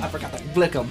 I forgot to blick them.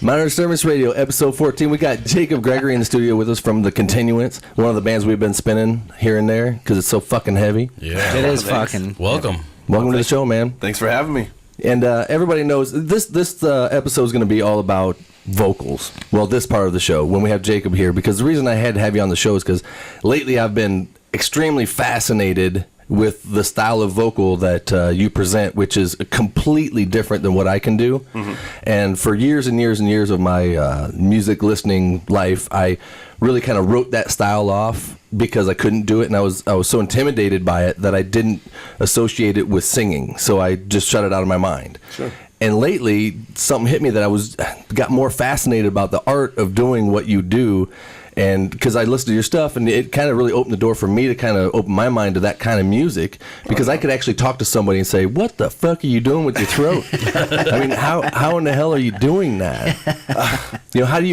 Modern Disturbance Radio, episode 14. We got Jacob Gregory in the studio with us from the Continuance, one of the bands we've been spinning here and there because it's so fucking heavy. Yeah, it is fucking. Welcome. Welcome to the show, man. Thanks for having me. And everybody knows this episode is going to be all about vocals. Well, this part of the show when we have Jacob here, because the reason I had to have you on the show is because lately I've been extremely fascinated with the style of vocal that you present, which is completely different than what I can do. Mm-hmm. And for years and years and years of my music listening life, I really kind of wrote that style off because I couldn't do it, and I was so intimidated by it that I didn't associate it with singing. So I just shut it out of my mind. Sure. And lately, something hit me that got more fascinated about the art of doing what you do. And because I listened to your stuff, and it kind of really opened the door for me to kind of open my mind to that kind of music, because I could actually talk to somebody and say, "What the fuck are you doing with your throat?" I mean, how in the hell are you doing that? How do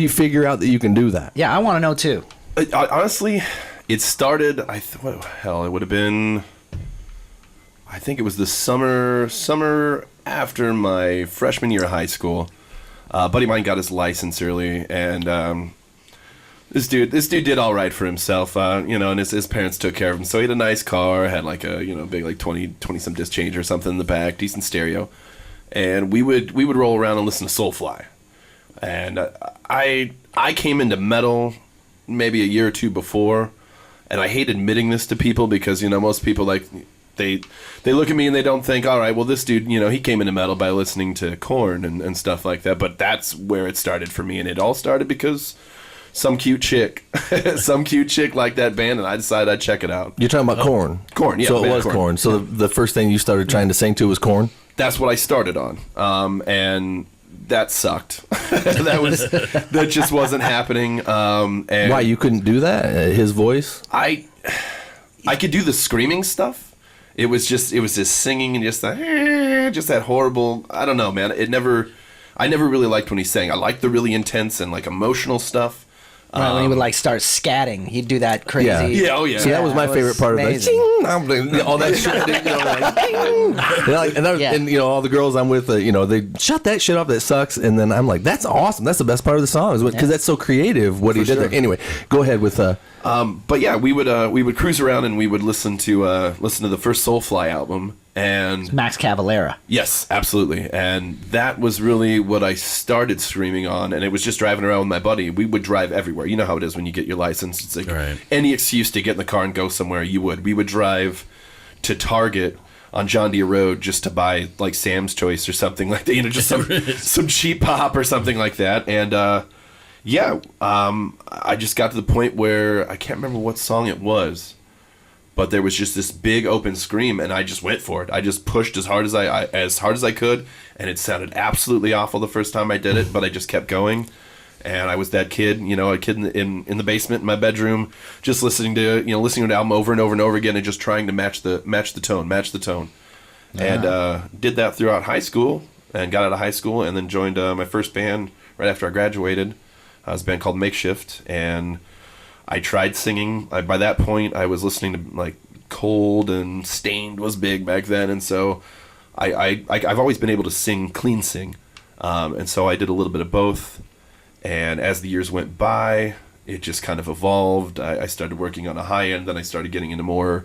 you figure out that you can do that? Yeah, I want to know too. Honestly, it started. It would have been. I think it was the summer after my freshman year of high school. A buddy of mine got his license early, and This dude did all right for himself, and his parents took care of him. So he had a nice car, had like a big like 20 some disc changer or something in the back, decent stereo, and we would roll around and listen to Soulfly. And I came into metal maybe a year or two before, and I hate admitting this to people because most people like they look at me and they don't think, all right, well this dude he came into metal by listening to Korn and stuff like that. But that's where it started for me, and it all started because some cute chick liked that band, and I decided I'd check it out. You're talking about Korn. Korn, yeah. So it was Korn. So the first thing you started trying to sing to was Korn? That's what I started on, and that sucked. that just wasn't happening. And why, you couldn't do that? His voice? I could do the screaming stuff. It was just singing and just that horrible. I don't know, man. I never really liked when he sang. I liked the really intense and like emotional stuff. Right, when he would like start scatting, he'd do that crazy. Yeah, oh yeah. See, that was my favorite part of it. All that shit. And all the girls I'm with, they shut that shit off. That sucks. And then I'm like, that's awesome. That's the best part of the song, because that's so creative. What he did there. Anyway, go ahead with. But yeah, we would cruise around and we would listen to the first Soulfly album. And Max Cavalera. Yes, absolutely. And that was really what I started screaming on, and it was just driving around with my buddy. We would drive everywhere. You know how it is when you get your license. It's like any excuse to get in the car and go somewhere, you would. We would drive to Target on John Deere Road just to buy like Sam's Choice or something like that, just some cheap pop or something like that. And I just got to the point where I can't remember what song it was, but there was just this big open scream, and I just went for it. I just pushed as hard as I could, and it sounded absolutely awful the first time I did it, but I just kept going. And I was that kid, a kid in the basement in my bedroom, just listening to the album over and over and over again, and just trying to match the tone. Yeah. And did that throughout high school, and got out of high school, and then joined my first band right after I graduated. It was a band called Makeshift, and I tried singing. By that point, I was listening to like Cold, and Stained was big back then, and so I've always been able to clean sing, and so I did a little bit of both. And as the years went by, it just kind of evolved. I started working on a high end, then I started getting into more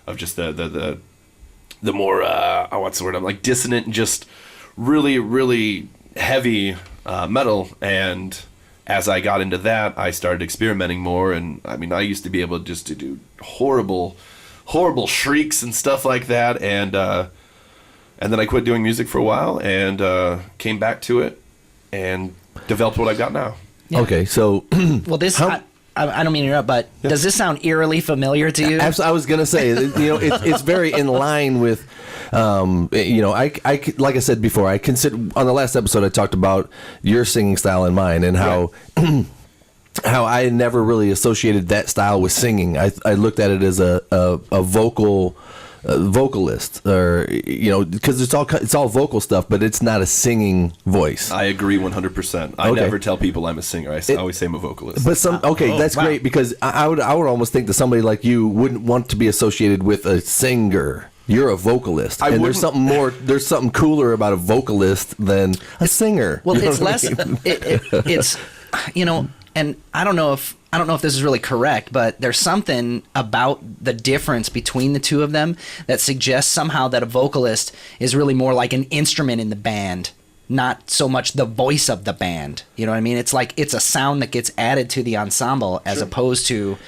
of just the more what's the word? I'm like dissonant and just really, really heavy metal. And as I got into that, I started experimenting more. And I mean, I used to be able just to do horrible shrieks and stuff like that. And then I quit doing music for a while and came back to it and developed what I've got now. Yeah. Okay, so well, this I don't mean to interrupt, but does this sound eerily familiar to you? I was gonna say, it's very in line with, I like I said before, I consider on the last episode I talked about your singing style and mine, and how how I never really associated that style with singing. I looked at it as a vocalist, or because it's all vocal stuff, but it's not a singing voice. I agree 100%. I never tell people I'm a singer. I always say I'm a vocalist. But that's great, because I would almost think that somebody like you wouldn't want to be associated with a singer. You're a vocalist, and there's something more. There's something cooler about a vocalist than a singer. Well, You know it's what I less. mean? It's and I don't know if this is really correct, but there's something about the difference between the two of them that suggests somehow that a vocalist is really more like an instrument in the band, not so much the voice of the band. You know what I mean? It's like it's a sound that gets added to the ensemble as opposed to.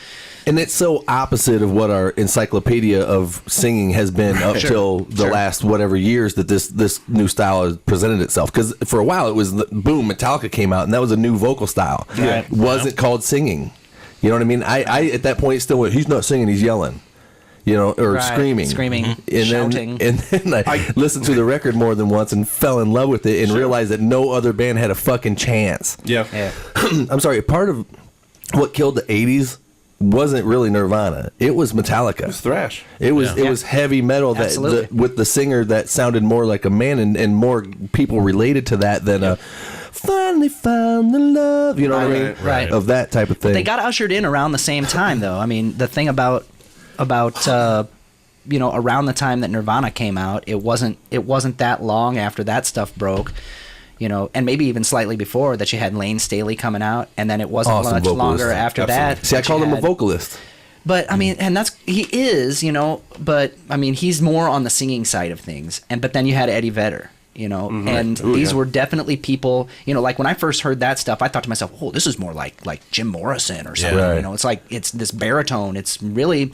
And it's so opposite of what our encyclopedia of singing has been up till the last whatever years that this new style has presented itself. Because for a while it was boom, Metallica came out, and that was a new vocal style. Right. Wasn't called singing. You know what I mean? I at that point still went, he's not singing, he's yelling. Or screaming, and shouting. Then I listened to the record more than once and fell in love with it and realized that no other band had a fucking chance. Yeah. I'm sorry. Part of what killed the '80s wasn't really Nirvana. It was Metallica. It was thrash. It was heavy metal that with the singer that sounded more like a man and more people related to that than a finally found the love. You know what I mean? Right. Of that type of thing. They got ushered in around the same time, though. I mean, the thing about around the time that Nirvana came out, it wasn't that long after that stuff broke. And maybe even slightly before that, you had Lane Staley coming out, and then it wasn't awesome much vocalist. longer after that. See, I call him a vocalist. But I mean, and he is, but I mean, he's more on the singing side of things. But then you had Eddie Vedder, and these were definitely people, like when I first heard that stuff, I thought to myself, oh, this is more like Jim Morrison or something. Right. It's like it's this baritone. It's really,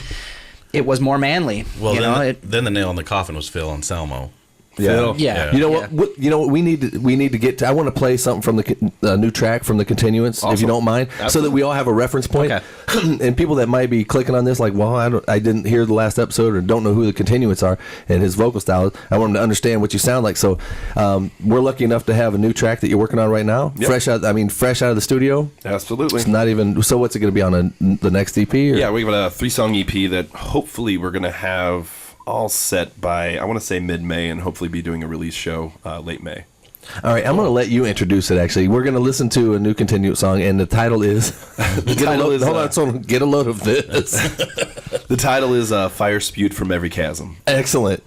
it was more manly. Well, then the nail in the coffin was Phil Anselmo. Yeah. Yeah. You know what? You know what? We need to get to. I want to play something from the new track from the Continuance, if you don't mind, so that we all have a reference point. Okay. And people that might be clicking on this, like, well, I didn't hear the last episode or don't know who the Continuance are and his vocal style is. I want them to understand what you sound like. So we're lucky enough to have a new track that you're working on right now, fresh out of the studio. Absolutely. It's not even. So what's it going to be on the next EP? Or? Yeah, we have a 3-song EP that hopefully we're going to have all set by, I want to say mid-May, and hopefully be doing a release show late May. All right, I'm going to let you introduce it, actually. We're going to listen to a new Continuance song, and the title is... Get a load of this. The title is Fire Spewed from Every Chasm. Excellent.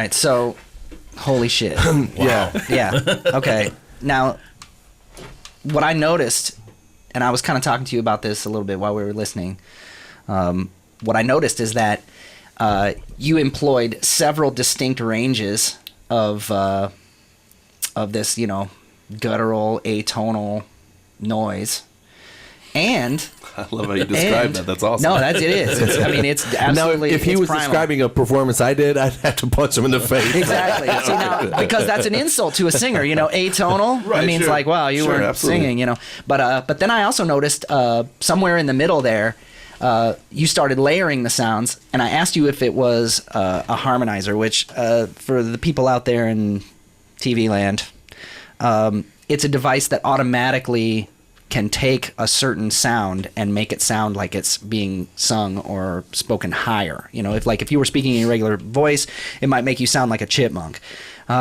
right, so holy shit. Yeah. Yeah. Okay. Now, what I noticed, and I was kind of talking to you about this a little bit while we were listening. What I noticed is that you employed several distinct ranges of this, guttural, atonal noise. And I love how you describe that. That's awesome. No, it is. It's absolutely. Now, if he was primal. describing a performance I did, I'd have to punch him in the face. Exactly. See, now, because that's an insult to a singer, atonal. Right, That means sure. like, wow, you weren't absolutely. singing, But then I also noticed somewhere in the middle there, you started layering the sounds, and I asked you if it was a harmonizer, which for the people out there in TV land, it's a device that automatically can take a certain sound and make it sound like it's being sung or spoken higher. If you were speaking in your regular voice, it might make you sound like a chipmunk.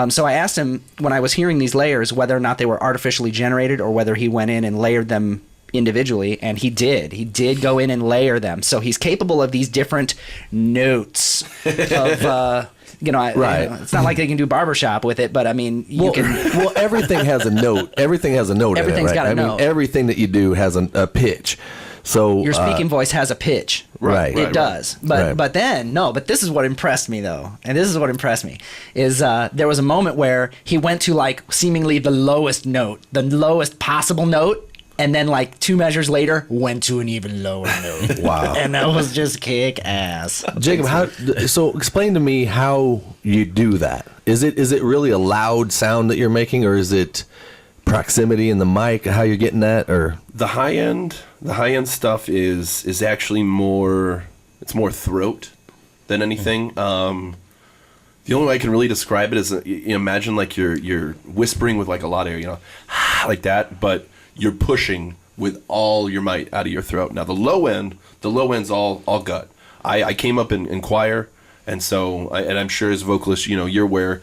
So I asked him when I was hearing these layers whether or not they were artificially generated or whether he went in and layered them individually, and he did. He did go in and layer them. So he's capable of these different notes of... Right. It's not like they can do barbershop with it, but I mean, you can. Well, everything has a note. Everything has a note. Everything's in it, right? got a note. Everything that you do has a pitch. So Your speaking voice has a pitch. Right. It does. But Right. but this is what impressed me though. And this is what impressed me is there was a moment where he went to like seemingly the lowest note, the lowest possible note, and then like 2 measures later went to an even lower note. Wow. And that was just kick ass. Jacob, so explain to me how you do that. Is it really a loud sound that you're making, or is it proximity in the mic, how you're getting that, or The high end stuff is actually more throat than anything. The only way I can really describe it is imagine like you're whispering with like a lot of air, like that, but you're pushing with all your might out of your throat. Now the low end's all gut. I came up in choir, and so and I'm sure as vocalists, you're where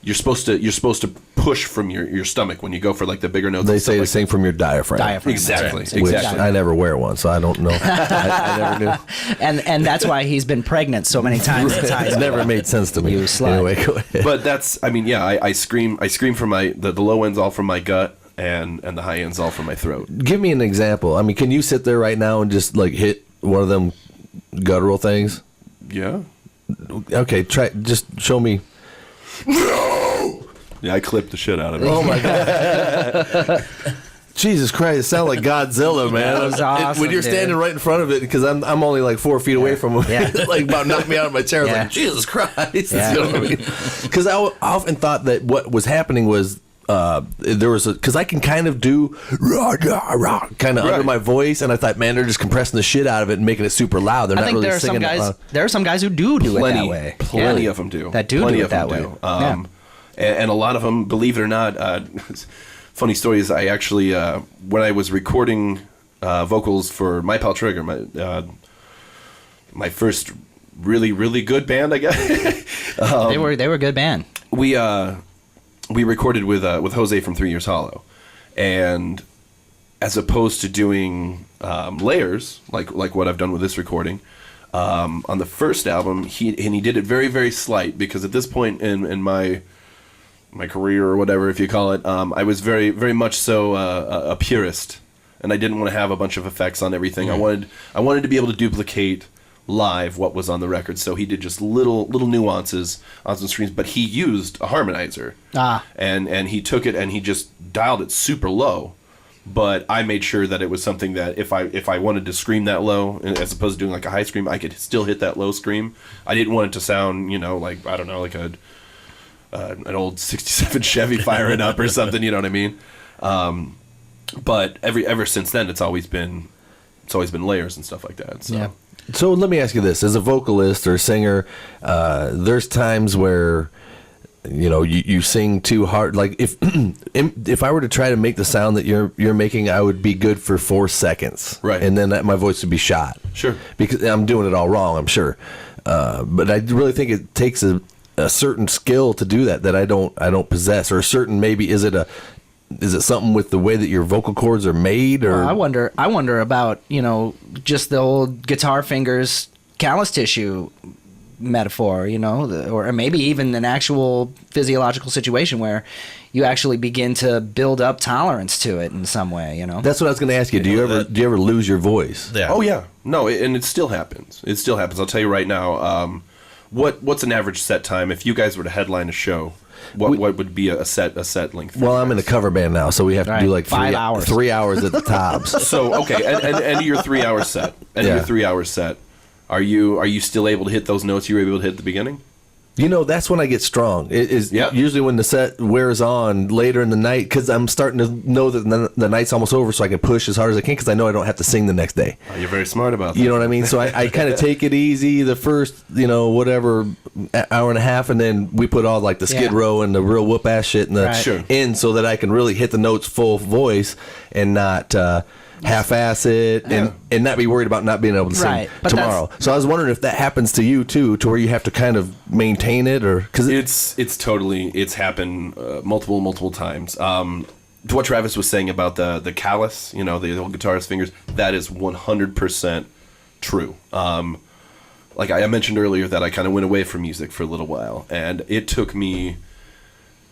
you're supposed to push from your stomach when you go for like the bigger notes. they and stuff say to like sing from your diaphragm? Diaphragm. Exactly. That's right. Which Exactly. I never wear one, so I don't know. I never knew. And that's why he's been pregnant so many times. That's how he's It never made sense to me. You slut. Anyway, go ahead. But I scream from the low end's all from my gut, and the high end's all from my throat. Give me an example. I mean, can you sit there right now and just like hit one of them guttural things? Yeah. Okay, just show me. Yeah, I clipped the shit out of it. Oh my god. Jesus Christ, it sounds like Godzilla, man. That was awesome, when you're dude. standing right in front of it, because I'm only like 4 feet away from him, Yeah. like about knocked me out of my chair. I was Yeah. like, Jesus Christ. Yeah. You know what I mean? Because I often thought that what was happening was there was because I can kind of do kind of under my voice, and I thought, man, they're just compressing the shit out of it and making it super loud. They're I not think really there are some singing it guys. loud. There are some guys who do it that way. Plenty Yeah. of them do. That do Plenty do it of that them way. do. And a lot of them, believe it or not, funny story is I actually when I was recording vocals for My Pal Trigger, my first really good band, I guess. They were a good band. We recorded with Jose from 3 Years Hollow, and as opposed to doing layers like what I've done with this recording, on the first album he did it very, very slight, because at this point in my career, or whatever, if you call it, I was very, very much so a purist, and I didn't want to have a bunch of effects on everything. Mm-hmm. I wanted to be able to duplicate live what was on the record, so he did just little nuances on some screens, but he used a harmonizer, and he took it and he just dialed it super low. But I made sure that it was something that if I wanted to scream that low, as opposed to doing like a high scream, I could still hit that low scream. I didn't want it to sound, like, I don't know, like an old '67 Chevy firing up or something. You know what I mean? But ever since then, it's always been layers and stuff like that. So. Yeah. So let me ask you this: as a vocalist or singer, there's times where you sing too hard. Like if I were to try to make the sound that you're making, I would be good for 4 seconds, right? And then my voice would be shot. Sure. Because I'm doing it all wrong, I'm sure. But I really think it takes a certain skill to do that I don't possess, or a certain, maybe is it something with the way that your vocal cords are made, or I wonder about just the old guitar fingers callus tissue. metaphor, or maybe even an actual physiological situation where you actually begin to build up tolerance to it in some way, That's what I was going to ask you. Do you ever lose your voice? Yeah. Oh yeah, no, and it still happens. It still happens. I'll tell you right now. What's an average set time if you guys were to headline a show? What would be a set length? Well, I'm in a cover band now, so we have to do like 5 hours. 3 hours at the tops. So okay, and your 3 hour set. Your 3 hour set. Are you still able to hit those notes you were able to hit at the beginning? That's when I get strong. It is usually when the set wears on later in the night, because I'm starting to know that the night's almost over, so I can push as hard as I can, because I know I don't have to sing the next day. Oh, you're very smart about that. You know what I mean? So I kind of take it easy the first, whatever, hour and a half, and then we put all like the skid row and the real whoop ass shit in the in, so that I can really hit the notes full voice and not half-ass it and not be worried about not being able to sing tomorrow. So I was wondering if that happens to you too, to where you have to kind of maintain it, or because it's happened multiple times. To what Travis was saying about the callus, the old guitarist fingers, that is 100% true. Like I mentioned earlier, that I kind of went away from music for a little while, and it took me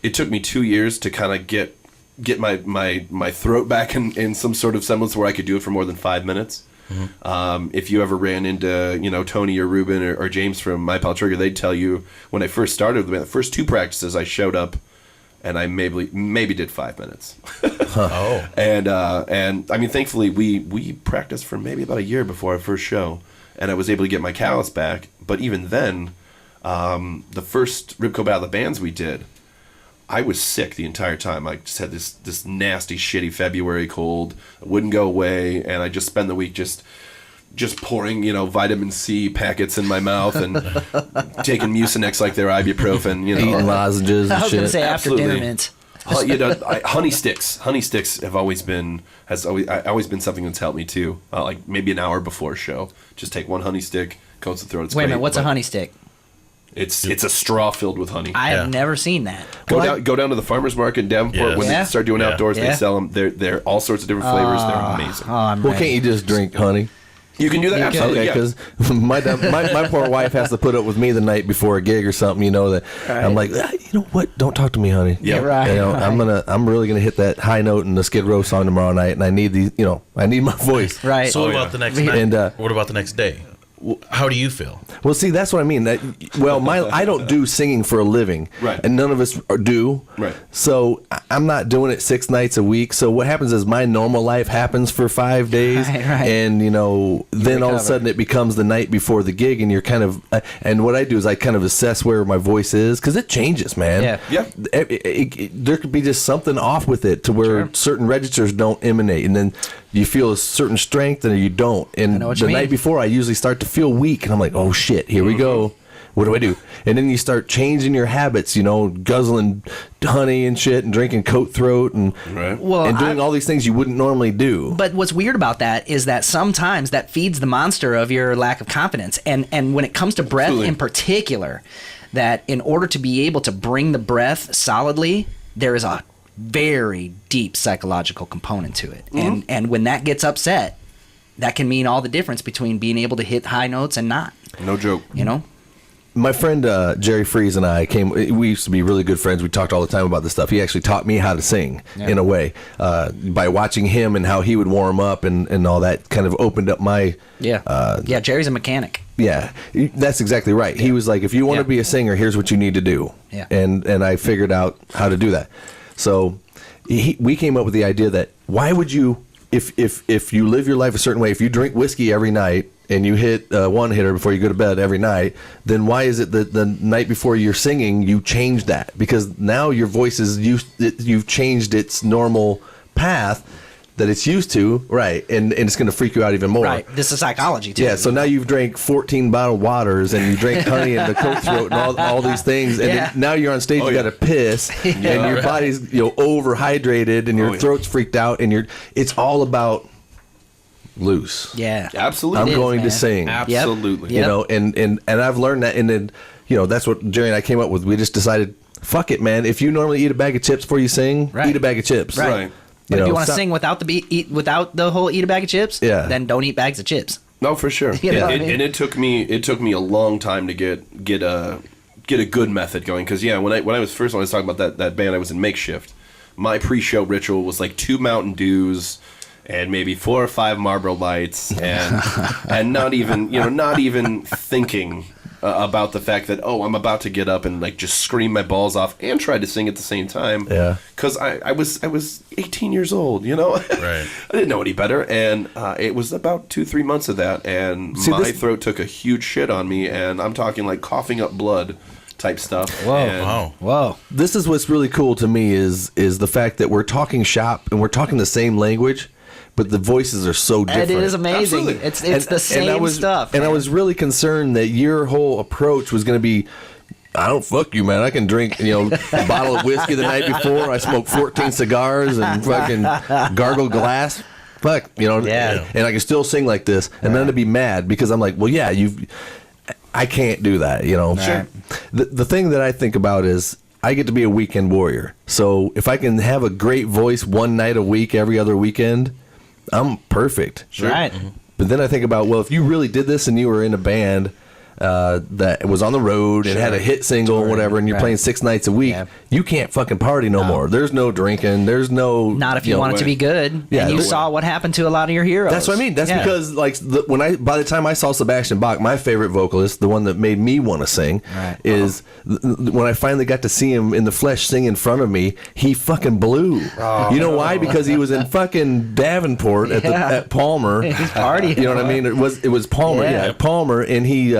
2 years to kind of get my throat back in some sort of semblance where I could do it for more than 5 minutes. Mm-hmm. If you ever ran into Tony or Ruben or James from My Pal Trigger, they'd tell you when I first started, the first 2 practices I showed up and I maybe did 5 minutes. Oh. And I mean, thankfully we practiced for maybe about a year before our first show, and I was able to get my callus back. But even then, the first Ribco Battle of the Bands we did, I was sick the entire time. I just had this nasty, shitty February cold. It wouldn't go away, and I just spent the week just pouring, vitamin C packets in my mouth and taking Mucinex like they're ibuprofen, eating lozenges and I was going to shit. say after Absolutely. dinner mint. Honey sticks. Honey sticks have always been something that's helped me too. Like maybe an hour before a show, just take one honey stick, coats the throat. It's Wait a great, minute, what's a but honey stick? It's a straw filled with honey. I have never seen that. Go down to the farmer's market in Davenport when they start doing outdoors. Yeah. They sell them. They're all sorts of different flavors. They're amazing. Well, can't you just drink honey? You can do that. Absolutely. Okay, because my poor wife has to put up with me the night before a gig or something. That I'm like, you know what? Don't talk to me, honey. Yeah, right. I'm really gonna hit that high note in the Skid Row song tomorrow night, and I need these. I need my voice. Right. So what about the next night? And what about the next day? How do you feel? Well, see, that's what I mean. I don't do singing for a living, right? And none of us do, right? So I'm not doing it 6 nights a week. So what happens is my normal life happens for 5 days, right. And then all of a sudden it becomes the night before the gig, and you're kind of. And what I do is I kind of assess where my voice is, because it changes, man. Yeah. There could be just something off with it to where certain registers don't emanate, and then you feel a certain strength and you don't. And the night before, I usually start to feel weak, and I'm like, oh shit, here we go. What do I do? And then you start changing your habits, guzzling honey and shit, and drinking coat throat, and doing all these things you wouldn't normally do. But what's weird about that is that sometimes that feeds the monster of your lack of confidence. And when it comes to breath in particular, that in order to be able to bring the breath solidly, there is a very deep psychological component to it. Mm-hmm. And when that gets upset, that can mean all the difference between being able to hit high notes and not. No joke. My friend Jerry Freeze and I we used to be really good friends. We talked all the time about this stuff. He actually taught me how to sing in a way by watching him and how he would warm up and all that kind of opened up my... Jerry's a mechanic. Yeah, that's exactly right. Yeah. He was like, if you want to be a singer, here's what you need to do. Yeah. And I figured out how to do that. So we came up with the idea that why would you, if you live your life a certain way, if you drink whiskey every night and you hit one hitter before you go to bed every night, then why is it that the night before you're singing you change that? Because now your voice you've changed its normal path that it's used to, right? And it's going to freak you out even more. Right. This is psychology too. Yeah. So now you've drank 14 bottled waters and you drink honey and the coat throat and all these things, and then now you're on stage. You got to piss, and your body's overhydrated, and your throat's freaked out, and it's all about loose. Yeah. Absolutely. I'm going to sing. Absolutely. Yep. And I've learned that, and then that's what Jerry and I came up with. We just decided, fuck it, man. If you normally eat a bag of chips before you sing, eat a bag of chips. Right. But if you want to sing without the whole eat a bag of chips, then don't eat bags of chips. No, for sure. You know what I mean? And it took me a long time to get a good method going. Because when I was talking about that band, I was in Makeshift. My pre-show ritual was like 2 Mountain Dews and maybe 4 or 5 Marlboro Lights, and not even thinking about the fact that I'm about to get up and like just scream my balls off and try to sing at the same time. Yeah. Because I was 18 years old, Right. I didn't know any better, and it was about 2-3 months of that, and my throat took a huge shit on me, and I'm talking like coughing up blood type stuff. Whoa. This is what's really cool to me is the fact that we're talking shop and we're talking the same language, but the voices are so different. It is amazing. Absolutely. It's the same stuff. And I was really concerned that your whole approach was going to be, I don't fuck you, man. I can drink, a bottle of whiskey the night before. I smoke 14 cigars and fucking gargle glass. Fuck, Yeah. And I can still sing like this. And then to be mad because I'm like, well, yeah, I can't do that, Sure. The thing that I think about is I get to be a weekend warrior. So if I can have a great voice one night a week, every other weekend, I'm perfect. Sure. Right. But then I think about, well, if you really did this and you were in a band that was on the road and had a hit single or whatever, and you're playing 6 nights a week, you can't fucking party no more. There's no drinking. There's no... Not if you want it to be good. Yeah, and you saw what happened to a lot of your heroes. That's what I mean. That's because, like, by the time I saw Sebastian Bach, my favorite vocalist, the one that made me want to sing, is when I finally got to see him in the flesh sing in front of me, he fucking blew. You know why? Because he was in fucking Davenport at Palmer. He's partying. You know what I mean? It was Palmer. Yeah, Palmer, and he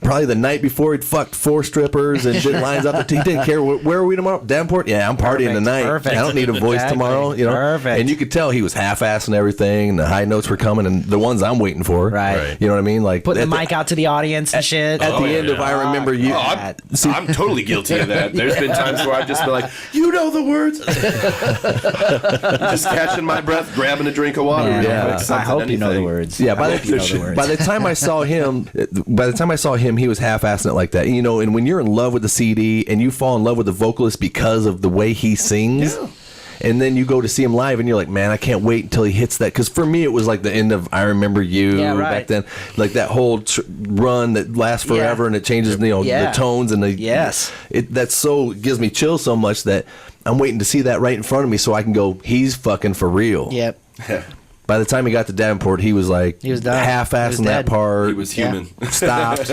probably the night before he'd fucked 4 strippers and did lines up. He didn't care. Where are we tomorrow? Davenport? Yeah, I'm partying tonight. Perfect. I don't need a voice tomorrow. Perfect. And you could tell he was half-assing everything, and the high notes were coming, and the ones I'm waiting for. Right. You know what I mean? Like putting the mic out to the audience and shit. At the end of I Remember You. I'm totally guilty of that. There's been times where I've just been like, you know the words. Just catching my breath, grabbing a drink of water. I hope you know the words. Yeah, by the time I saw him, he was half-assing it like that. And when you're in love with the CD and you fall in love with the vocalist because of the way he sings, and then you go to see him live and you're like, man, I can't wait until he hits that. Because for me, it was like the end of I Remember You back then. Like that whole run that lasts forever and it changes, the tones and the... Yes. That gives me chills so much that I'm waiting to see that right in front of me so I can go, he's fucking for real. Yep. By the time he got to Davenport, he was like half-assing that part. He was human. Stopped.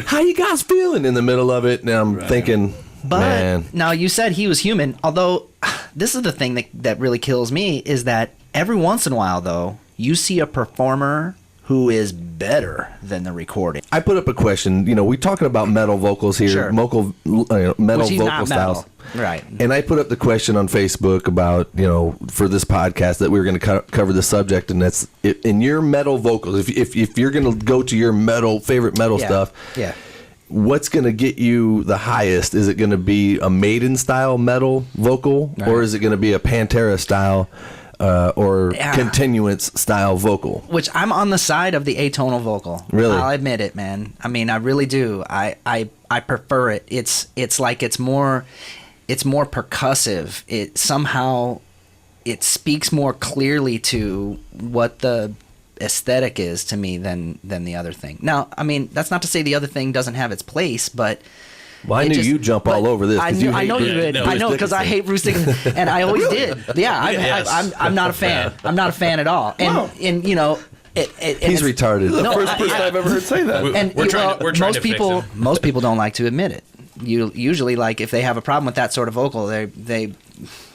How you guys feeling in the middle of it? And I'm thinking, man. Now, you said he was human, although this is the thing that really kills me is that every once in a while, though, you see a performer who is better than the recording. I put up a question. We're talking about metal vocals here, Sure. metal vocal styles. Right. And I put up the question on Facebook about, for this podcast that we were going to cover the subject, and that's in your metal vocals. If you're going to go to your favorite metal stuff, what's going to get you the highest? Is it going to be a Maiden style metal vocal, or is it going to be a Pantera style or Continuance style vocal? Which I'm on the side of the atonal vocal. Really? I'll admit it, man. I mean, I really do. I prefer it. It's like it's more percussive. It speaks more clearly to what the aesthetic is to me than the other thing. Now, I mean, that's not to say the other thing doesn't have its place, but well, I knew you'd jump all over this. I know you would. I know because I hate Bruce Dickinson, and I always did. Yeah, I'm not a fan. I'm not a fan at all. And he's retarded. The first person I've ever heard say that. And we're trying to fix him. Most people don't like to admit it. You usually, like, if they have a problem with that sort of vocal, they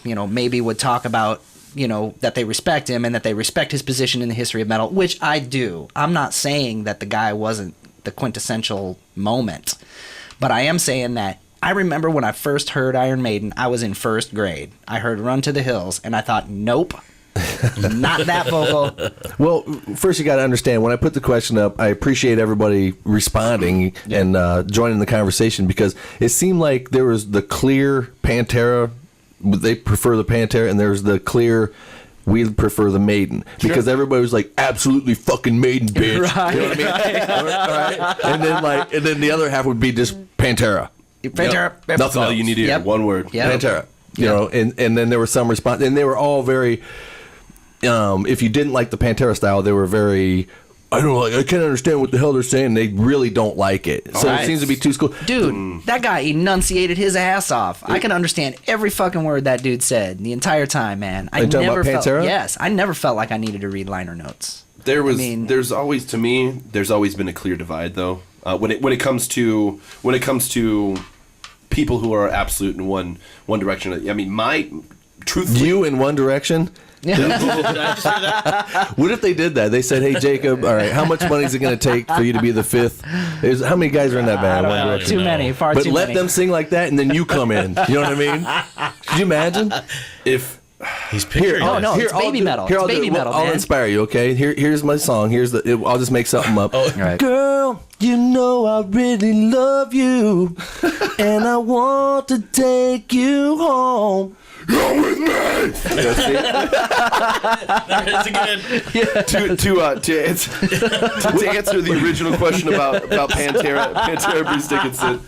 maybe would talk about that they respect him and that they respect his position in the history of metal, which I do. I'm not saying that the guy wasn't the quintessential moment, but I am saying that I remember when I first heard Iron Maiden, I was in first grade. I heard Run to the Hills, and I thought, nope, not that vocal. Well, first you got to understand, when I put the question up, I appreciate everybody responding and joining the conversation, because it seemed like there was the clear Pantera, they prefer the Pantera, and there's the clear, we prefer the Maiden. Because everybody was like, absolutely fucking Maiden, bitch. Right, you know what I mean? Right. And then the other half would be just Pantera. Pantera. Yep. That's all you need to hear. One word. Yep. Pantera. You know, and then there was some response, and they were all very, if you didn't like the Pantera style, they were very I can't understand what the hell they're saying. They really don't like it. So Right. it seems to be too school. Dude, that guy enunciated his ass off. I can understand every fucking word that dude said the entire time, man. Are you talking about Pantera? Yes, I never felt like I needed to read liner notes. There's always been a clear divide though. When it comes to people who are absolute in one direction. I mean, truthfully, You in One Direction? Did I just hear that? What if they did that? They said, "Hey Jacob, all right, how much money is it going to take for you to be the fifth? How many guys are in that band? One Direction. Too many, far But too let many. them sing like that, and then you come in. You know what I mean? Could you imagine? if He's picturing Oh, this. no. it's baby metal. Here, It's I'll baby metal, I'll man. inspire you. Okay. Here's my song. I'll just make something up. Right. Girl, you know I really love you, and I want to take you home. you're with me, There it is again. to answer the original question about Pantera, Bruce Dickinson.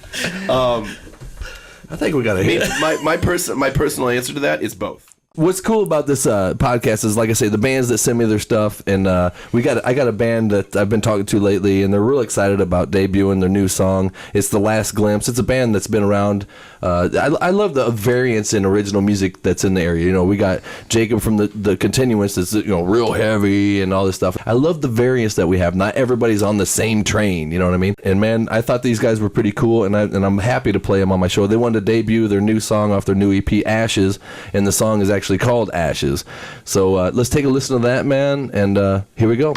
I think we got a hit. My personal answer to that is both. What's cool about this podcast is, like I say, the bands that send me their stuff, and I got a band that I've been talking to lately, and they're real excited about debuting their new song. It's The Last Glimpse. It's a band that's been around. I love the variance in original music that's in the area. You know, we got Jacob from the Continuance that's real heavy and all this stuff. I love the variance that we have. Not everybody's on the same train. You know what I mean? And man, I thought these guys were pretty cool, and I'm happy to play them on my show. They wanted to debut their new song off their new EP, Ashes, and the song is actually called Ashes. So let's take a listen to that, man, and here we go.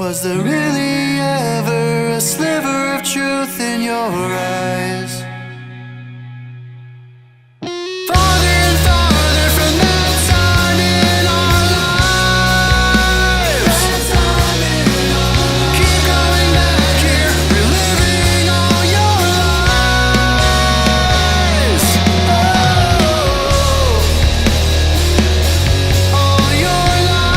Was there really ever a sliver of truth in your eyes? Farther and farther from that time in our lives. Keep going back here, reliving all your lies. Oh, all your lies.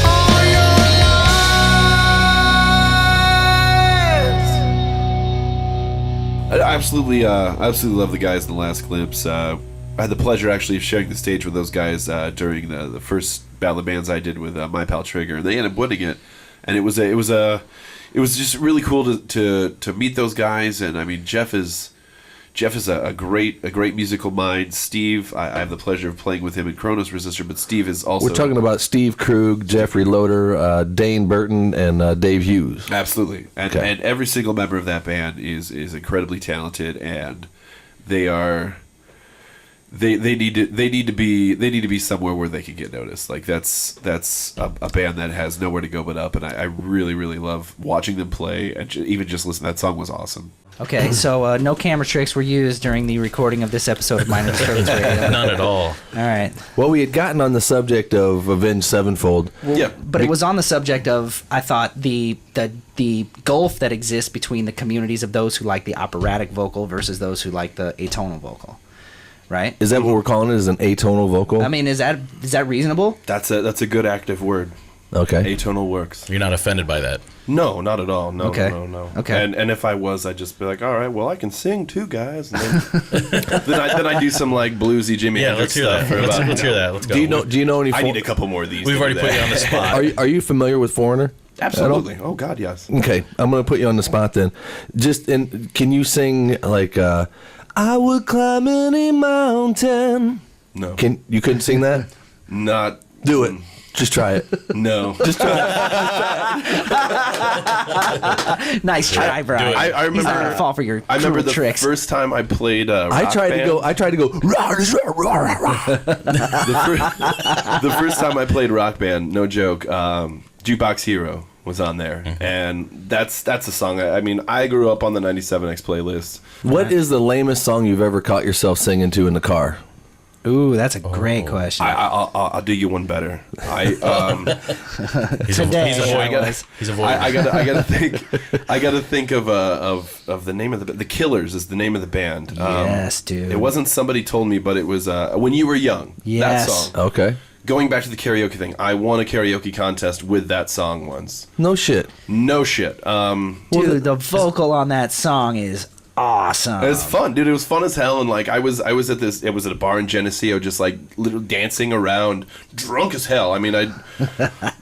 All your lies. I absolutely love the guys in the last clips. I had the pleasure actually of sharing the stage with those guys during the first Battle of Bands I did with my pal Trigger, and they ended up winning it. And it was just really cool to meet those guys. And I mean, Jeff is a great musical mind. Steve, I have the pleasure of playing with him in Kronos Resistor, but Steve is also. We're talking about Steve Krug, Jeffrey Loader, Dane Burton, and Dave Hughes. Absolutely, and every single member of that band is incredibly talented, and they are. They need to be somewhere where they can get noticed. Like that's a band that has nowhere to go but up, and I really love watching them play, and even just listen. That song was awesome. Okay, so no camera tricks were used during the recording of this episode of Minor Disturbance Radio. None at all. All right. Well, we had gotten on the subject of Avenged Sevenfold. Yeah, But it was on the subject of, I thought, the gulf that exists between the communities of those who like the operatic vocal versus those who like the atonal vocal, right? Is that what we're calling it? Is an atonal vocal? I mean, is that reasonable? that's a good active word. Okay. Atonal works. You're not offended by that. No, not at all. No, Okay. no. Okay. And if I was, I'd just be like, all right, well, I can sing too, guys. And then I do some like bluesy Jimi Yeah, Hendrix let's hear stuff. that. for about- Let's hear that. Let's go. Do you know any? I need a couple more of these. We've to already do put that. you on the spot. Are you familiar with Foreigner? Absolutely. Oh God, yes. Okay, I'm gonna put you on the spot then. Can you sing like I would climb any mountain? No. You couldn't sing that? Not. Do it. Just try it. No. Just try it. Nice try, Brian. do it. I He's not remember. gonna fall for your I remember cruel the tricks. first time I played. Rock I tried band. to go. The first time I played Rock Band, no joke, Jukebox Hero was on there, and that's a song. I mean, I grew up on the 97X playlist. What is the lamest song you've ever caught yourself singing to in the car? Ooh, that's a great question. I'll do you one better. He's Today, avoiding. He's avoiding. I gotta think of the name of the Killers is the name of the band. Yes, dude. It wasn't Somebody Told Me, but it was When You Were Young. Yes. That song. Okay. Going back to the karaoke thing, I won a karaoke contest with that song once. No shit. No shit. Dude, the vocal on that song is awesome. It was fun, dude. It was fun as hell, and like I was at this. It was at a bar in Geneseo, just like literally dancing around, drunk as hell. I mean, I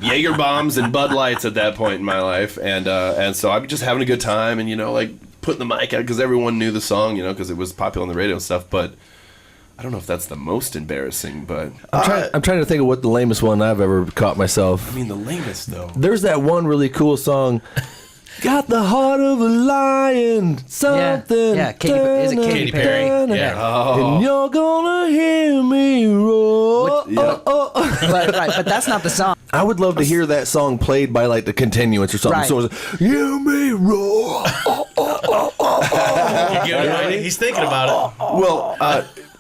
Jaeger bombs and Bud Lights at that point in my life, and so I'm just having a good time, and like putting the mic out because everyone knew the song, because it was popular on the radio and stuff. But I don't know if that's the most embarrassing, but I'm trying to think of what the lamest one I've ever caught myself. I mean the lamest though. There's that one really cool song. Got the heart of a lion, something. Yeah, is it Katy Perry? Yeah. And you're gonna hear me roar. but that's not the song. I would love to hear that song played by like the Continuance or something. Right. Someone's like, hear me roar. He's thinking about it. Well,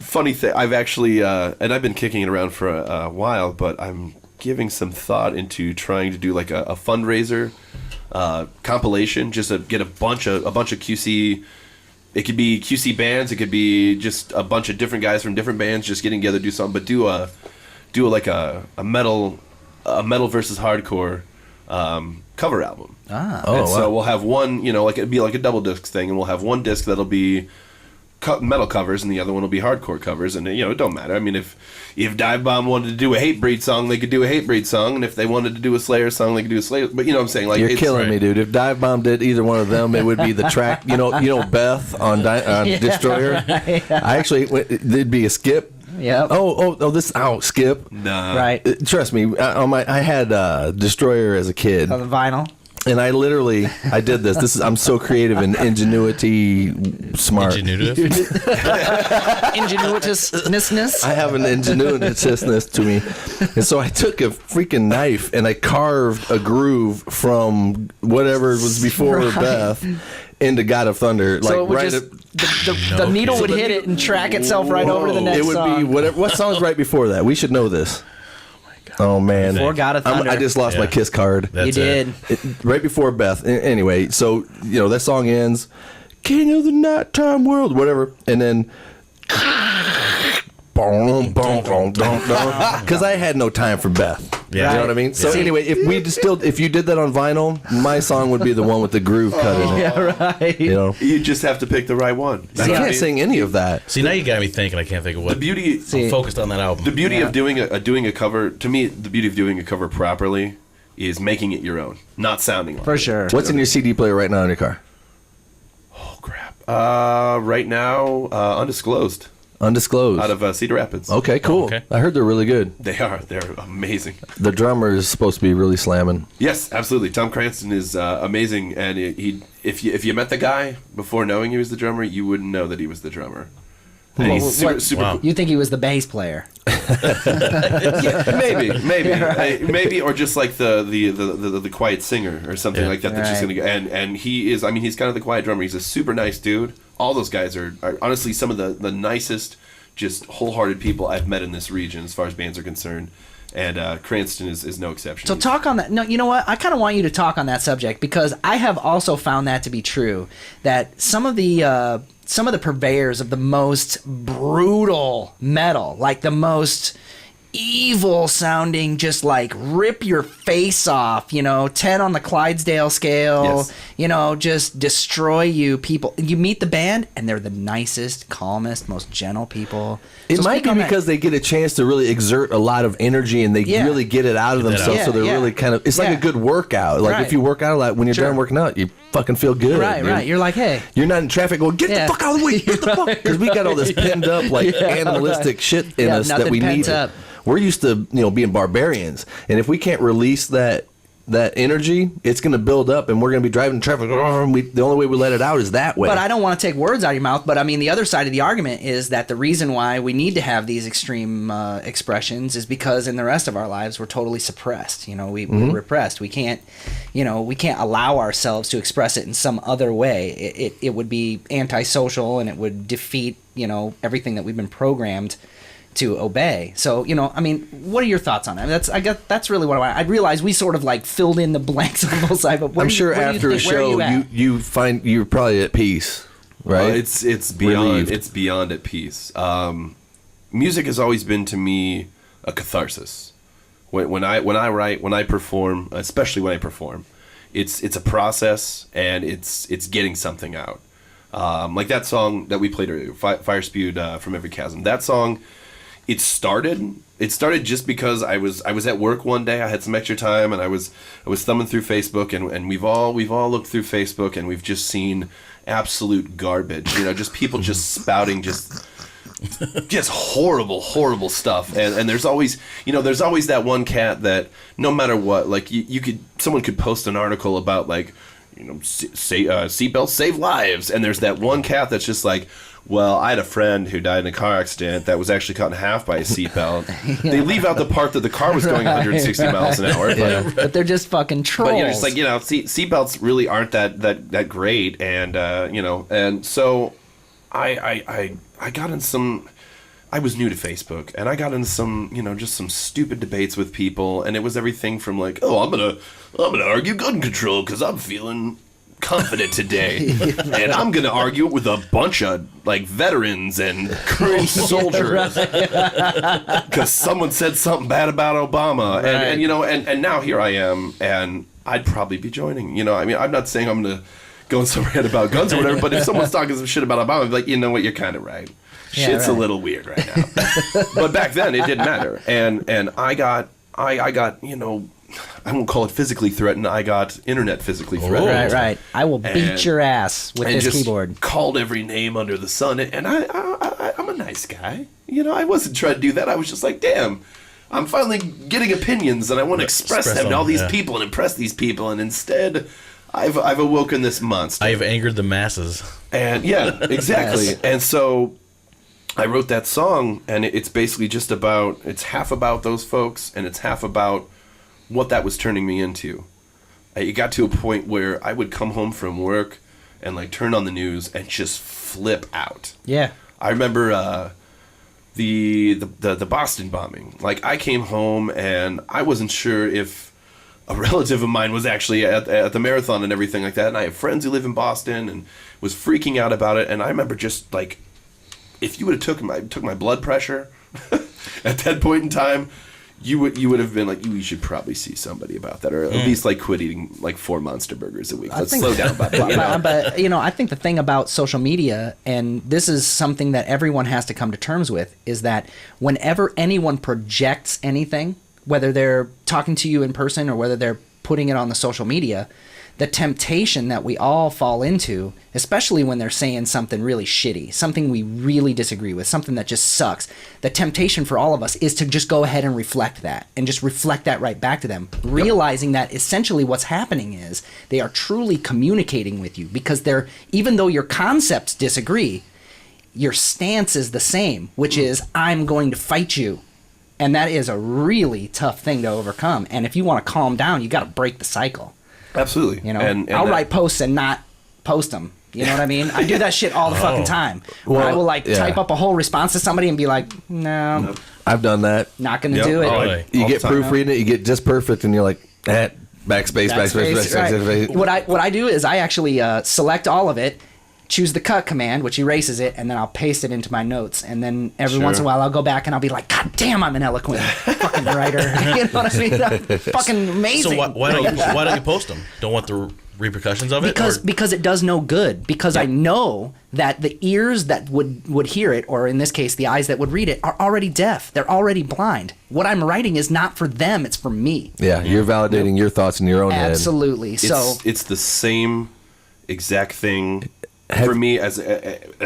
funny thing, I've actually, and I've been kicking it around for a while, but I'm giving some thought into trying to do like a fundraiser compilation, just to get a bunch of QC. It could be QC bands, it could be just a bunch of different guys from different bands just getting together to do something, but do a metal versus hardcore cover album. So we'll have one, like it'd be like a double disc thing, and we'll have one disc that'll be metal covers, and the other one will be hardcore covers, and it don't matter. I mean, if Dive Bomb wanted to do a Hatebreed song, they could do a Hatebreed song, and if they wanted to do a Slayer song, they could do a Slayer. But you know what I'm saying? Like You're killing me, dude. If Dive Bomb did either one of them, it would be the track. Beth on Destroyer. Right. I actually, there'd be a skip. Yep. Skip. Nah. Right. Trust me, I had Destroyer as a kid. On the vinyl. And I did this. I'm so creative and ingenuity smart. Ingenuitousness. I have an ingenuitousness to me. And so I took a freaking knife and I carved a groove from whatever was before Beth into God of Thunder. So like right the needle would hit it and track itself right over to the next It would song. be whatever. What song's right before that? We should know this. Oh man! Before God of Thunder. I just lost my Kiss card. You did. Right before Beth. Anyway, so that song ends, King of the Nighttime World, whatever, and then because I had no time for Beth. Yeah. You know what I mean? So anyway, if you did that on vinyl, my song would be the one with the groove cut in it. Yeah, right. You just have to pick the right one. I can't sing any of that. See, now you got me thinking. I can't think of what. The beauty. I'm focused on that album. The beauty of doing a cover, to me, the beauty of doing a cover properly is making it your own, not sounding like For it. sure. What's in your CD player right now in your car? Oh crap! Right now, undisclosed. Undisclosed. Out of Cedar Rapids. Okay, cool. Okay. I heard they're really good. They're amazing. The drummer is supposed to be really slamming. Yes, absolutely. Tom Cranston is amazing, and if you met the guy before knowing he was the drummer, you wouldn't know that he was the drummer. And he's super Wow. cool. You think he was the bass player? Maybe, or just like the quiet singer or something like that. That's just gonna go. And he is. I mean, he's kind of the quiet drummer. He's a super nice dude. All those guys are honestly some of the nicest, just wholehearted people I've met in this region as far as bands are concerned. And Cranston is no exception. So talk on that. No, you know what? I kind of want you to talk on that subject because I have also found that to be true. That some of the purveyors of the most brutal metal, like the most evil sounding, just like rip your face off, 10 on the Clydesdale scale, Yes. Just destroy you people. You meet the band and they're the nicest, calmest, most gentle people. It So might speak be on that. because they get a chance to really exert a lot of energy and they really get it out of Get that themselves. out. So they're really kind of, it's like a good workout. Like Right. if you work out a lot, when you're done working out, you fucking feel good. Right. You're like, hey. You're not in traffic going, get the fuck out of the way, get the fuck. Because we got all this pinned up, like animalistic shit in us that nothing we pent need. up. We're used to, being barbarians. And if we can't release that energy, it's going to build up and we're going to be driving in traffic. The only way we let it out is that way. But I don't want to take words out of your mouth. But I mean, the other side of the argument is that the reason why we need to have these extreme expressions is because in the rest of our lives we're totally suppressed. We're repressed. We can't, we can't allow ourselves to express it in some other way. It would be antisocial and it would defeat, everything that we've been programmed to obey. So, I mean, what are your thoughts on that? That's really what I want. I realize we sort of like filled in the blanks on both sides, but I'm sure after a show you find you're probably at peace, right? It's beyond at peace. Music has always been to me a catharsis. When I write, when I perform, especially when I perform, it's a process and it's getting something out. Like that song that we played earlier, Fire Spewed from Every Chasm. That song, it started just because I was at work one day. I had some extra time and I was thumbing through Facebook and we've all looked through Facebook and we've just seen absolute garbage. Just people just spouting just horrible stuff. And there's always that one cat that no matter what, like someone could post an article about like, seatbelts save lives, and there's that one cat that's just like, well, I had a friend who died in a car accident that was actually cut in half by a seatbelt. They leave out the part that the car was going 160 miles an hour. But they're just fucking trolls. But just like seatbelts really aren't that great, and and so I got in some. I was new to Facebook, and I got in some, just some stupid debates with people, and it was everything from like, oh, I'm gonna argue gun control because I'm feeling confident today, and I'm gonna argue it with a bunch of like veterans and current soldiers because someone said something bad about Obama, and now here I am, and I'd probably be joining. I mean, I'm not saying I'm gonna go on some rant about guns or whatever, but if someone's talking some shit about Obama, I'd be like, you know what, you're kind of right. Shit's a little weird right now. But back then it didn't matter. And I got I won't call it physically threatened. I got internet physically threatened. Right. I will beat your ass with this keyboard. Called every name under the sun. And I'm a nice guy. I wasn't trying to do that. I was just like, damn, I'm finally getting opinions, and I want to express them to all these people and impress these people, and instead, I've awoken this monster. I have angered the masses. And yeah, exactly. Yes. And so I wrote that song, and it's basically just about, it's half about those folks, and it's half about what that was turning me into. It got to a point where I would come home from work and like turn on the news and just flip out. Yeah. I remember the Boston bombing. Like, I came home and I wasn't sure if a relative of mine was actually at the marathon and everything like that. And I have friends who live in Boston and was freaking out about it. And I remember just like, if you would have took my blood pressure at that point in time, you would have been like, you should probably see somebody about that, or at least like quit eating like 4 Monster Burgers a week. Let's slow down about that. But I think the thing about social media, and this is something that everyone has to come to terms with, is that whenever anyone projects anything, whether they're talking to you in person or whether they're putting it on the social media, the temptation that we all fall into, especially when they're saying something really shitty, something we really disagree with, something that just sucks, the temptation for all of us is to just go ahead and reflect that, and just reflect that right back to them, realizing that essentially what's happening is they are truly communicating with you, because they're, even though your concepts disagree, your stance is the same, which is, I'm going to fight you. And that is a really tough thing to overcome. And if you want to calm down, you got to break the cycle. Absolutely. And I'll write posts and not post them. You know what I mean? I do that shit all the fucking time. Well, I will type up a whole response to somebody and be like, no. I've done that. Not going to do it. Really? You get proofreading it, you get just perfect, and you're like, backspace. Right. What I do is I actually select all of it, choose the cut command, which erases it, and then I'll paste it into my notes. And then every once in a while, I'll go back and I'll be like, God damn, I'm an eloquent fucking writer. You know what I mean? That's fucking amazing. So why don't you post them? Don't want the repercussions of it? Because it does no good. Because I know that the ears that would hear it, or in this case, the eyes that would read it, are already deaf. They're already blind. What I'm writing is not for them. It's for me. Yeah, you're validating your thoughts in your own head. Absolutely. It's the same exact thing. For me, as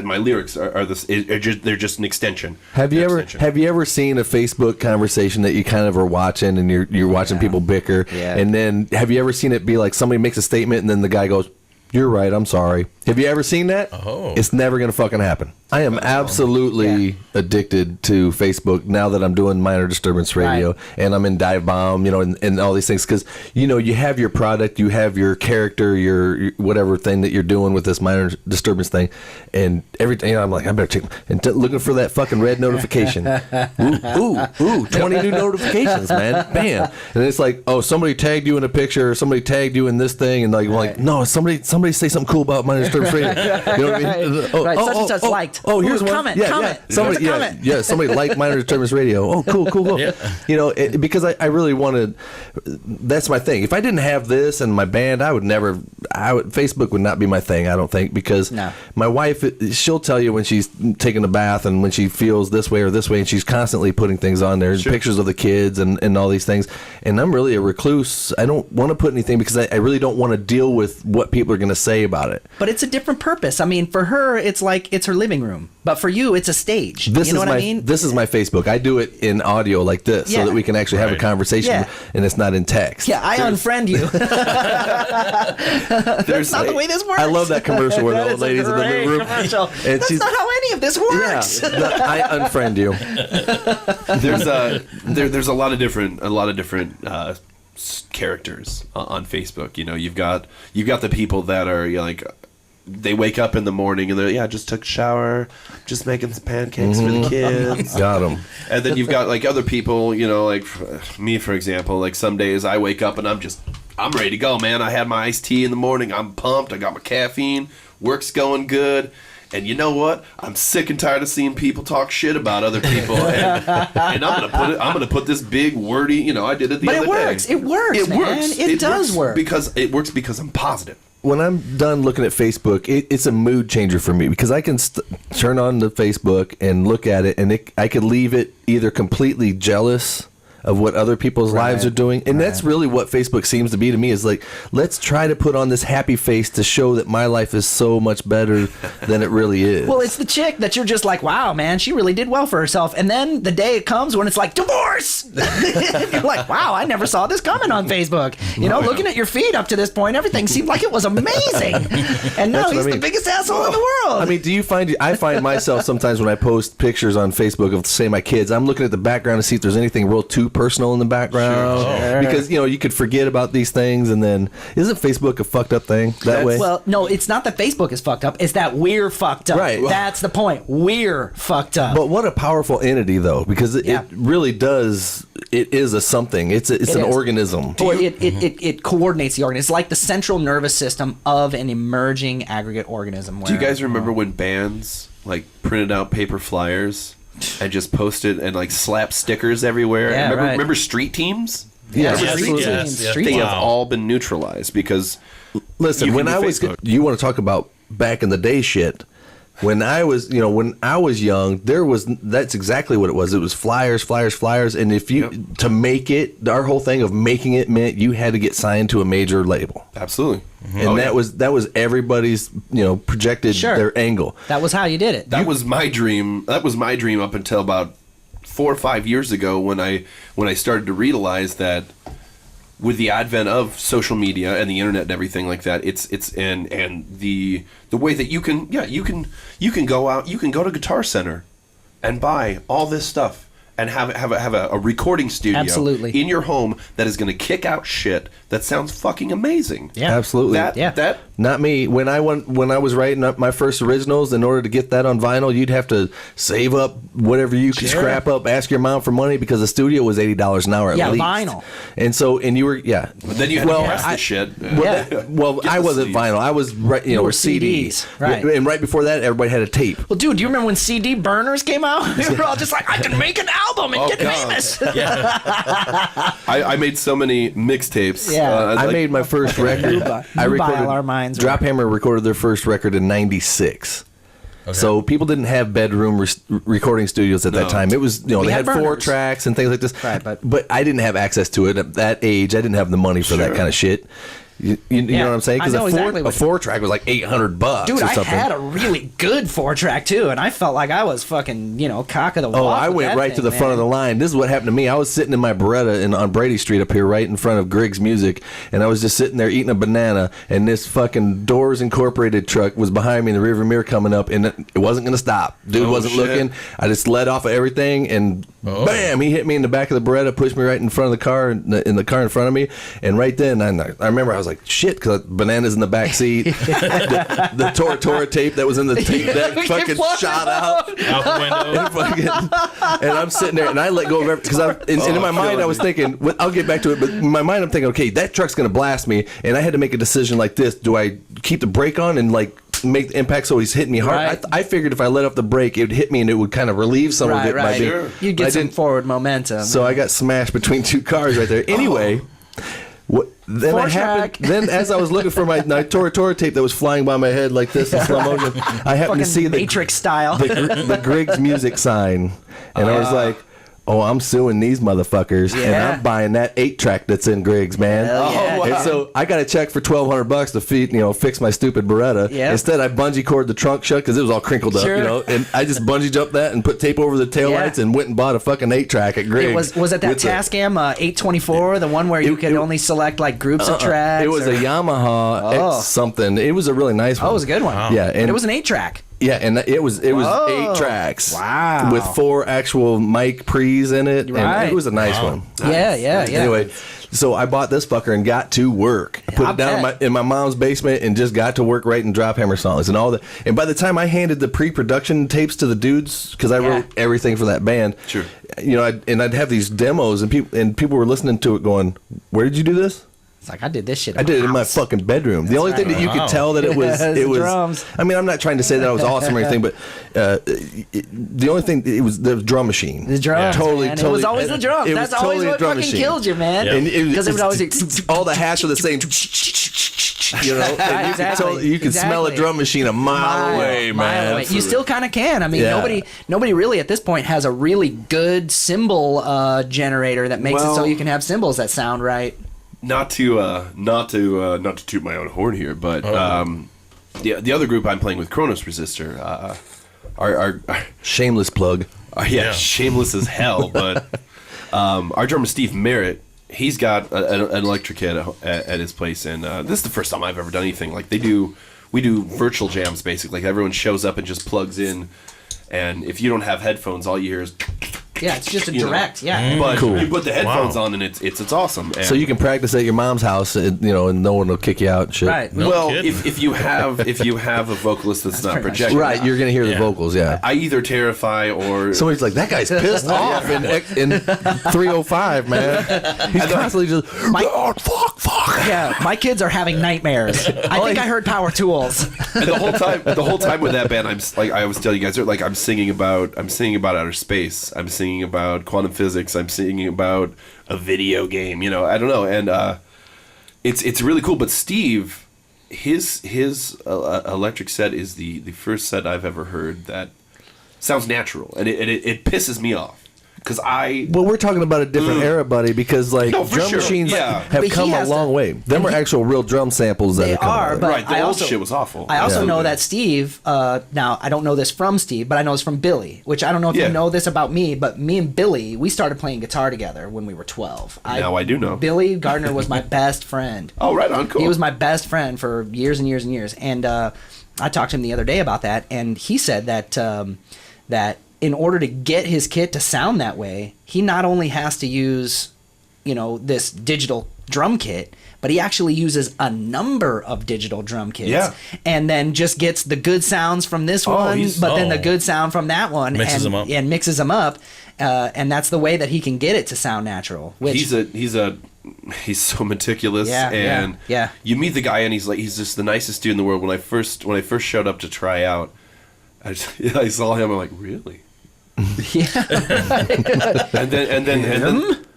my lyrics are this, they're just an extension. Have you ever seen a Facebook conversation that you kind of are watching, and you're watching people bicker, and then have you ever seen it be like somebody makes a statement and then the guy goes, "You're right, I'm sorry." Have you ever seen that? Oh. It's never going to fucking happen. I am absolutely addicted to Facebook now that I'm doing Minor Disturbance Radio and I'm in Dive Bomb, and all these things. Because, you have your product, you have your character, your whatever thing that you're doing with this Minor Disturbance thing. And every day I'm like, I better check. And looking for that fucking red notification. Ooh, 20 new notifications, man. Bam. And it's like, oh, somebody tagged you in a picture, or somebody tagged you in this thing. And like, no, somebody say something cool about Minor Disturbance Radio. You know what I mean? Such and such liked. Oh, here's one. Comment. Somebody, somebody liked Minor Disturbance Radio. Oh, cool. Yeah. Because I really wanted. That's my thing. If I didn't have this and my band, Facebook would not be my thing. I don't think, because my wife, she'll tell you when she's taking a bath and when she feels this way or this way, and she's constantly putting things on there, pictures of the kids and all these things. And I'm really a recluse. I don't want to put anything because I really don't want to deal with what people are going to say about it. But it's a different purpose. I mean, for her, it's like it's her living room. But for you, it's a stage. You know what I mean? This is my Facebook. I do it in audio like this so that we can actually have a conversation and it's not in text. Yeah, I unfriend you. That's not the way this works. I love that commercial where the old lady's in the living room. That's not how any of this works. Yeah, I unfriend you. There's a lot of different characters on Facebook. You've got the people that are like, they wake up in the morning and they're, I just took a shower, just making some pancakes for the kids. Got them. And then you've got like other people, like me, for example. Like some days I wake up and I'm ready to go, man. I had my iced tea in the morning. I'm pumped. I got my caffeine. Work's going good. And you know what? I'm sick and tired of seeing people talk shit about other people. And I'm gonna put this big wordy. I did it the other day. But it works, man. It does work. Because I'm positive. When I'm done looking at Facebook, it's a mood changer for me, because I can turn on the Facebook and look at it, and I could leave it either completely jealous of what other people's lives are doing. And that's really what Facebook seems to be to me, is like, let's try to put on this happy face to show that my life is so much better than it really is. Well, it's the chick that you're just like, wow, man, she really did well for herself. And then the day it comes when it's like, divorce! You're like, wow, I never saw this coming on Facebook. You know, looking at your feed up to this point, everything seemed like it was amazing. And now he's the biggest asshole in the world. I mean, I find myself sometimes when I post pictures on Facebook of, say, my kids, I'm looking at the background to see if there's anything real too personal in the background. Sure. Because, you know, you could forget about these things, and then, isn't Facebook a fucked up thing that way? Well, no, it's not that Facebook is fucked up. It's that we're fucked up. Right. That's the point. We're fucked up. But what a powerful entity, though, because it really does, it is a something. It's an organism. Or it coordinates the organ. It's like the central nervous system of an emerging aggregate organism. Do you guys remember when bands like printed out paper flyers and just posted and like slapped stickers everywhere? Yeah, remember street teams? Yeah, Street They teams. have all been neutralized because listen, you when can I do was, Facebook. you want to talk about back in the day shit. When I was young, that's exactly what it was. It was flyers, and if you to make it, our whole thing of making it meant you had to get signed to a major label. Absolutely. And that was everybody's, projected their angle. That was how you did it. That was my dream. That was my dream up until about 4 or 5 years ago when I started to realize that with the advent of social media and the internet and everything like that, and the way that you can go out, you can go to Guitar Center and buy all this stuff and have a recording studio in your home that is going to kick out shit that sounds fucking amazing. Yeah, absolutely. That Not me. When I was writing up my first originals, in order to get that on vinyl, you'd have to save up whatever you could scrap up, ask your mom for money, because the studio was $80 an hour at least. Yeah, vinyl. And you were But then you had to press the shit. Well, I wasn't vinyl. I was were CDs. right? And right before that, everybody had a tape. Well, dude, do you remember when CD burners came out? We were all just like, I can make an album and get famous. I made so many mixtapes. Yeah. I made my first record. I recorded. our minds. Drop Hammer recorded their first record in '96. Okay. So people didn't have bedroom recording studios at that time. It was, they had 4 tracks and things like this. Right, but I didn't have access to it at that age. I didn't have the money for that kind of shit. You know what I'm saying? Because a 4-track was like $800. Dude, or something. I had a really good 4-track too, and I felt like I was fucking, cock of the walk. Oh, I went right to the front of the line. This is what happened to me. I was sitting in my Beretta on Brady Street up here, right in front of Griggs Music, and I was just sitting there eating a banana, and this fucking Doors Incorporated truck was behind me in the rearview mirror coming up, and it wasn't going to stop. Dude wasn't looking. I just let off of everything, and bam, he hit me in the back of the Beretta, pushed me right in front of the car, in the car in front of me, and right then, I remember I was like, shit, because bananas in the back seat, the Tora tape that was in the tape deck fucking shot out the window. And I'm sitting there, and I let go of everything, because in my mind I was thinking, I'll get back to it, but in my mind I'm thinking, okay, that truck's going to blast me, and I had to make a decision like this. Do I keep the brake on and like make the impact so he's hitting me hard? Right. I figured if I let off the brake, it would hit me and it would kind of relieve some of it. Right. You'd get some forward momentum. So I got smashed between 2 cars right there. Anyway, then it happened. Then as I was looking for my Tora tape that was flying by my head like this in slow motion, I happened to see the Matrix style, the Griggs Music sign, and I was like, oh, I'm suing these motherfuckers, and I'm buying that 8-track that's in Griggs, man. And so I got a check for $1,200 to fix my stupid Beretta. Instead, I bungee cord the trunk shut because it was all crinkled up, and I just bungee jumped that and put tape over the taillights and went and bought a fucking 8-track at Griggs. Was it that Tascam 824, the one where you could only select like groups of tracks? It was a Yamaha X something. It was a really nice one. Oh, it was a good one. Wow. Yeah, and it was an 8-track. Yeah, and it was 8 tracks. Wow. With 4 actual mic pre's in it. Right. And it was a nice one. Yeah. Anyway, so I bought this fucker and got to work. I put it down in my mom's basement and just got to work writing Drop Hammer songs and all that. And by the time I handed the pre-production tapes to the dudes, because I wrote everything for that band, I'd have these demos and people were listening to it going, "Where did you do this?" It's like, I did this shit. I did it in my fucking bedroom. The only thing that you could tell that it was drums. I mean, I'm not trying to say that I was awesome or anything, but the only thing, it was the drum machine. The drums, totally. It was always the drums. That's always what fucking killed you, man. Because it would always all the hats are the same. You know, and Exactly. you can smell a Exactly. drum machine a mile away, man. away. You still kind of can. I mean, Yeah. nobody really at this point has a really good cymbal generator that makes it so Well- you can have cymbals that sound right. Not to toot my own horn here, but the other group I'm playing with, Kronos Resistor, our Shameless plug. Yeah. shameless as hell, but our drummer Steve Merritt, he's got an electric kit at his place, and this is the first time I've ever done anything like we do virtual jams basically. Like everyone shows up and just plugs in, and if you don't have headphones, all you hear is. Yeah, it's just a You know. direct. Yeah. But Cool. you put the headphones Wow. on, and it's awesome. And So you can practice at your mom's house, and no one will kick you out and shit. Right. No well, kidding. if you have a vocalist that's not pretty much projecting, Right, you're gonna hear the Yeah. vocals, yeah. I either terrify or Somebody's like, that guy's pissed off in 305, man. He's constantly just, oh, fuck. Yeah, my kids are having nightmares. I think I heard Power Tools. And the whole time with that band, I'm like I always tell you guys, like I'm singing about outer space. I'm singing about quantum physics. I'm singing about a video game. You know, I don't know, and it's really cool. But Steve, his electric set is the first set I've ever heard that sounds natural, and it pisses me off because Well, we're talking about a different era, buddy, because like No, for drum sure. machines Yeah. have But he come a has long to- way. Them are actual real drum samples that They are coming are, out. but right. The I old also- shit was awful. I also Yeah. know that Steve, now I don't know this from Steve, but I know this from Billy, which I don't know if Yeah. you know this about me, but me and Billy, we started playing guitar together when we were 12. Now I do know. Billy Gardner was my best friend. Oh, right on, cool. He was my best friend for years and years and years. And I talked to him the other day about that, and he said that that in order to get his kit to sound that way, he not only has to use, this digital drum kit, but he actually uses a number of digital drum kits. Yeah. And then just gets the good sounds from this one, but then the oh. good sound from that one. Mixes and, them up. And mixes them up. And that's the way that he can get it to sound natural. Which, He's so meticulous, Yeah, and yeah. you meet the guy, and he's just the nicest dude in the world. When I first showed up to try out, I saw him. I'm like, really? yeah.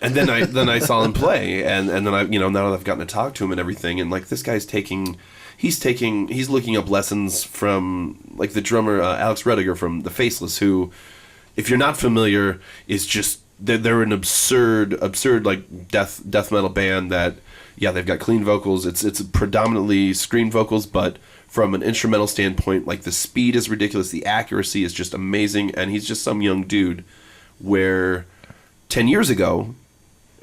And then I saw him play, and then I now that I've gotten to talk to him and everything, and like this guy's he's looking up lessons from like the drummer Alex Rediger from The Faceless, who, if you're not familiar, is just they're an absurd like death metal band that they've got clean vocals. It's predominantly screen vocals, but from an instrumental standpoint, like the speed is ridiculous, the accuracy is just amazing, and he's just some young dude. Where 10 years ago,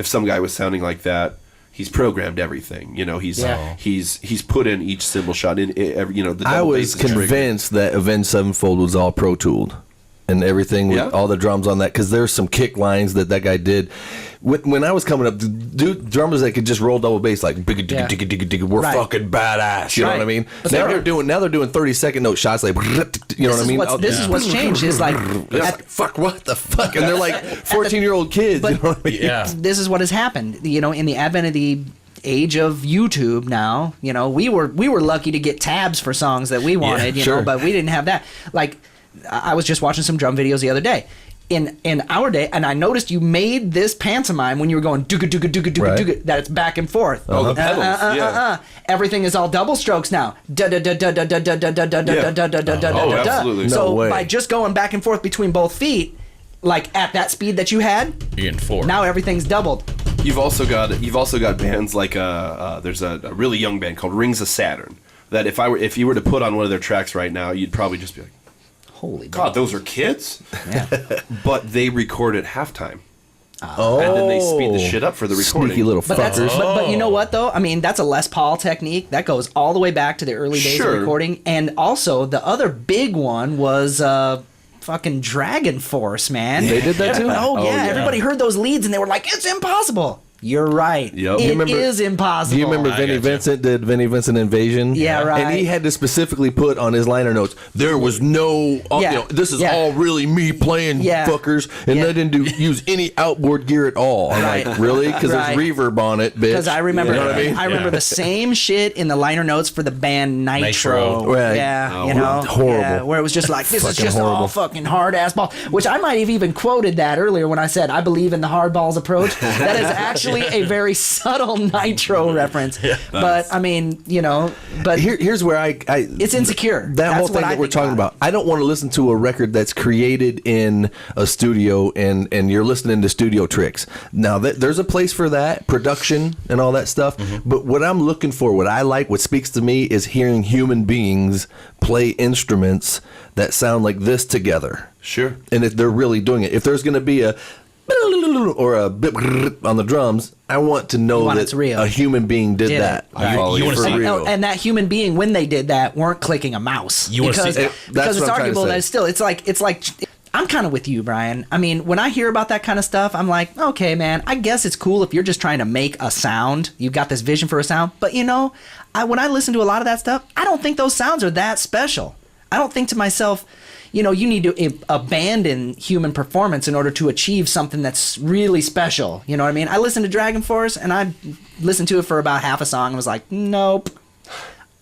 if some guy was sounding like that, he's programmed everything. He's put in each cymbal shot in every. The I double was bass is triggered. convinced that Avenged Sevenfold was all Pro Tooled. And everything with Yeah. all the drums on that, because there's some kick lines that guy did. When I was coming up, drummers that could just roll double bass like digga digga digga digga digga, we're Right. fucking badass. You know Right. what I mean? But Now they're- they're doing 30-second note shots like, you know what I mean? This is what's changed. Is like, It's like, fuck, what the fuck? And they're like 14-year-old kids. But- you know what I mean? Yeah. this is what has happened. In the advent of the age of YouTube now, we were lucky to get tabs for songs that we wanted, sure. but we didn't have that. Like, I was just watching some drum videos the other day. In our day, and I noticed you made this pantomime when you were going dooga dooga dooga dooga Right. dooga, that it's back and forth. Oh, the pedals, Everything is all double strokes now. Da da da da da da da da da da da da da da da Oh, da da. absolutely. So No way. by just going back and forth between both feet, like at that speed that you had, You're getting 4. now everything's doubled. You've also got bands like there's a really young band called Rings of Saturn that if you were to put on one of their tracks right now, you'd probably just be like, Holy God, those are kids. Yeah. But they record at halftime, Oh, and then they speed the shit up for the recording. Sneaky little But that's fuckers. but you know what though? I mean, that's a Les Paul technique that goes all the way back to the early days Sure. of recording. And also the other big one was fucking Dragon Force, man. They did that too? Oh, Oh, yeah. yeah. Everybody heard those leads and they were like, it's impossible. You're right. Yep. It You remember- is impossible. Do you remember I Vinnie gotcha. Vincent did Vinnie Vincent Invasion? Yeah, right. And he had to specifically put on his liner notes, there was no, Yeah, this is yeah. all really me playing, Yeah. fuckers, and Yeah. they didn't use any outboard gear at all. I'm Right. like, really? Because Right. there's reverb on it, bitch. Because I remember, You know what I mean? I remember the same shit in the liner notes for the band Nitro. Nitro. Right. Yeah, Oh, you know, horrible. yeah, where it was just like, this is Fucking just all horrible. fucking hard ass ball. Which I might have even quoted that earlier when I said I believe in the hardballs approach. That is actually actually a very subtle Nitro reference. But I mean, but here's where I it's Insecure. That That's whole thing what I that we're think talking about. I don't want to listen to a record that's created in a studio and you're listening to studio tricks. Now there's a place for that, production and all that stuff. But what I'm looking for, what I like, what speaks to me is hearing human beings play instruments that sound like this together. Sure. And if they're really doing it. If there's going to be a or a bit on the drums, I want to know that it's real. a human being did that. I follow You you wanna for see- real. And that human being, when they did that, weren't clicking a mouse. You wanna see- because that's because what it's I'm trying to arguable say. that it's like I'm kind of with you, Brian. I mean, when I hear about that kind of stuff, I'm like, okay, man, I guess it's cool if you're just trying to make a sound. You've got this vision for a sound. But when I listen to a lot of that stuff, I don't think those sounds are that special. I don't think to myself, you need to abandon human performance in order to achieve something that's really special. You know what I mean? I listened to Dragon Force, and I listened to it for about half a song and was like, nope,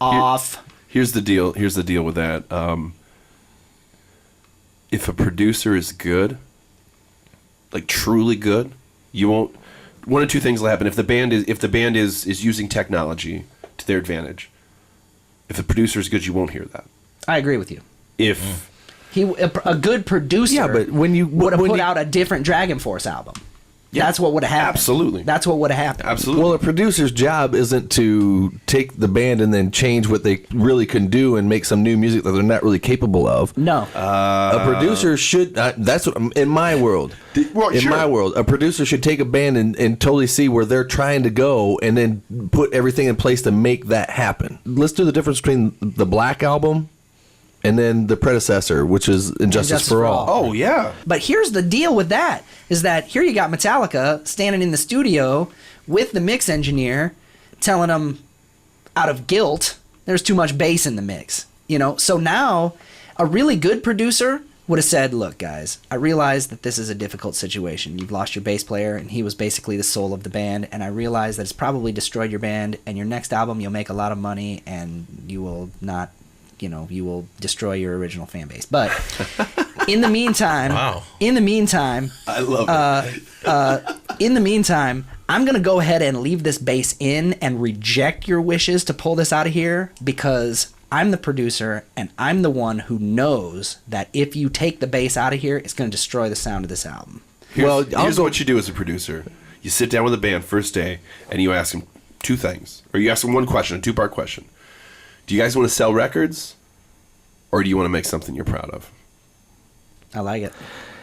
off. Here's the deal. Here's the deal with that. If a producer is good, like truly good, you won't. One of two things will happen. If the band is using technology to their advantage, if the producer is good, you won't hear that. I agree with you. If A good producer Yeah, but when you- would have when put you- out a different Dragon Force album. Yeah, That's what would have happened. absolutely. That's what would have happened. absolutely. Well, a producer's job isn't to take the band and then change what they really can do and make some new music that they're not really capable of. No. A producer should. That's what in my world. In my world, a producer should take a band and totally see where they're trying to go, and then put everything in place to make that happen. Let's do the difference between the Black Album and then the predecessor, which is Injustice for All. Oh yeah. But here's the deal with that, is that here you got Metallica standing in the studio with the mix engineer telling them out of guilt, there's too much bass in the mix. So now a really good producer would have said, look, guys, I realize that this is a difficult situation. You've lost your bass player, and he was basically the soul of the band, and I realize that it's probably destroyed your band, and your next album you'll make a lot of money, and you will not, you will destroy your original fan base. But in the meantime, Wow. I love it. in the meantime, I'm going to go ahead and leave this bass in and reject your wishes to pull this out of here, because I'm the producer and I'm the one who knows that if you take the bass out of here, it's going to destroy the sound of this album. Here's what you do as a producer. You sit down with a band first day and you ask them two things. Or you ask them one question, a two-part question. Do you guys want to sell records, or do you want to make something you're proud of? I like it.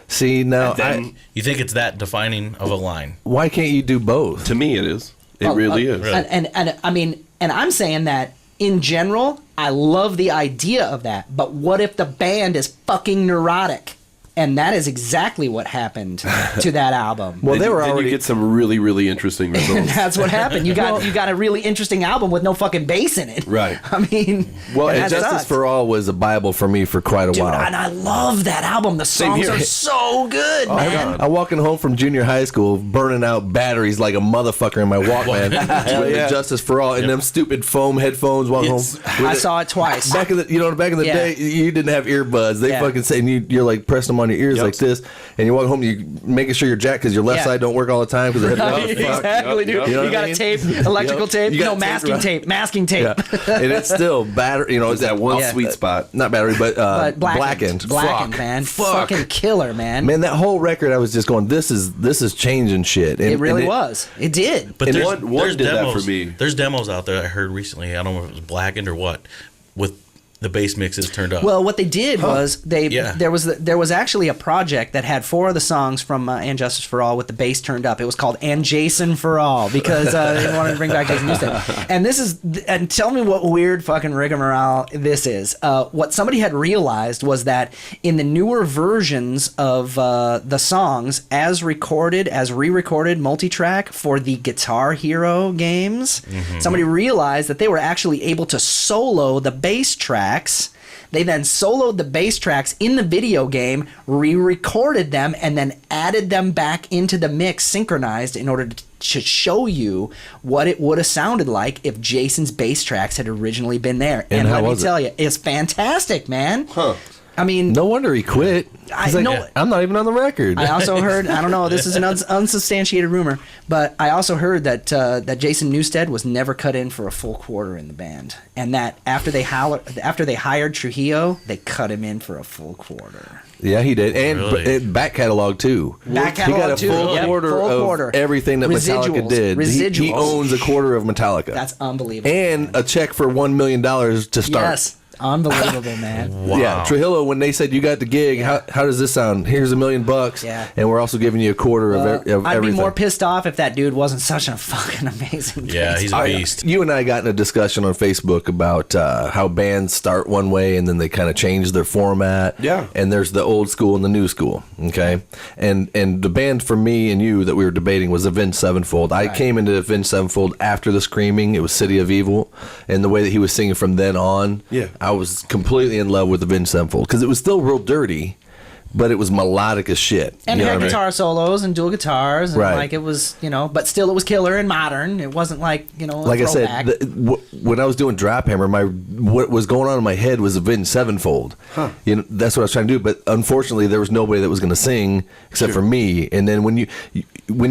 See, now, And then, You think it's that defining of a line? why can't you do both? to me, it is. It really is. Really? And I mean, and I'm saying that in general, I love the idea of that. But what if the band is fucking neurotic? And that is exactly what happened to that album. Well, Then they you- were then already. you get some really, really interesting And results. that's what happened. You got a really interesting album with no fucking bass in it. Right. I mean, Well, and that Injustice sucked. for All was a Bible for me for quite a Dude, while. and I love that album. The songs here. are so good, man. I'm walking home from junior high school, burning out batteries like a motherfucker in my Walkman. with Injustice for All, and them stupid foam headphones. Walking Yes. home. I saw it twice. Back in the Yeah. day, you didn't have earbuds. They Yeah. fucking say, and you're like pressing them on your ears Yep. like this, and you walk home, you making sure you're jacked because your left Yeah. side don't work all the time because the headphones. Exactly, dude. Yep. You know You what got I a mean? tape, electrical Yep. tape, You got no tape, masking right. tape, masking tape. Yeah. And it's still battery. It's that one sweet spot. Not battery, but, But blackened. blackened, Fuck. man, Fuck. fucking killer, man. Man, that whole record, I was just going, this is changing shit. And, it really and was. It did. But And there's, one there's did that demos, for me. There's demos out there I heard recently. I don't know if it was Blackened or what, with the bass mixes turned up. Well, what they did was Yeah. there was actually a project that had 4 of the songs from And Justice for All with the bass turned up. It was called And Jason for All because they wanted to bring back Jason Newsted. And tell me what weird fucking rigmarole this is. What somebody had realized was that in the newer versions of the songs, as re-recorded multi-track for the Guitar Hero games, somebody realized that they were actually able to solo the bass tracks. They then soloed the bass tracks in the video game, re-recorded them, and then added them back into the mix synchronized in order to show you what it would have sounded like if Jason's bass tracks had originally been there. And how let me was it? tell you, it's fantastic, man. Huh. I mean, No wonder he quit. He's like, know. I'm not even on the record. I also heard, I don't know, this is an unsubstantiated rumor, but I also heard that that Jason Newsted was never cut in for a full quarter in the band, and that after they hired Trujillo, they cut him in for a full quarter. Yeah, he did, and Really? back catalog too. Back he got catalog a too. full Yep, quarter full of quarter. everything that Metallica did. Residuals. He owns a quarter of Metallica. That's unbelievable. and a check for $1 million to start. Yes, unbelievable, man. Wow. Yeah, Trujillo, when they said you got the gig, how does this sound? Here's $1 million, Yeah. and we're also giving you a quarter of I'd everything. be more pissed off if that dude wasn't such a fucking amazing. Yeah, bass he's a beast. You and I got in a discussion on Facebook about how bands start one way and then they kind of change their format. Yeah. And there's the old school and the new school. Okay. And the band for me and you that we were debating was Avenged Sevenfold. I came into Avenged Sevenfold after the Screaming. It was City of Evil. And the way that he was singing from then on, I was completely in love with Avenged Sevenfold because it was still real dirty, but it was melodic as shit. And You it know had what I mean? guitar solos and dual guitars, and Right. like it was, but still it was killer and modern. It wasn't like, a Like I throwback. said, when I was doing Drop Hammer, what was going on in my head was Avenged Sevenfold. That's what I was trying to do. But unfortunately, there was nobody that was going to sing except for me. And then when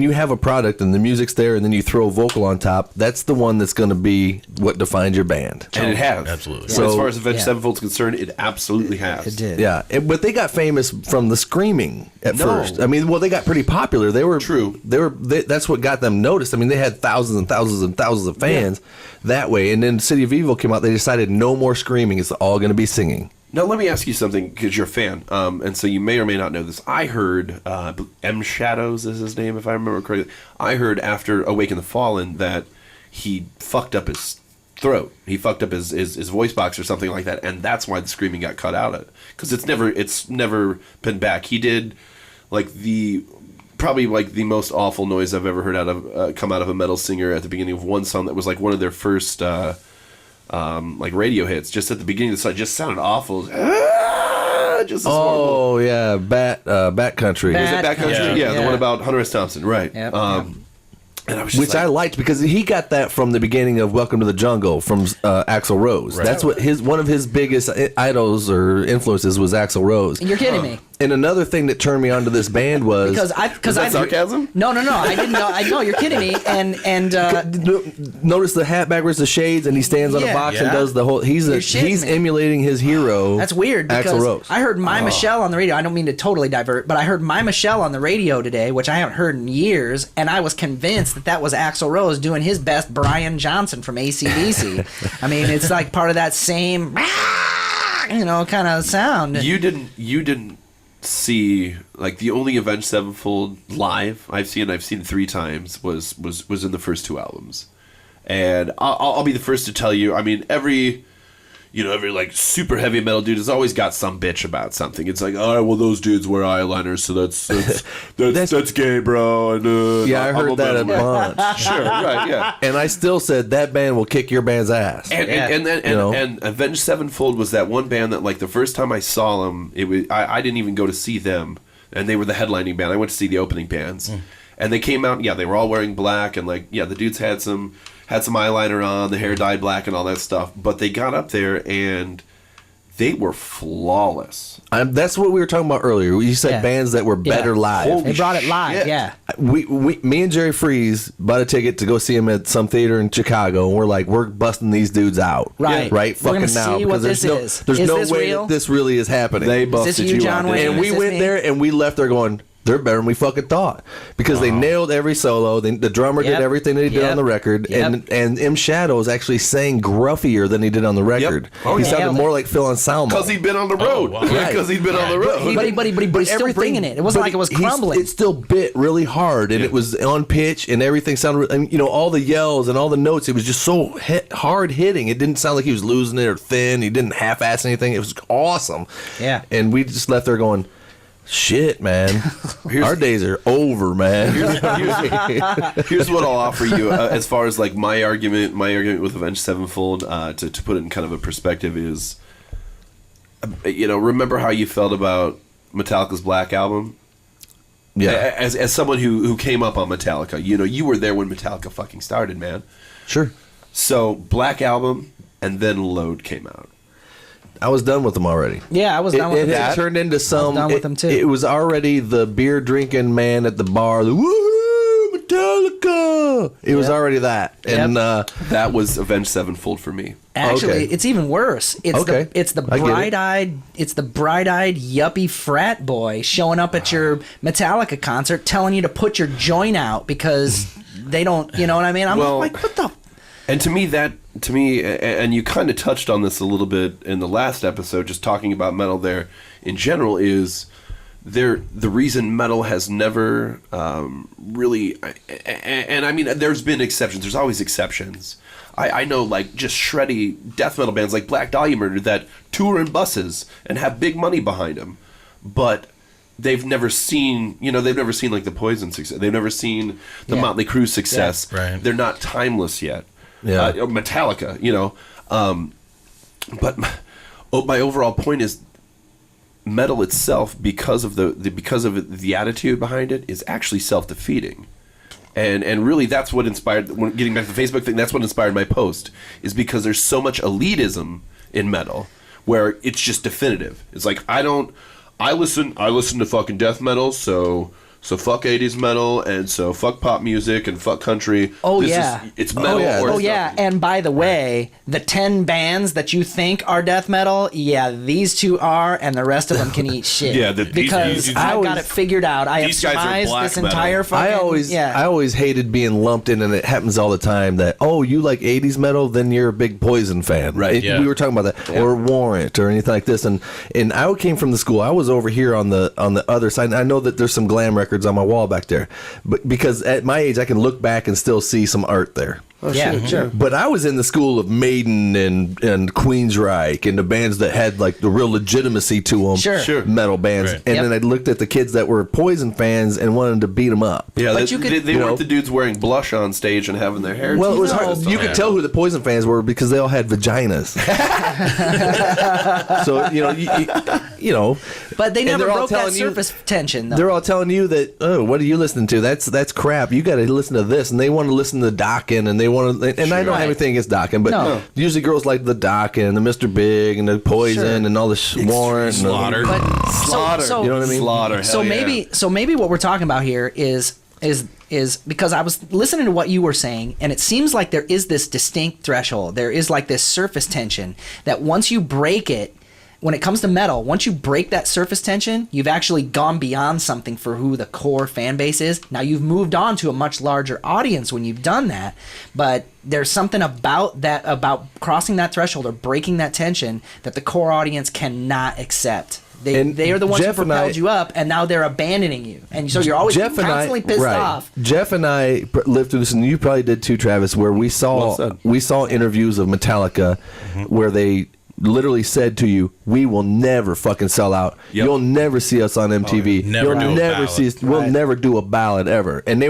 you have a product and the music's there, and then you throw a vocal on top, that's the one that's going to be what defines your band. And it has. Absolutely. So, as far as Avenged Yeah. Sevenfold's concerned, it absolutely has. It did. Yeah, but they got famous from the Screaming at No. first. I mean, well, they got pretty popular. They were True. That's what got them noticed. I mean, they had thousands and thousands and thousands of fans that way. And then City of Evil came out. They decided no more screaming. It's all going to be singing. Now, let me ask you something, because you're a fan, and so you may or may not know this. I heard, M. Shadows is his name, if I remember correctly. I heard after Awaken the Fallen that he fucked up his throat. He fucked up his voice box or something like that, and that's why the screaming got cut out of it. Because it's never been back. He did, probably the most awful noise I've ever heard come out of a metal singer at the beginning of one song that was like one of their first radio hits. Just at the beginning of the song, just sounded awful. Just this horrible. Oh yeah, Bat Country, Was it Back Country? Yeah. The one about Hunter S. Thompson, right? Yep, And I was just which I liked because he got that from the beginning of Welcome to the Jungle from Axl Rose. Right. That's what one of his biggest idols or influences was Axl Rose. You're kidding me. And another thing that turned me onto this band was Because Is that sarcasm? No, I didn't know. I know you're kidding me. And notice the hat backwards, the shades, and he stands on a Yeah. box and Yeah. does the whole. He's shitting me. emulating his hero. that's weird Axl because Rose. I heard My Michelle on the radio. I don't mean to totally divert, but I heard My Michelle on the radio today, which I haven't heard in years, and I was convinced that was Axl Rose doing his best Brian Johnson from AC/DC. I mean, it's like part of that same, kind of sound. You didn't see the only Avenged Sevenfold live I've seen 3 times was in the first 2 albums, and I'll be the first to tell you. I mean, every super heavy metal dude has always got some bitch about something. It's like, all right, well, those dudes wear eyeliners, so that's gay, bro. And Yeah, I heard that a bunch. Sure, right, yeah. And I still said that band will kick your band's ass. And Avenged Sevenfold was that one band that the first time I saw them, I didn't even go to see them, and they were the headlining band. I went to see the opening bands, and they came out. Yeah, they were all wearing black, and the dudes had some eyeliner on, the hair dyed black, and all that stuff. But they got up there and they were flawless. That's what we were talking about earlier. You said Yeah. bands that were better live. They brought it live, shit. yeah. Me and Jerry Freeze bought a ticket to go see him at some theater in Chicago, and we're busting these dudes out, Right. right, We're fucking gonna now, see what because this is. there's Is no this way real? that this really is happening. They busted you, you John out. Wayne? And we Is this went me? there and we left there going, they're better than we fucking thought, because they nailed every solo. The drummer did Yep. everything that he did Yep. on the record, Yep. and M. Shadows actually sang gruffier than he did on the record. Oh, he yeah. sounded Nailed more it. like Phil Anselmo. Because he'd been on the road. wow. Yeah, because he'd been on the road. But he's still everything- bringing it. It wasn't but like it was he's- crumbling. It still bit really hard, and it was on pitch, and everything sounded. And all the yells and all the notes. It was just so hard hitting. It didn't sound like he was losing it or thin. He didn't half-ass anything. It was awesome. Yeah. And we just left there going, shit, man. Our days are over, man. Here's what I'll offer you as far as my argument with Avenged Sevenfold, to put it in kind of a perspective is, remember how you felt about Metallica's Black Album? Yeah, As someone who came up on Metallica, you were there when Metallica fucking started, man. sure. So Black Album and then Load came out. I was done with them already. Yeah, I was done with It them. had turned into some. done with them, too. It was already the beer drinking man at the bar. The woohoo, Metallica. It was already that, and That was Avenged Sevenfold for me. Actually, Okay. it's even worse. It's Okay. the I get it. bright-eyed yuppie frat boy showing up at your Metallica concert telling you to put your joint out because they don't, you know what I mean? I'm Well, like, what the And to me, and you kind of touched on this a little bit in the last episode, just talking about metal there in general, is the reason metal has never really, and I mean, there's been exceptions. There's always exceptions. I know, like, just shreddy death metal bands like Black Dahlia Murder that tour in buses and have big money behind them, but they've never seen, like, the Poison success. They've never seen the Motley Crue success. Yeah, right. They're not timeless yet. Yeah. Metallica, but my overall point is metal itself, because of the attitude behind it, is actually self-defeating. And really, that's what inspired. Getting back to the Facebook thing, that's what inspired my post. Is because there's so much elitism in metal, where it's just definitive. It's like I listen to fucking death metal, so fuck 80s metal, and so fuck pop music, and fuck country. Oh, This yeah. It's metal. Or Oh yeah, something. and by the way, the 10 bands that you think are death metal, yeah, these two are, and the rest of them can eat shit. Yeah, because these I've got it figured out. I have these guys are surmised black this metal. entire fucking. I always hated being lumped in, and it happens all the time that, oh, you like 80s metal, then you're a big Poison fan. Right, yeah. We were talking about that. Or Warrant or anything like this. And I came from the school. I was over here on the other side. And I know that there's some glam records on my wall back there. But because at my age I can look back and still see some art there. Oh, yeah, sure. But I was in the school of Maiden and Queensryche and the bands that had like the real legitimacy to them. Sure. Metal bands. Right. And Yep. then I looked at the kids that were Poison fans and wanted to beat them up. Yeah, But they, you could- they you weren't know- the dudes wearing blush on stage and having their hair. Well, it was No, hard. You yeah. could tell who the Poison fans were because they all had vaginas. So you know, But they and never they're all broke that telling you- surface tension, though. they're all telling you that, oh, what are you listening to? That's crap. You got to listen to this, and they want to listen to Dokken, and they want to. And I don't have anything against Dokken, but No. usually girls like the Dokken, the Mr. Big, and the Poison, Sure. and all the Warrant, and Slaughter. But Slaughter. So, You know what I mean? Slaughter. So hell yeah. maybe what we're talking about here is because I was listening to what you were saying, and it seems like there is this distinct threshold. There is like this surface tension that once you break it, when it comes to metal, once you break that surface tension, you've actually gone beyond something for who the core fan base is. Now you've moved on to a much larger audience when you've done that, but there's something about that, about crossing that threshold or breaking that tension, that the core audience cannot accept. They are the ones Jeff who and I- propelled you up, and now they're abandoning you, and so you're always constantly pissed off. Jeff and I lived through this, and you probably did too, Travis, where we Well saw said. interviews of Metallica where they literally said to you, "We will never fucking sell out. Yep. You'll never see us on MTV. Never You'll do a never ballad." see us. We'll never do a ballad ever." And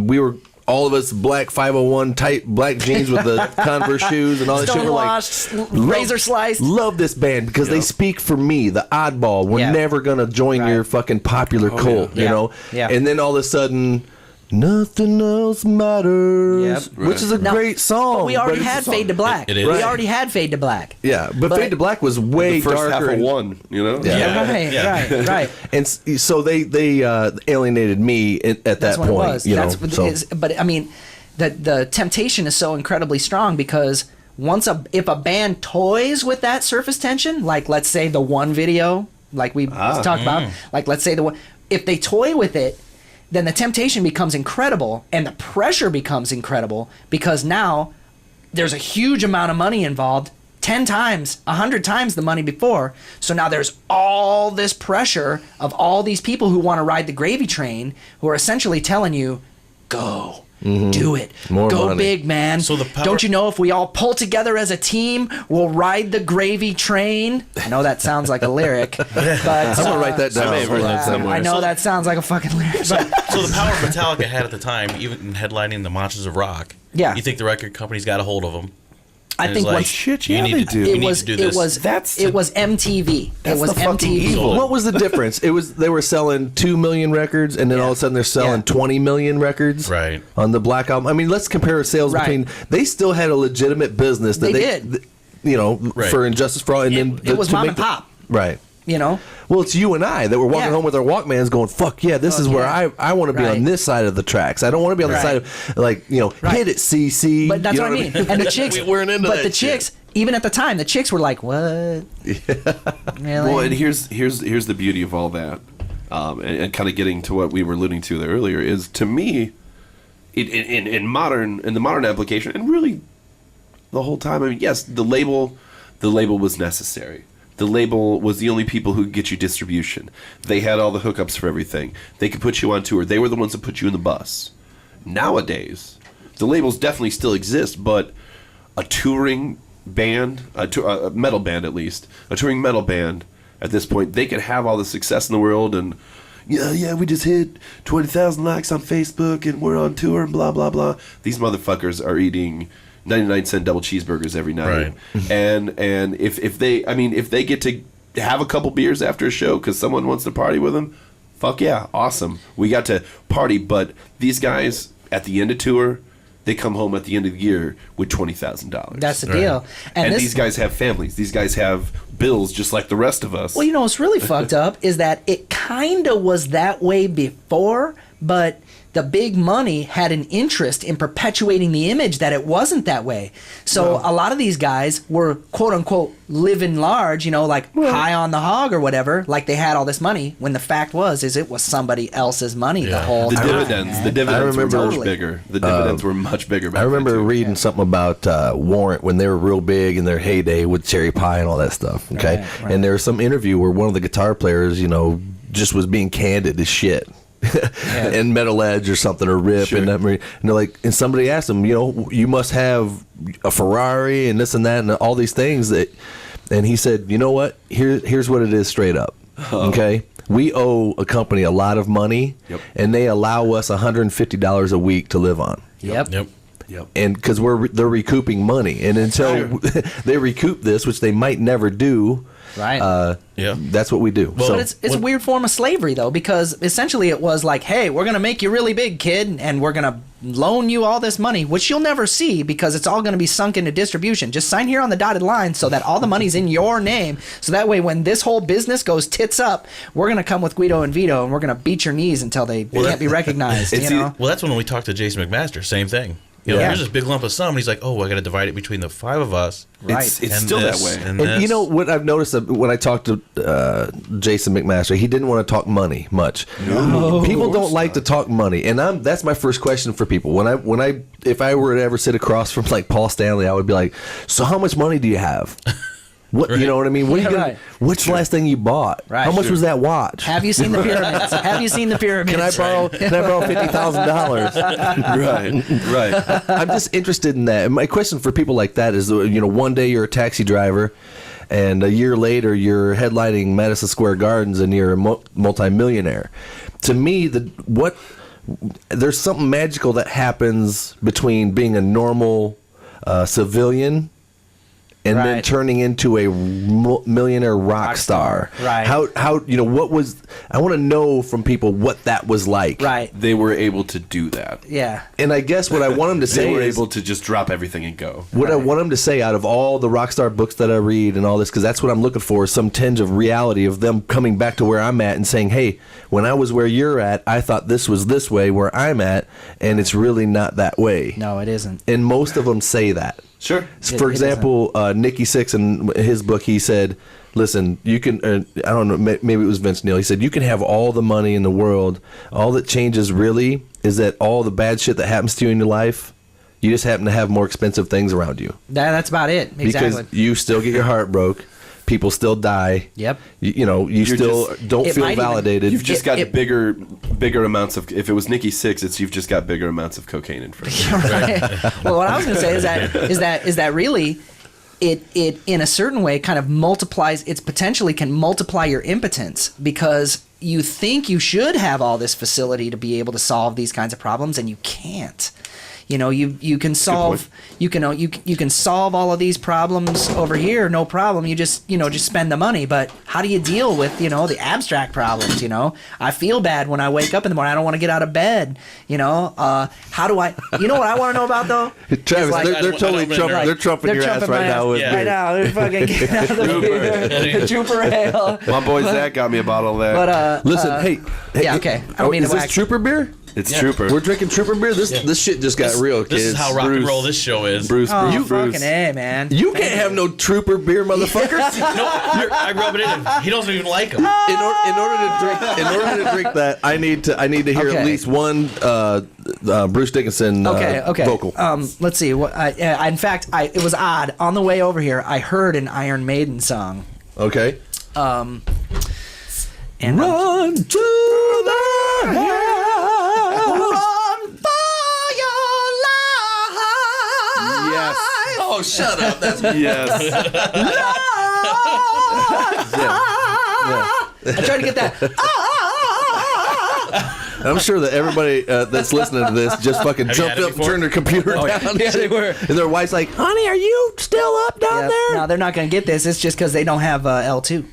we were. All of us black 501 tight black jeans with the Converse shoes and all that shit. We're like, Stonewashed, razor sliced. love this band because they speak for me, the oddball. We're Yeah. never gonna join your fucking popular cult, you Yeah. know. Yeah. And then all of a sudden, nothing else matters, Yep. which is a Now, great song. But we already it's a had song. Fade to Black. It is. We Right. already had Fade to Black. Yeah, but Fade to Black was way the first half darker. of one, you know? Yeah. Right. And so they alienated me at That's that what point. it was. You know, That's so. but I mean, the temptation is so incredibly strong because if a band toys with that surface tension, like let's say the one video, like we talked about, like let's say the one, if they toy with it, then the temptation becomes incredible and the pressure becomes incredible because now there's a huge amount of money involved. 10 times, 100 times the money before. So now there's all this pressure of all these people who want to ride the gravy train who are essentially telling you, go, do it, More go money. big, man. So the power- Don't you know if we all pull together as a team, we'll ride the gravy train? I know that sounds like a lyric, but I'm gonna write that down. I may have heard that somewhere. I know that sounds like a fucking lyric. But So the power Metallica had at the time, even in headlining the Monsters of Rock. Yeah. You think the record company's got a hold of them? I And think it's like, once shit, you yeah, need they to, do. you it need was to do it this. was it was MTV. It was the fucking MTV. evil. What was the difference? It was they were selling 2 million records, and then all of a sudden they're selling Yeah. 20 million records, Right. on the Black Album. I mean, let's compare sales Right. between. They still had a legitimate business. That They did. for Injustice for All, and then it was mom and pop. Right. Well, it's you and I that were walking home with our Walkmans going, fuck yeah, this is where I want to be on this side of the tracks. I don't want to be on the side of, hit it, CC. But that's what I mean. And the chicks, we weren't into that chicks, even at the time, the chicks were like, what? Yeah. Really? Well, and here's the beauty of all that, and kind of getting to what we were alluding to there earlier, is to me, in the modern application, and really the whole time, I mean, yes, the label was necessary. The label was the only people who could get you distribution. They had all the hookups for everything. They could put you on tour. They were the ones that put you in the bus. Nowadays, the labels definitely still exist, but a touring band, a metal band at least, a touring metal band at this point, they could have all the success in the world and, we just hit 20,000 likes on Facebook and we're on tour and blah, blah, blah. These motherfuckers are eating 99-cent double cheeseburgers every night, right. and if they get to have a couple beers after a show because someone wants to party with them, fuck yeah, awesome, we got to party. But these guys at the end of tour, they come home at the end of the year with $20,000. That's the deal. And these guys have families. These guys have bills just like the rest of us. Well, what's really fucked up is that it kind of was that way before, but the big money had an interest in perpetuating the image that it wasn't that way. So a lot of these guys were, quote unquote, living large, high on the hog or whatever, like they had all this money, when the fact was it was somebody else's money the whole time. The dividends were much bigger. The dividends were much bigger back then. I remember reading something about Warrant when they were real big in their heyday with Cherry Pie and all that stuff, okay? Right. And there was some interview where one of the guitar players, just was being candid as shit. And Metal Edge or something, or Rip, and they're like, and somebody asked him, you must have a Ferrari and this and that and all these things and he said, you know what? Here's what it is straight up. Okay, we owe a company a lot of money, and they allow us $150 a week to live on. Yep. And because they're recouping money, and until they recoup this, which they might never do. Right. That's what we do. Well, but it's a weird form of slavery, though, because essentially it was like, hey, we're going to make you really big, kid, and we're going to loan you all this money, which you'll never see because it's all going to be sunk into distribution. Just sign here on the dotted line so that all the money's in your name. So that way, when this whole business goes tits up, we're going to come with Guido and Vito, and we're going to beat your knees until they can't be recognized. Well, that's when we talked to Jason McMaster. Same thing. Here's this big lump of sum. And he's like, I got to divide it between the five of us. Right. It's still that way. And what I've noticed when I talked to Jason McMaster, he didn't want to talk money much. No. People don't like to talk money, and that's my first question for people. If I were to ever sit across from like Paul Stanley, I would be like, so how much money do you have? What you know what I mean? What are you gonna, what's the last thing you bought? Right. How much was that watch? Have you seen the pyramids? Have you seen the pyramids? Can I borrow $50,000? Right. I'm just interested in that. And my question for people like that is, one day you're a taxi driver, and a year later you're headlining Madison Square Gardens, and you're a multi-millionaire. To me, there's something magical that happens between being a normal civilian and then turning into a millionaire rock star. Right. How what was, I want to know from people what that was like. Right. They were able to do that. Yeah. And I guess what I want them to say they were is, able to just drop everything and go. What I want them to say out of all the rock star books that I read and all this, because that's what I'm looking for, is some tinge of reality of them coming back to where I'm at and saying, hey, when I was where you're at, I thought this was this way where I'm at, and it's really not that way. No, it isn't. And most of them say that. Sure. For example, Nikki Sixx in his book, he said, listen, you can, I don't know, maybe it was Vince Neil. He said, you can have all the money in the world. All that changes really is that all the bad shit that happens to you in your life, you just happen to have more expensive things around you. That's about it. Exactly. Because you still get your heart broke. People still die. Yep. You still don't feel validated. You've just got bigger amounts of. If it was Nikki Sixx, you've just got bigger amounts of cocaine in front of you. Right. Well, what I was going to say is that really, it in a certain way kind of multiplies. It potentially can multiply your impotence, because you think you should have all this facility to be able to solve these kinds of problems, and you can't. you can solve you can solve all of these problems over here, no problem. You just spend the money. But how do you deal with the abstract problems? I feel bad when I wake up in the morning. I don't want to get out of bed. How do I? You know what I want to know about though? Travis, Like- they're totally they're trumping your ass right now. With Right now, they're fucking getting out of the Trooper Ale. My boy Zach got me a bottle there. But Listen, hey, yeah, okay. I don't mean is to this wax. Trooper beer? it's Trooper. We're drinking Trooper beer. This shit just got real, kids. This is how rock and Bruce. roll this show is. Bruce, Oh, Bruce, fucking Bruce. A, man. You can't have no Trooper beer, motherfucker. I rub it in. He doesn't even like them. In order to drink that, I need to hear Okay. at least one Bruce Dickinson Okay. vocal. Let's see. What? In fact, it was odd. On the way over here, I heard an Iron Maiden song. Okay. And Run to the Run for your life. Yes. Oh, shut up. That's Yes. I tried to get that. I'm sure that everybody that's listening to this just fucking Have you jumped had it up and before? turned their computer down. Yeah, they were. And their wife's like, honey, are you still up down there? No, they're not going to get this. It's just because they don't have L2.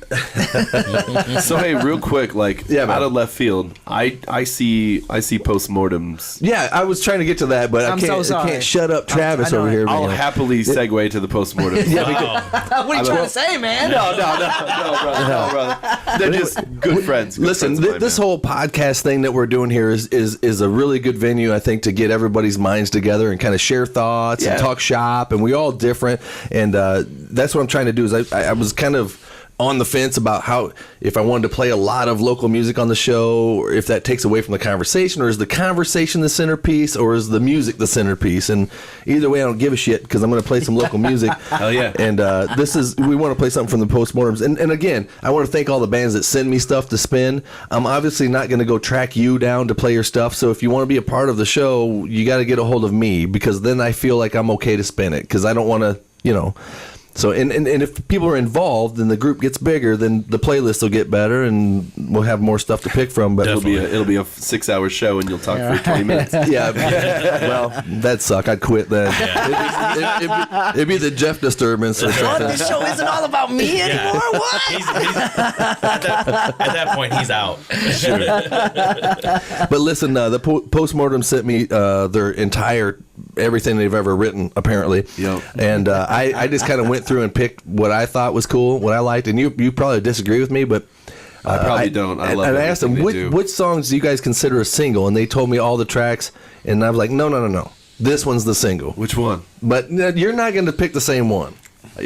So hey, real quick, Yeah, man. out of left field, I see Post Mortems. Yeah, I was trying to get to that, but I'm I so can't. I sorry. can't shut up Travis I know over it. here. I'll man. happily segue to the Post Mortems. Yeah, Wow. What are you trying to say, man? No, brother. They're just good friends. Listen, this whole podcast thing that we're doing here is a really good venue, I think, to get everybody's minds together and kind of share thoughts and Yeah. talk shop. And we all different, and that's what I'm trying to do. Is I was kind of on the fence about how if I wanted to play a lot of local music on the show, or if that takes away from the conversation, or is the conversation the centerpiece, or is the music the centerpiece? And either way, I don't give a shit because I'm going to play some local music. Hell yeah. And we want to play something from the Post Mortems. And again, I want to thank all the bands that send me stuff to spin. I'm obviously not going to go track you down to play your stuff. So if you want to be a part of the show, you got to get a hold of me, because then I feel like I'm okay to spin it, because I don't want to, So and if people are involved and the group gets bigger, then the playlist will get better and we'll have more stuff to pick from. But it'll be a 6-hour show and you'll talk for 20 minutes. yeah, well, that'd suck. I'd quit then. It'd be the Jeff Disturbance or What? something. This show isn't all about me anymore? What? At that point, he's out. But listen, the Post Mortem sent me their entire everything they've ever written, apparently. Yep. And I just kind of went through and picked what I thought was cool, what I liked, and you probably disagree with me, but I probably don't. I love and I asked them which songs do you guys consider a single, and they told me all the tracks, and I was like, no, this one's the single. Which one? But you're not going to pick the same one.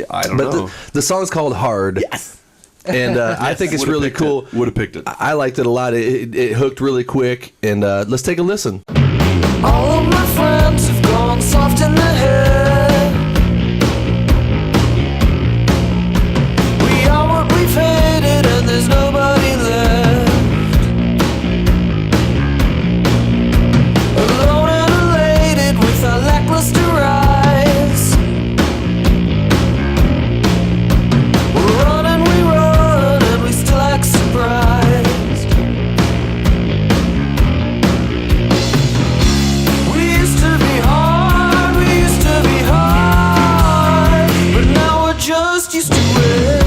I don't But know. the song's called Hard. Yes. And I think it's really cool. Would have picked it. I liked it a lot. It hooked really quick, and let's take a listen. All of my friends have gone soft in the head. We are what we've hated, and there's nobody left. Alone and elated with our lackluster eyes. We run, and we still act surprised. We used to be hard, but now we're just used to it.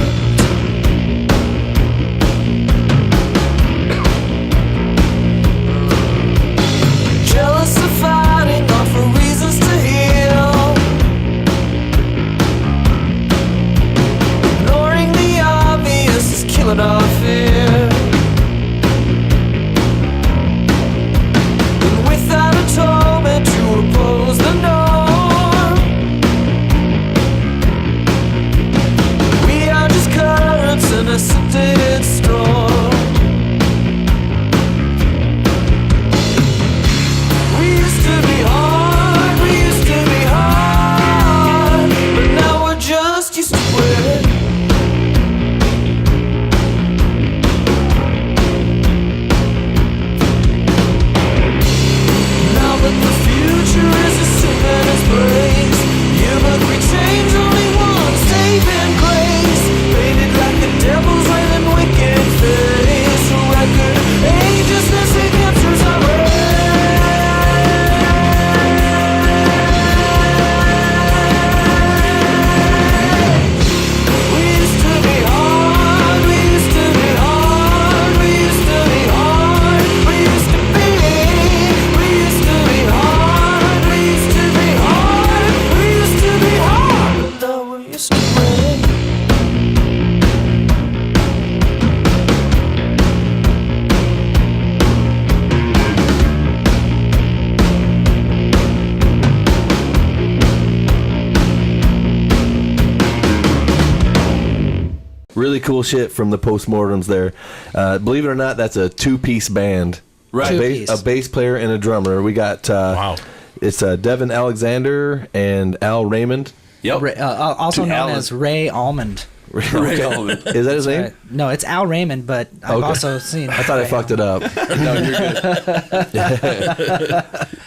really cool shit from the Post Mortems there. Believe it or not, that's a 2-piece band. Right. A bass player and a drummer. We got Wow. It's Devin Alexander and Al Raymond. Yep. Also To known Alan. as Ray Almond. Ray Allen. Is that his name? No, it's Al Raymond, but I've Okay. also seen. I thought I fucked it up. No, you're good.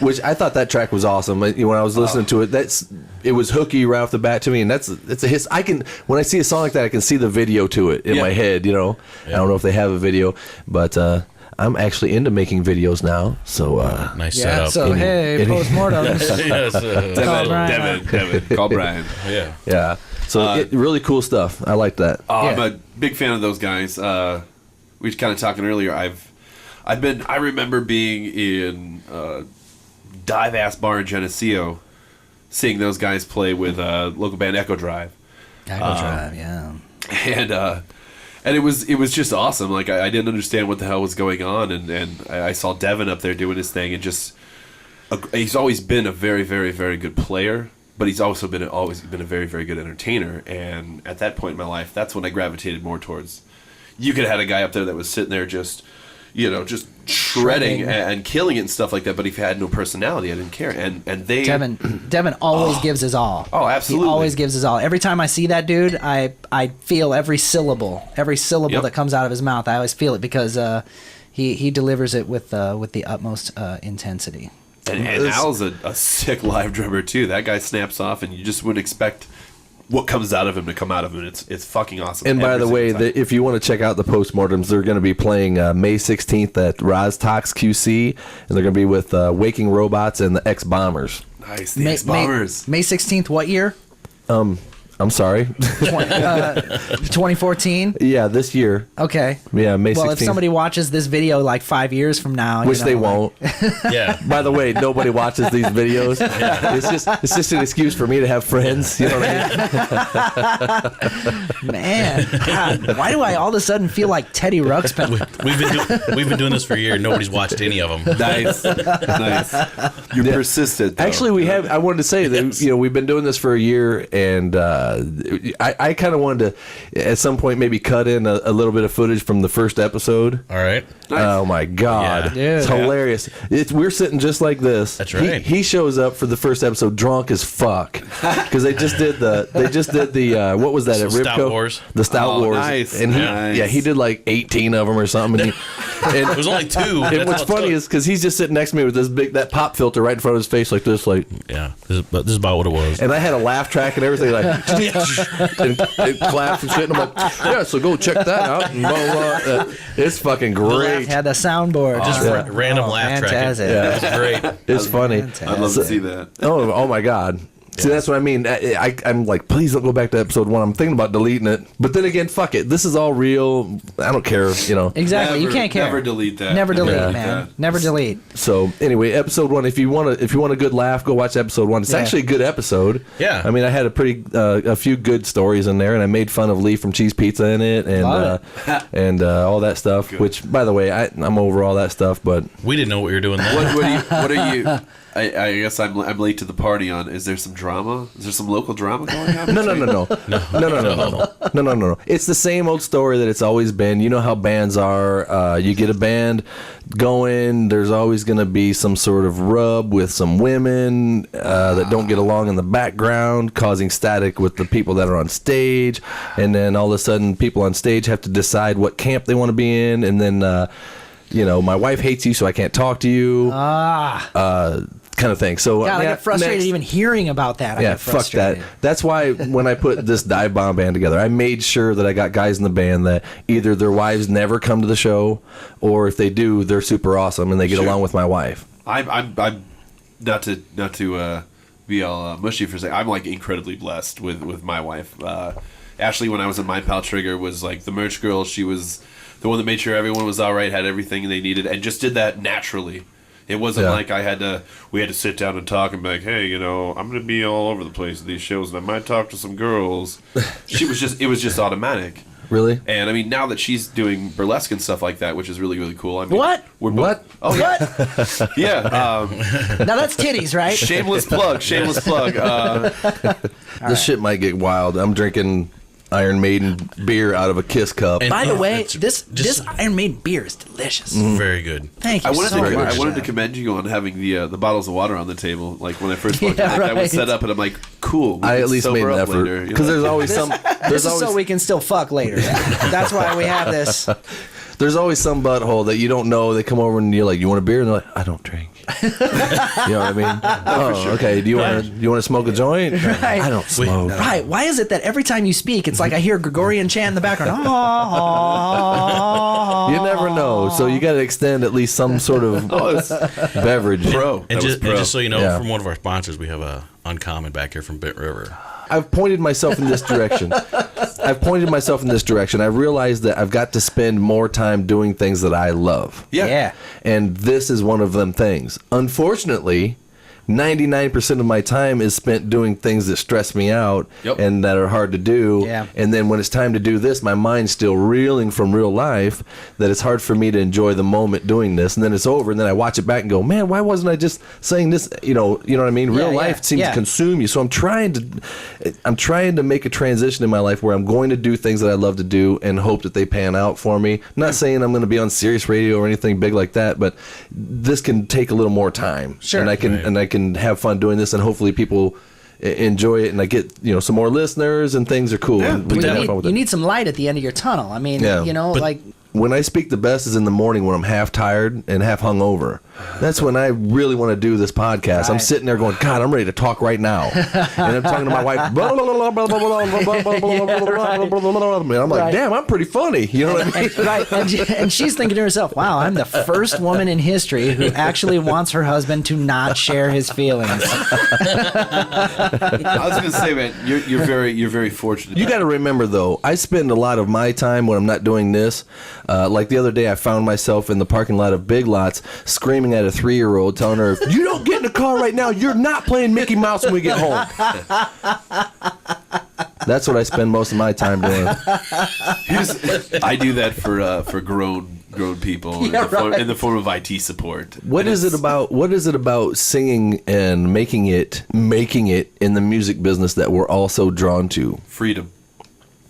Which I thought that track was awesome. When I was listening to it, it was hooky right off the bat to me, and it's a his. When I see a song like that, I can see the video to it in my head. I don't know if they have a video, but I'm actually into making videos now. So Nice Yeah. setup. So hey, Post Mortems. Yes, Call Brian. Devin. Call Brian. yeah. yeah, so really cool stuff. I like that. I'm a big fan of those guys. We were kind of talking earlier. I remember being in Dive Ass Bar in Geneseo, seeing those guys play with local band Echo Drive. Echo Drive, yeah. And it was just awesome. Like I didn't understand what the hell was going on, and I saw Devin up there doing his thing, and just he's always been a very, very, very good player, but he's also always been a very, very good entertainer. And at that point in my life, that's when I gravitated more towards. You could have had a guy up there that was sitting there just shredding and killing it and stuff like that, but if he had no personality, I didn't care. And they Devin always gives his all. Oh, absolutely. He always gives his all. Every time I see that dude, I feel every syllable Yep. that comes out of his mouth. I always feel it because he delivers it with the utmost intensity. And Al's a sick live drummer too. That guy snaps off, and you just wouldn't expect what comes out of him to come out of him. It's fucking awesome. And by every the way, single time. if you want to check out the Post Mortems, they're going to be playing May 16th at Roz Talks QC, and they're going to be with Waking Robots and the X Bombers. Nice, the X-Bombers. May 16th, what year? I'm sorry. 2014? Yeah, this year. Okay. Yeah, May 16th. Well, if somebody watches this video like 5 years from now, Which they won't. Yeah. By the way, nobody watches these videos. It's just an excuse for me to have friends. You know what I mean? Man, God, why do I all of a sudden feel like Teddy Ruxpin? We've been doing this for a year. Nobody's watched any of them. Nice. You're persistent, though. Actually, we have. I wanted to say that we've been doing this for a year, and I kind of wanted to, at some point, maybe cut in a little bit of footage from the first episode. All right. Nice. Oh my God, Yeah. it's Dude. hilarious! We're sitting just like this. That's right. He shows up for the first episode drunk as fuck because they just did the what was that at Some Ribco? Stout Wars. The Stout Oh, Wars. nice. And Nice. he did like 18 of them or something. And It was only 2. and That's what's how it funny took. is because he's just sitting next to me with that pop filter right in front of his face like this, like. Yeah. This is about what it was. And I had a laugh track and everything, like, and claps and shit. And I'm like, yeah, so go check that out. And blah, blah, blah. It's fucking great. Had the soundboard. Just random laugh tracking. fantastic. Yeah, it was great. It's funny. I'd love to see that. Oh my God. See, that's what I mean. I'm like, please don't go back to episode 1. I'm thinking about deleting it. But then again, fuck it. This is all real. I don't care, Exactly. You can't care. Never delete that. Never delete, Yeah. man. Never delete. So anyway, episode 1. If you want a good laugh, go watch episode 1. It's actually a good episode. Yeah. I mean, I had a few good stories in there, and I made fun of Lee from Cheese Pizza in it, and Love and all that stuff. Good. Which, by the way, I'm over all that stuff. But We didn't know what you were doing there. What are you? I guess I'm late to the party on. Is there some drama? Is there some local drama going on? no. It's the same old story that it's always been. You know how bands are. You get a band going. There's always going to be some sort of rub with some women that don't get along in the background, causing static with the people that are on stage. And then all of a sudden, people on stage have to decide what camp they want to be in. And then, my wife hates you, so I can't talk to you. Kind of thing. So God, I get frustrated next- even hearing about that. I Yeah, get fuck that. frustrated. That's why when I put this dive bomb band together, I made sure that I got guys in the band that either their wives never come to the show, or if they do, they're super awesome and they get Sure. along with my wife. I'm not to be all mushy for a second. I'm like incredibly blessed with my wife. Ashley, when I was in My Pal Trigger, was like the merch girl. She was the one that made sure everyone was all right, had everything they needed, and just did that naturally. It wasn't Yeah. like we had to sit down and talk and be like, hey, I'm going to be all over the place at these shows and I might talk to some girls. It was just automatic. Really? And I mean, now that she's doing burlesque and stuff like that, which is really, really cool. I mean, What? We're What? Oh, yeah. What? Yeah. Now that's titties, right? Shameless plug. This shit might get wild. I'm drinking Iron Maiden beer out of a Kiss cup. And- By the way, It's this Iron Maiden beer is delicious. Very good. Thank you I wanted, so to, much. I wanted to commend you on having the bottles of water on the table. Like when I first walked in, Yeah, I was right. set up, and I'm like, cool. we I can at least made sober an up effort later, you because know? there's always some. This There's is always so we can still fuck later. That's why we have this. there's always some butthole that you don't know. They come over and you're like, "You want a beer?" And they're like, "I don't drink." You know what I mean? Oh, okay. Do you want to smoke a joint? Right. I don't smoke. Right. Why is it that every time you speak, it's like I hear Gregorian chant in the background? Oh, You never know, so you got to extend at least some sort of beverage. Pro. And That was pro. just so you know, Yeah. from one of our sponsors, we have a Uncommon back here from Bent River. I've pointed myself in this direction. I've realized that I've got to spend more time doing things that I love. yeah. And this is one of them things. Unfortunately, 99% of my time is spent doing things that stress me out Yep. and that are hard to do. Yeah. And then when it's time to do this, my mind's still reeling from real life that it's hard for me to enjoy the moment doing this. And then it's over, and then I watch it back and go, man, why wasn't I just saying this? You know what I mean? Real Yeah, life yeah, seems yeah. to consume you. So I'm trying to make a transition in my life where I'm going to do things that I love to do and hope that they pan out for me. I'm not saying I'm going to be on Sirius Radio or anything big like that, but this can take a little more time. Sure. And I can have fun doing this, and hopefully people enjoy it, and I get some more listeners, and things are cool. Yeah, and we Well, can have fun with you it. need some light at the end of your tunnel. I mean, Yeah. But- like When I speak the best is in the morning when I'm half tired and half hungover. That's when I really want to do this podcast. I'm Right. sitting there going, God, I'm ready to talk right now. And I'm talking to my wife. And I'm like, Right. damn, I'm pretty funny. You know what I mean? right, and she's thinking to herself, "Wow, I'm the first woman in history who actually wants her husband to not share his feelings." I was gonna say, man, you're very fortunate. You got to remember, though, I spend a lot of my time when I'm not doing this. Like the other day, I found myself in the parking lot of Big Lots screaming at a 3-year-old, telling her, "You don't get in the car right now. You're not playing Mickey Mouse when we get home." That's what I spend most of my time doing. I do that for grown people Yeah, right. in the form of IT support. What is it about singing and making it in the music business that we're all so drawn to? Freedom.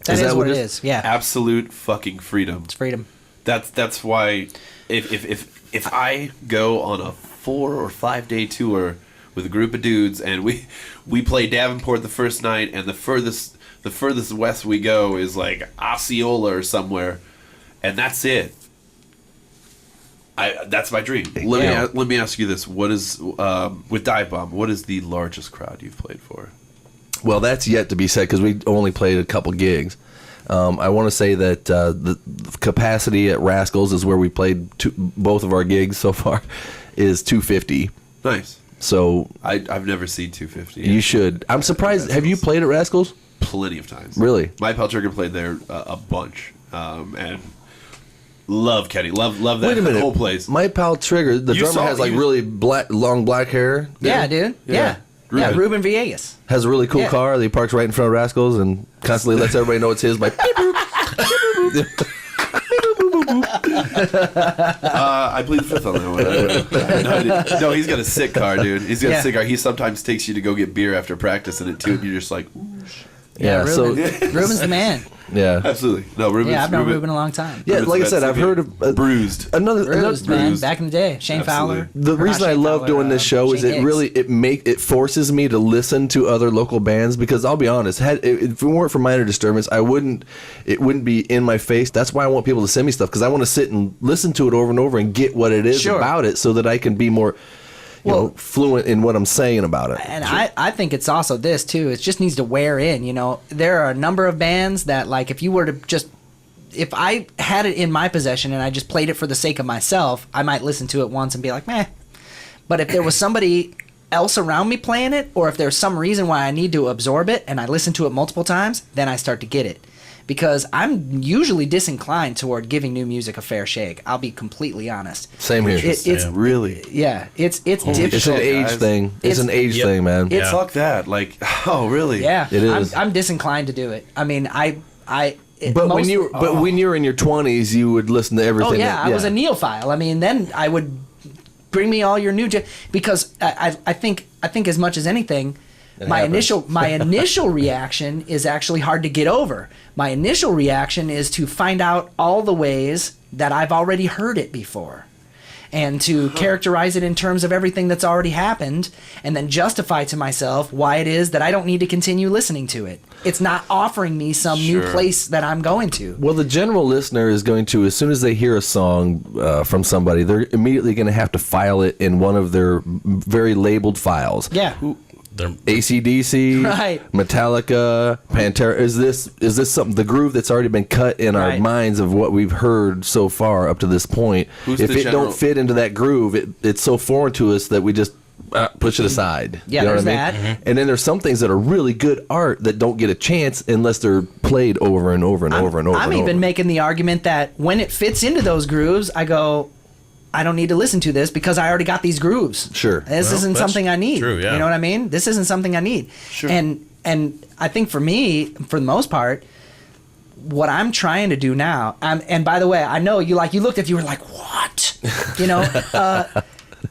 That is what it is. Yeah, Absolute fucking freedom. it's freedom. That's why if I go on a 4 or 5 day tour with a group of dudes and we play Davenport the first night, and the furthest west we go is like Osceola or somewhere, and that's it. That's my dream. Let me ask you this: what is with Dive Bomb? What is the largest crowd you've played for? Well, that's yet to be said because we only played a couple gigs. I want to say that the capacity at Rascals is where we played both of our gigs so far is 250. Nice. So I've never seen 250. you should. I'm surprised. Have you played at Rascals? Plenty of times. Really? My Pal Trigger played there a bunch, and love Kenny. Love that Wait a minute. whole place. My Pal Trigger, the You drummer saw- has like you- really long black hair. Yeah, dude. Yeah. Ruben. Ruben Villegas. Has a really cool Yeah. car that he parks right in front of Rascals and constantly lets everybody know it's his by beep, boop, beep, boop. I plead the fifth on that one. No, he's got a sick car, dude. He's got Yeah. a sick car. He sometimes takes you to go get beer after practice, and you're just like, ooh. Yeah, so Ruben. Ruben's the man. yeah. Absolutely. No, Ruben's, Yeah, I've known Ruben a long time. Yeah, Ruben's like I the said, best. I've heard of Bruised. another Bruised, man. Bruised. Back in the day. Shane Absolutely. Fowler. The Or not reason I Shane love Fowler, doing this show is Shane it Higgs. really it forces me to listen to other local bands, because I'll be honest, if it weren't for Minor Disturbance, it wouldn't be in my face. That's why I want people to send me stuff, because I want to sit and listen to it over and over and get what it is Sure. about it, so that I can be more fluent in what I'm saying about it. And I think it's also this too. It just needs to wear in. There are a number of bands that, like, if you were to if I had it in my possession and I just played it for the sake of myself, I might listen to it once and be like, meh. But if there was somebody else around me playing it, or if there's some reason why I need to absorb it and I listen to it multiple times, then I start to get it. Because I'm usually disinclined toward giving new music a fair shake. I'll be completely honest. Same here. It's Really? yeah, it's difficult. It's an age guys. thing. It's an age Yep. thing, man. It's- Fuck that. Like, oh, really? Yeah, It is. I'm disinclined to do it. I mean, But when you're in your 20s, you would listen to everything. Oh yeah, I was a neophile. I mean, then I would bring me all your new because I think as much as anything, My initial reaction is actually hard to get over. My initial reaction is to find out all the ways that I've already heard it before, and to characterize it in terms of everything that's already happened, and then justify to myself why it is that I don't need to continue listening to it. It's not offering me some new place that I'm going to. Well, the general listener is going to, as soon as they hear a song from somebody, they're immediately going to have to file it in one of their very labeled files. Yeah. AC/DC, Right. Metallica, Pantera. Is this something, the groove that's already been cut in our minds of what we've heard so far up to this point? If it don't fit into that groove, it's so foreign to us that we just push it aside. Yeah, you know there's what I mean? that. And then there's some things that are really good art that don't get a chance unless they're played over and over and over and over. I'm even making the argument that when it fits into those grooves, I go, I don't need to listen to this because I already got these grooves. Sure. This isn't something I need. True, yeah. You know what I mean? This isn't something I need. Sure. And I think for me, for the most part, what I'm trying to do now, and by the way, I know you looked at, you were like, what? You know,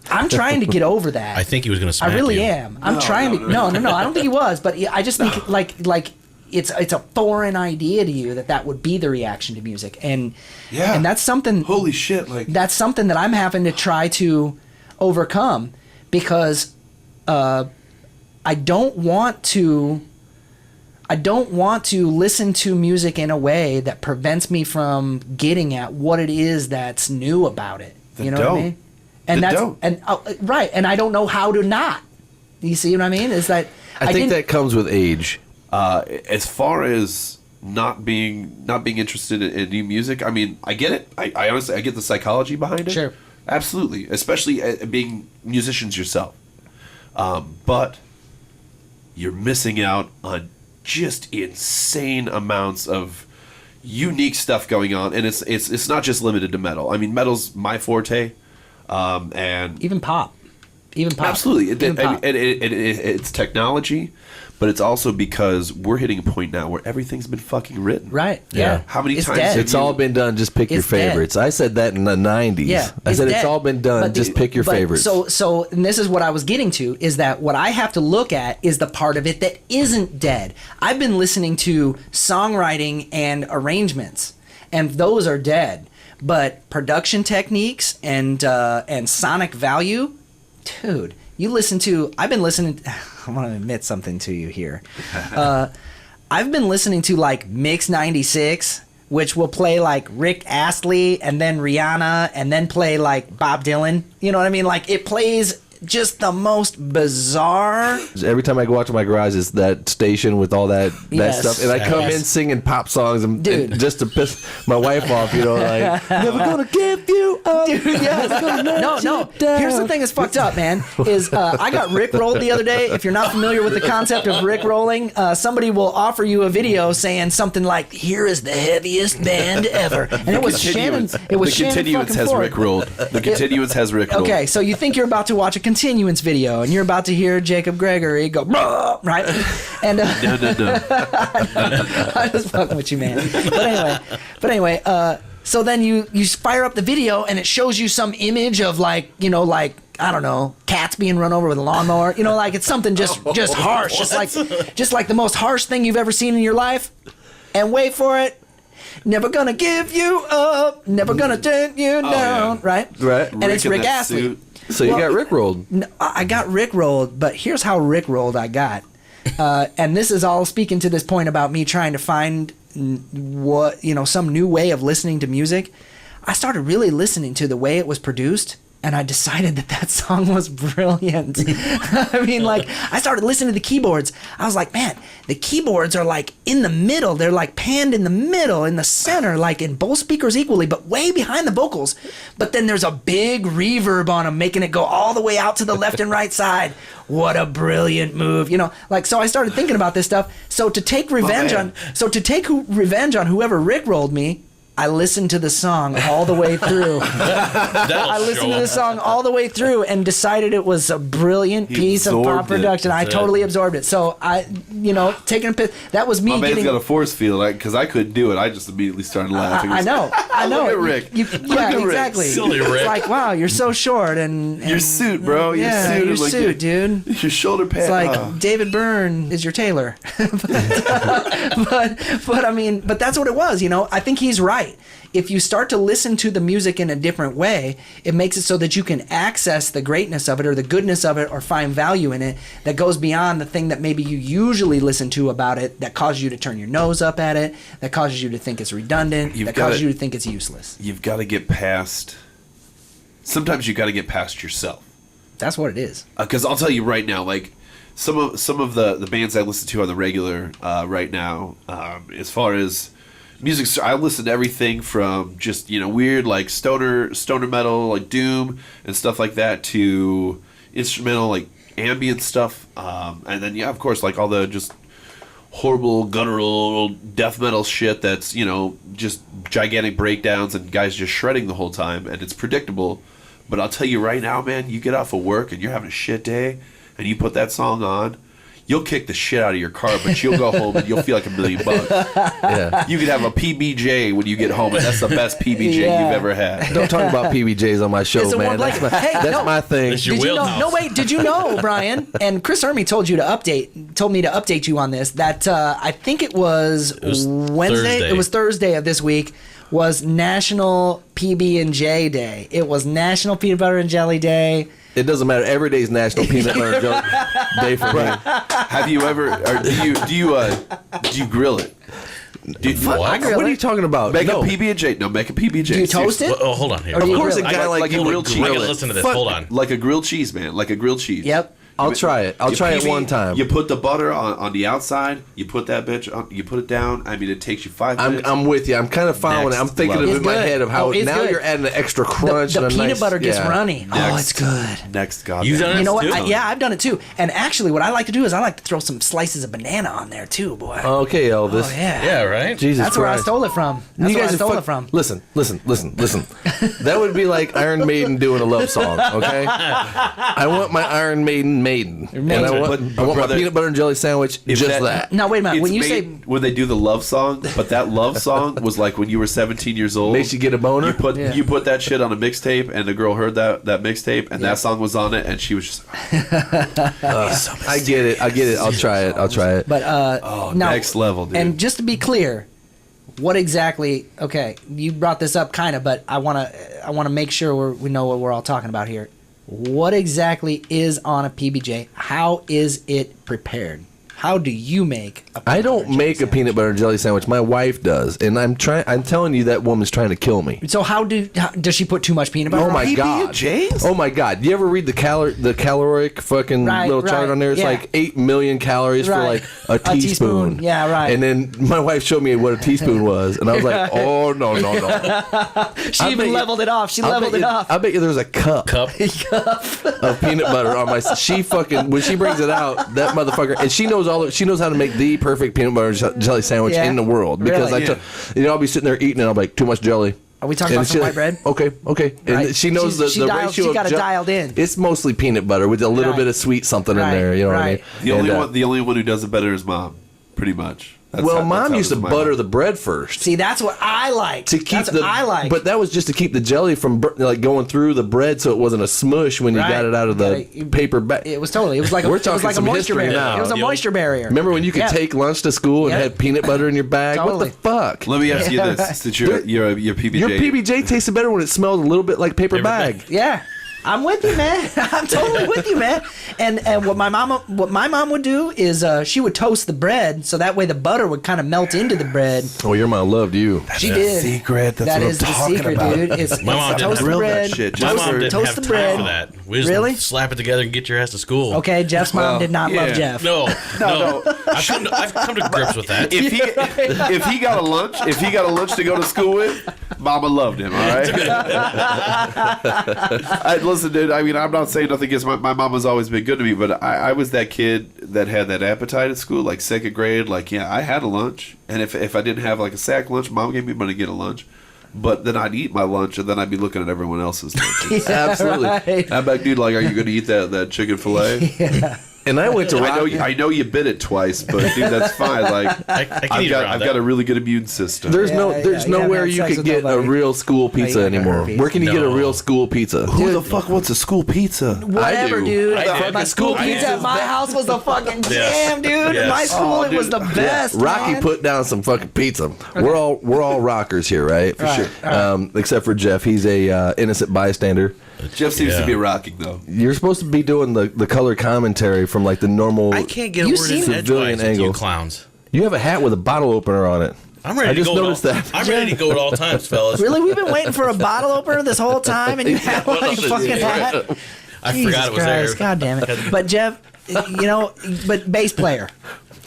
I'm trying to get over that. I think he was going to smack I really you. am. I'm trying to. No, I don't think he was, but I just think like it's a foreign idea to you that would be the reaction to music, and that's something. Holy shit! Like, that's something that I'm having to try to overcome, because I don't want to listen to music in a way that prevents me from getting at what it is that's new about it. You know what I mean? And right, and I don't know how to not. You see what I mean? Is that I think that comes with age. as far as not being interested in new music, I mean, I get it. I honestly, I get the psychology behind it. Sure. Absolutely, especially being musicians yourself. But you're missing out on just insane amounts of unique stuff going on, and it's not just limited to metal. I mean, metal's my forte, and even pop. Absolutely, Pop. it's technology, but it's also because we're hitting a point now where everything's been fucking written. Right. Yeah. How many times dead. have It's all been done. Just pick your It's dead. favorites. I said that in the 90s. Yeah, I said dead. it's all been done. But Just pick your favorites. So, and this is what I was getting to, is that what I have to look at is the part of it that isn't dead. I've been listening to songwriting and arrangements, and those are dead. But production techniques and sonic value, dude. I've been listening. I want to admit something to you here. I've been listening to like Mix 96, which will play like Rick Astley and then Rihanna and then play like Bob Dylan. You know what I mean? Like it plays just the most bizarre. Every time I go out to my garage, it's that station with all that Yes. stuff, and I come Yes. in singing pop songs and Dude. just to piss my wife off, you know, like never gonna give you up. Dude, yes. No. Here's the thing that's fucked up, man. Is I got Rickrolled the other day. If you're not familiar with the concept of Rickrolling, somebody will offer you a video saying something like, "Here is the heaviest band ever," and it was Shannon. It was the Shannon Continuance fucking has Ford. Rickrolled. The Continuance has Rickrolled. Okay, so you think you're about to watch a Continuance video, and you're about to hear Jacob Gregory go, "Bruh," right? And No. I'm just fucking with you, man. But anyway, so then you fire up the video, and it shows you some image of like I don't know, cats being run over with a lawnmower. You know, like it's something just harsh, just like the most harsh thing you've ever seen in your life. And wait for it. Never gonna give you up, never gonna turn you down, right? Right. And it's in Rick that Astley. suit. So you got Rickrolled. No, I got Rickrolled, but here's how Rickrolled I got. And this is all speaking to this point about me trying to find some new way of listening to music. I started really listening to the way it was produced, and I decided that song was brilliant. I mean, like, I started listening to the keyboards. I was like, man, the keyboards are like in the middle. They're like panned in the middle, in the center, like in both speakers equally, but way behind the vocals. But then there's a big reverb on them, making it go all the way out to the left and right side. What a brilliant move. You know, like, so I started thinking about this stuff. So to take revenge on whoever Rickrolled me, I listened to the song all the way through. I listened to the song all the way through and decided it was a brilliant piece of pop production. I totally absorbed it. So taking a piss. That was me. My man's getting, got a force field because I couldn't do it. I just immediately started laughing. I know. Look at Rick. Exactly. Silly Rick. It's like, wow, you're so short and Your suit, bro. Your suit, your like suit, dude. Your shoulder pad. It's like David Byrne is your tailor. but that's what it was. I think he's right. If you start to listen to the music in a different way, it makes it so that you can access the greatness of it or the goodness of it or find value in it that goes beyond the thing that maybe you usually listen to about it that causes you to turn your nose up at it, that causes you to think it's redundant, causes you to think it's useless. You've got to get past... Sometimes you got to get past yourself. That's what it is. Because I'll tell you right now, like some of the bands I listen to on the regular right now, as far as music, I listen to everything from just weird like stoner metal like doom and stuff like that to instrumental like ambient stuff, and then of course like all the just horrible guttural death metal shit that's just gigantic breakdowns and guys just shredding the whole time and it's predictable. But I'll tell you right now, man, you get off of work and you're having a shit day and you put that song on, you'll kick the shit out of your car, but you'll go home and you'll feel like $1 million. Yeah. You could have a PBJ when you get home, and that's the best PBJ you've ever had. Don't talk about PBJs on my show, man. That's my thing. Did you know? No, wait. Did you know, Brian? And Chris Ermy told me to update you on this. That I think it was Wednesday. Thursday. It was Thursday of this week. Was National PB&J Day. It was National Peanut Butter and Jelly Day. It doesn't matter. Every day is National Peanut Butter and Jelly Day for me. Have you ever? Or do you grill it? What? What are you talking about? Make a PB&J. No, make a PB&J. Do you toast it? Well, hold on here. Or do Of you course, a grill it? guy like a grilled cheese. I gotta listen to this. Hold on. Like a grilled cheese, man. Like a grilled cheese. Yep. I'll try it. I'll try it one time. You put the butter on the outside. You put that bitch on. You put it down. I mean, it takes you 5 minutes. I'm with you. I'm kind of following it. I'm thinking of it in my head of how now you're adding an extra crunch The and a peanut nice, butter gets runny. Oh, it's good. Next, God. You've done it? You know what? too? I've done it too. And actually, what I like to do is I like to throw some slices of banana on there too, boy. Okay, Elvis. Oh yeah. Yeah, right? Jesus That's where I Christ. stole it from. That's where I stole it from. Listen. That would be like Iron Maiden doing a love song, okay? I want my Iron Maiden. And I want my peanut butter and jelly sandwich, just that. Now, wait a minute. When you say... When they do the love song, but that love song was like when you were 17 years old. Makes you get a boner? You put that shit on a mixtape, and the girl heard that mixtape, and that song was on it, and she was just... I get it. I'll try it. But, now, next level, dude. And just to be clear, what exactly... Okay, you brought this up kind of, but I want to make sure we know what we're all talking about here. What exactly is on a PBJ? How is it prepared? How do you make a I don't make a peanut butter and jelly sandwich. My wife does, and I'm telling you, that woman's trying to kill me. So does she put too much peanut butter? Oh my god! PB&Js? Oh my god! You ever read the caloric fucking little chart on there? It's like 8 million calories for like a teaspoon. Yeah, right. And then my wife showed me what a teaspoon was, and I was like, oh no! She even leveled it off. She leveled it off. I bet you there's a cup of peanut butter on my. She fucking when she brings it out, that motherfucker, and she knows she knows how to make the perfect peanut butter jelly sandwich in the world because Really? I'll be sitting there eating and I'll be like, too much jelly. Are we talking about some white bread? Okay. And Right. she knows the ratio. She got it dialed in. It's mostly peanut butter with a little bit of sweet something in there. You know what I mean? The only one who does it better is Mom, pretty much. Mom used to butter the bread first. See, that's what I like. That's what I like. But that was just to keep the jelly from going through the bread, so it wasn't a smush when you got it out of the paper bag. It was totally. It was like a moisture barrier. Now. It was a moisture barrier. Remember when you could take lunch to school and have peanut butter in your bag? Totally. What the fuck? Let me ask you this: since you're PBJ, your PBJ tasted better when it smelled a little bit like paper bag. Yeah. I'm with you, man. I'm totally with you, man. And what my mom would do is she would toast the bread so that way the butter would kind of melt into the bread. Oh, your mom loved you. She did. Secret. That's what I'm talking about. Dude. It's My mom didn't toast the grill bread. that shit. My mom didn't toast have the time bread. for that. We just Really? slap it together and get your ass to school. Okay, Jeff's mom did not love Jeff. No. I've come to grips with that. If he got a lunch to go to school with, Mama loved him. All right. Listen, dude. I mean, I'm not saying nothing against my mom has always been good to me, but I was that kid that had that appetite at school, like second grade. Like, yeah, I had a lunch, and if I didn't have like a sack lunch, Mom gave me money to get a lunch. But then I'd eat my lunch, and then I'd be looking at everyone else's lunches. Absolutely. Right. I'm like, dude, like, are you going to eat that chicken fillet? Yeah. And I went to I know you bit it twice, but dude, that's fine. Like, I can eat I've got a really good immune system. There's Yeah, nowhere had you sex could with get a nobody. real school pizza you got anymore. herpes. Where can you get a No. real school pizza? Who the fuck wants a school pizza? Whatever, I do. dude. I did. My school I pizza did. at my house was the fucking Yes. jam, dude. Yes. In my school, it was dude. the best. Rocky man. put down some fucking pizza. We're all rockers here, right? For Right, sure. Except for Jeff, he's a innocent bystander. Jeff seems Yeah. to be rocking, though. You're supposed to be doing the color commentary from like the normal. I can't get a You word seen in it? edgewise with Angle. you clowns. You have a hat with a bottle opener on it. I'm ready I to just go. noticed at all, that. I'm ready to go at all times, fellas. Really, we've been waiting for a bottle opener this whole time, and you have one on your fucking hat. I Jesus forgot it was Christ, there. God damn it! But Jeff, but bass player.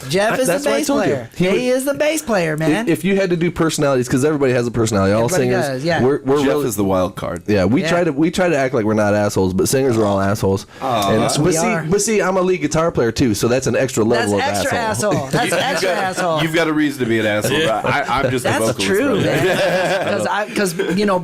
Jeff is the That's what I bass told you. player. He He is the bass player, man. If you had to do personalities, because everybody has a personality, all Everybody singers, does, yeah. we're Jeff really, is the wild card. yeah, we Yeah. try to act like we're not assholes, but singers are all assholes. Yes, we are. But see, I'm a lead guitar player too, so that's an extra That's level of extra asshole. That's extra asshole. You've got a reason to be an asshole. I'm just a That's vocalist. true, brother. man. Because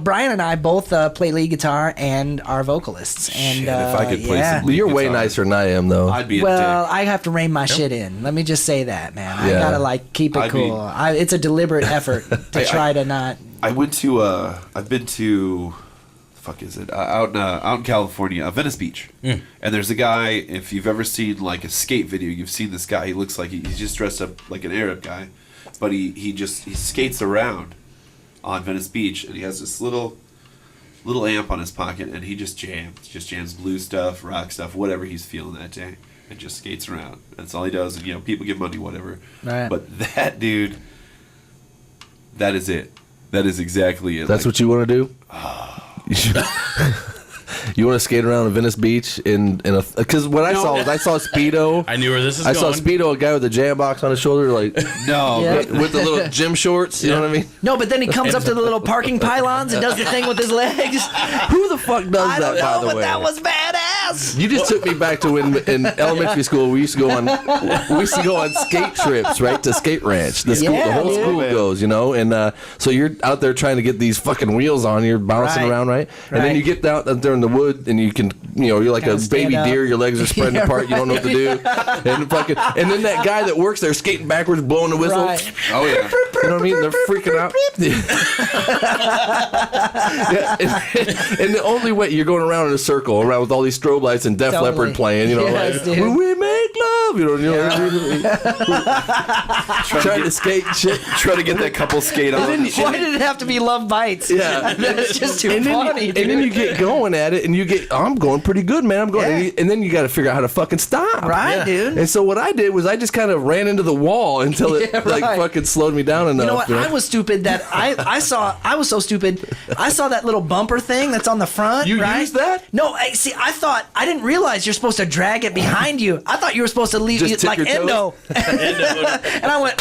Brian and I both play lead guitar and are vocalists. And Shit, if I could play yeah. some lead You're way guitar, nicer than I am, though. I'd be a Well, dick. I have to rein my shit in. Let me just say that, man. I Yeah. gotta keep it I'd be- cool. It's a deliberate effort to try to not. I went to I've been to the fuck is it out in California, Venice Beach, and there's a guy. If you've ever seen like a skate video, you've seen this guy. He looks like he's just dressed up like an Arab guy, but he skates around on Venice Beach, and he has this little amp on his pocket, and he just jams blues stuff, rock stuff, whatever he's feeling that day, and just skates around. That's all he does. And people give money, whatever. Right. But that dude, that is it. That is exactly it. That's what you want to do. You want to skate around in Venice Beach in a because what I saw was I saw Speedo. I knew where this is I going. saw Speedo, a guy with a jam box on his shoulder, like No, Yeah. with the little gym shorts. You know what I mean? No, but then he comes up to the little parking pylons and does the thing with his legs. Who the fuck does I that? don't By know, the but way, that was badass. you just took me back to when in elementary school we used to go on skate trips, right, to Skate Ranch. The Yeah, whole dude. school goes, and so you're out there trying to get these fucking wheels on, you're bouncing Right. around, right? And then Right. you get out there in the wood, and you can, you're like Kinda a stand baby up. deer, your legs are spreading Yeah, apart, you don't know what to do, and then that guy that works there skating backwards, blowing the whistle. Right. Oh yeah. You know what I mean? They're freaking out. Yeah, and the only way you're going around in a circle, around with all these strobe lights and Def Totally. Leppard playing, Yes, like dude. when we make love, trying to skate and shit. Try to get that couple skate on. Why did it have to be Love Bites? Yeah. It's just too And funny, dude. then you get going at it, and you get, I'm going pretty good, man. I'm going, Yeah. and then you got to figure out how to fucking stop, Right, dude. And so what I did was I just kind of ran into the wall until it Yeah, right. fucking slowed me down enough. You know what? I was stupid that I was so stupid. I saw that little bumper thing that's on the front. You right? used that? No, I didn't realize you're supposed to drag it behind you. I thought you were supposed to leave Just it tip like your endo. And I went,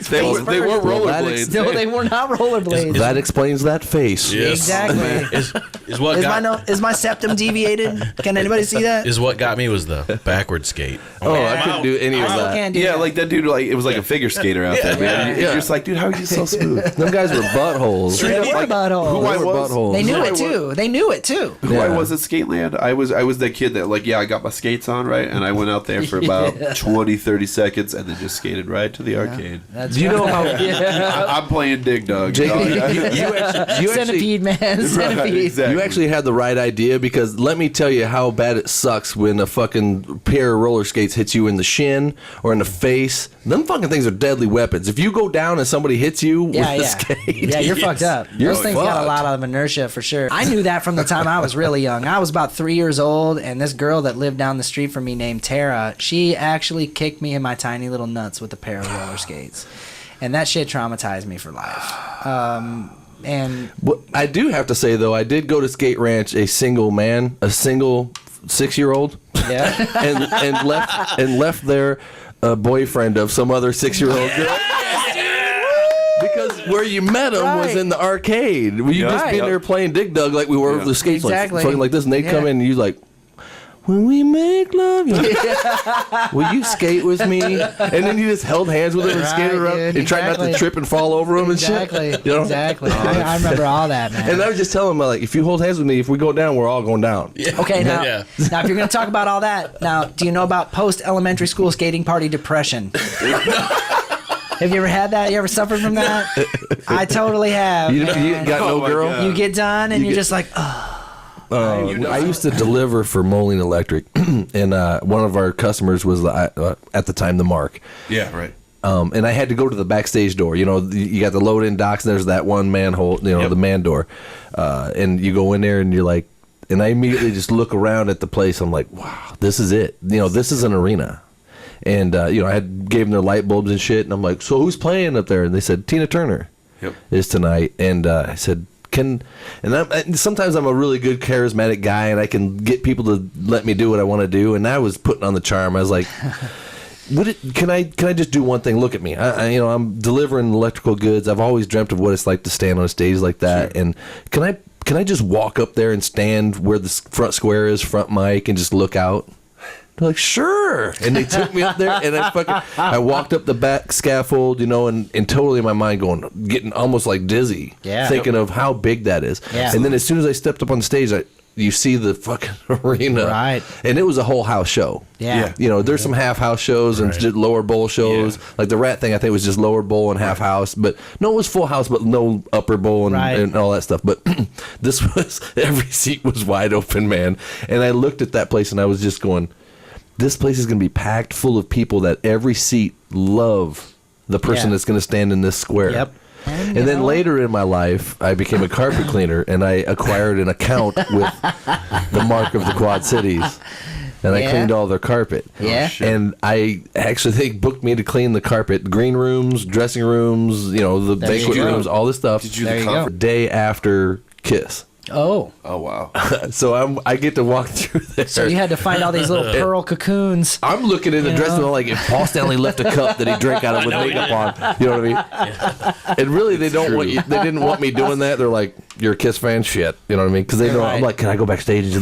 They were rollerblades. no, they were not rollerblades. That explains that face. Yes. Exactly. Is what got Is my septum deviated? Can anybody see that? is what got me was the backward skate. Oh, I couldn't do any of I still that. can't do Yeah, that. like that dude. Like it was like a figure skater out there, man. Yeah. You're just like, dude, how are you so smooth? Them guys were buttholes. They were buttholes. Who I They were was? buttholes. They knew Who I it was- too. They knew it too. Who I Yeah. was at Skateland, I was that kid that like, yeah, I got my skates on, right? And I went out there for about 20, 30 seconds and then just skated right to the arcade. That's Do you know how? I'm playing Dig Dug. Jake, you know? you actually, Centipede, man. Centipede. exactly. you actually had the right idea, because let me tell you how bad it sucks when a fucking pair of roller skates hits you in the shin or in the face. Them fucking things are deadly weapons. If you go down and somebody hits you Yeah, with a yeah. skate, Yeah, you're fucked up. You're Those things got a fucked. lot of inertia for sure. I knew that from the time I was really young. I was about 3 years old, and this girl that lived down the street from me named Tara, she actually kicked me in my tiny little nuts with a pair of roller skates. And that shit traumatized me for life. And Well, I do have to say though, I did go to Skate Ranch a single 6-year-old, yeah. and left there a boyfriend of some other 6-year-old girl. Because where you met him was Right. in the arcade. Were you just Right. being there playing Dig Dug like we were with the skates, Exactly. like fucking like this, and they'd come Yeah. in and you like, when we make love, will you skate with me? And then you just held hands with him and skated around and tried not to trip and fall over him and shit. Exactly. I remember all that, man. And I was just telling him, like, if you hold hands with me, if we go down, we're all going down. Yeah. Okay, now Yeah. now if you're going to talk about all that, now do you know about post-elementary school skating party depression? Have you ever had that? You ever suffered from that? I totally have. You man. got no my girl? God. You get done and You you're get- just like, oh. I used to deliver for Moline Electric, and one of our customers was, at the time, the Mark. Yeah, right. And I had to go to the backstage door. You know, you got the load-in docks, and there's that one manhole, Yep. the man door. And you go in there, and you're like, and I immediately just look around at the place. I'm like, wow, this is it. You know, this is an arena. And, I gave them their light bulbs and shit, and I'm like, so who's playing up there? And they said, Tina Turner is tonight. And I said, and sometimes I'm a really good charismatic guy, and I can get people to let me do what I want to do. And I was putting on the charm. I was like, can I just do one thing? Look at me. I'm delivering electrical goods. I've always dreamt of what it's like to stand on a stage like that. Sure. And can I just walk up there and stand where the front square is, front mic, and just look out? They're like, sure. And they took me up there, and I walked up the back scaffold, and totally in my mind getting almost like dizzy, thinking of how big that is. Yeah. And then as soon as I stepped up on stage, you see the fucking arena. Right. And it was a whole house show. Yeah. There's some half house shows and just lower bowl shows. Yeah. Like the Rat thing, I think was just lower bowl and half house. But no, it was full house, but no upper bowl and all that stuff. But this was, every seat was wide open, man. And I looked at that place and I was just going, this place is going to be packed full of people that every seat love the person that's going to stand in this square. Yep. And then later in my life, I became a carpet cleaner, and I acquired an account with the Mark of the Quad Cities, and I cleaned all their carpet. Yeah. And I actually, they booked me to clean the carpet, green rooms, dressing rooms, the banquet rooms, all this stuff. Did you do the comfort? Day after Kiss. Oh. Oh, wow. So I get to walk through there. So you had to find all these little pearl cocoons. I'm looking in the dressing room like if Paul Stanley left a cup that he drank out of with makeup on. You know what I mean? Yeah. And really, they didn't want me doing that. They're like, you're a Kiss fan? Shit. You know what I mean? Because they know I'm like, can I go backstage?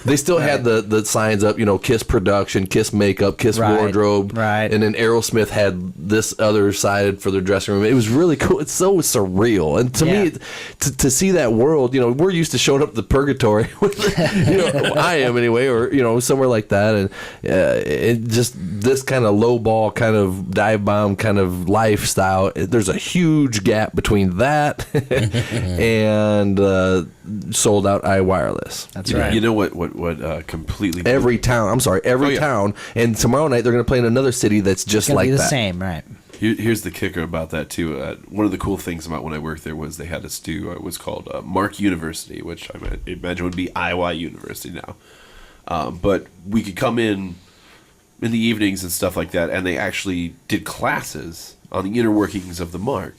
They still had the signs up, Kiss production, Kiss makeup, Kiss wardrobe. Right. And then Aerosmith had this other side for their dressing room. It was really cool. It's so surreal. And to me, to see that world, we're used to showing up to the purgatory. I am anyway, or somewhere like that, and it just this kind of low ball, kind of dive bomb, kind of lifestyle. There's a huge gap between that and sold out iWireless. That's right. You know what completely Every town. Town. And tomorrow night they're going to play in another city that's just It's like be the that. same, right? Here's the kicker about that too. One of the cool things about when I worked there was they had us do it was called Mark University, which I imagine would be IY University now. But we could come in the evenings and stuff like that, and they actually did classes on the inner workings of the Mark.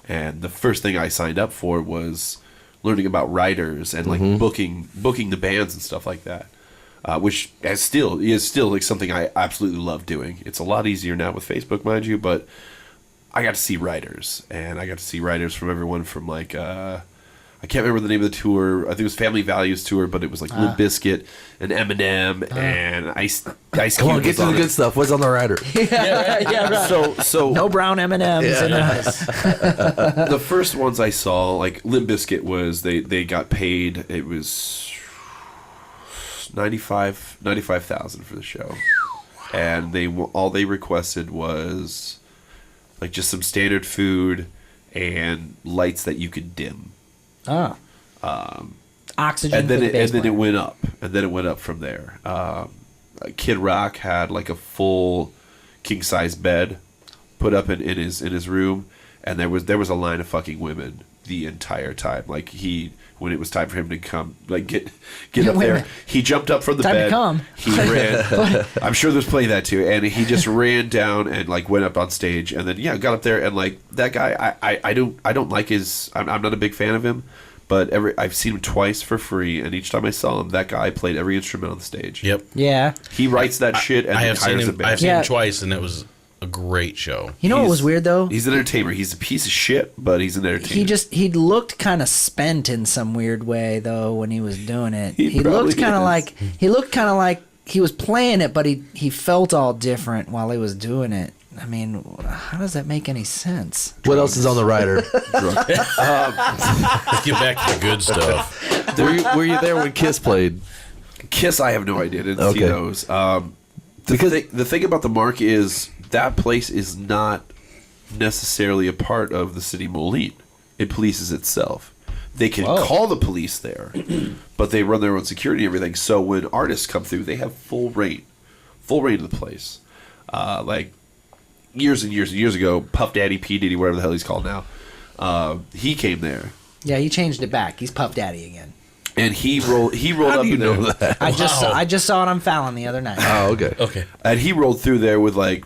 And the first thing I signed up for was learning about writers and like booking the bands and stuff like that. Which is still like something I absolutely love doing. It's a lot easier now with Facebook, mind you, but I got to see writers, and I got to see writers from everyone from like I can't remember the name of the tour. I think it was Family Values tour, but it was like Limp Bizkit and Eminem and Ice Come on, get to the good stuff. What's on the rider? Right. So No brown M&Ms in us. the first ones I saw, like Limp Bizkit, was they got paid. It was $95,000 for the show, and all they requested was like just some standard food and lights that you could dim. Oh. Oxygen. And then for the bass player. it went up, and then it went up from there. Kid Rock had like a full king size bed put up in his room, and there was a line of fucking women the entire time. Like when it was time for him to come, like get up there, he jumped up from the Time bed. to come. He ran. I'm sure there's plenty of that too. And he just ran down and like went up on stage, and then got up there, and like that guy, I don't like his. I'm not a big fan of him, but I've seen him twice for free, and each time I saw him, that guy played every instrument on the stage. Yep. Yeah. He writes that shit, and I he have seen hires a him. band. I've seen Yeah. him twice, and it was a great show. You know what was weird though? He's an entertainer. He's a piece of shit, but he's an entertainer. He looked kind of spent in some weird way though when he was doing it. He He looked probably kind of is. like he was playing it, but he felt all different while he was doing it. I mean, how does that make any sense? What else is on the rider? Let's get back to the good stuff. Were you there when Kiss played? Kiss, I have no idea. Didn't see Okay. those. The thing about the Mark is that place is not necessarily a part of the city Moline. It polices itself. They can call the police there, but they run their own security and everything. So when artists come through, they have full reign of the place. Like years and years and years ago, Puff Daddy, P Diddy, whatever the hell he's called now, he came there. Yeah, he changed it back. He's Puff Daddy again. And he rolled up in there. that? I just saw it on Fallon the other night. Oh, okay. Okay. And he rolled through there with like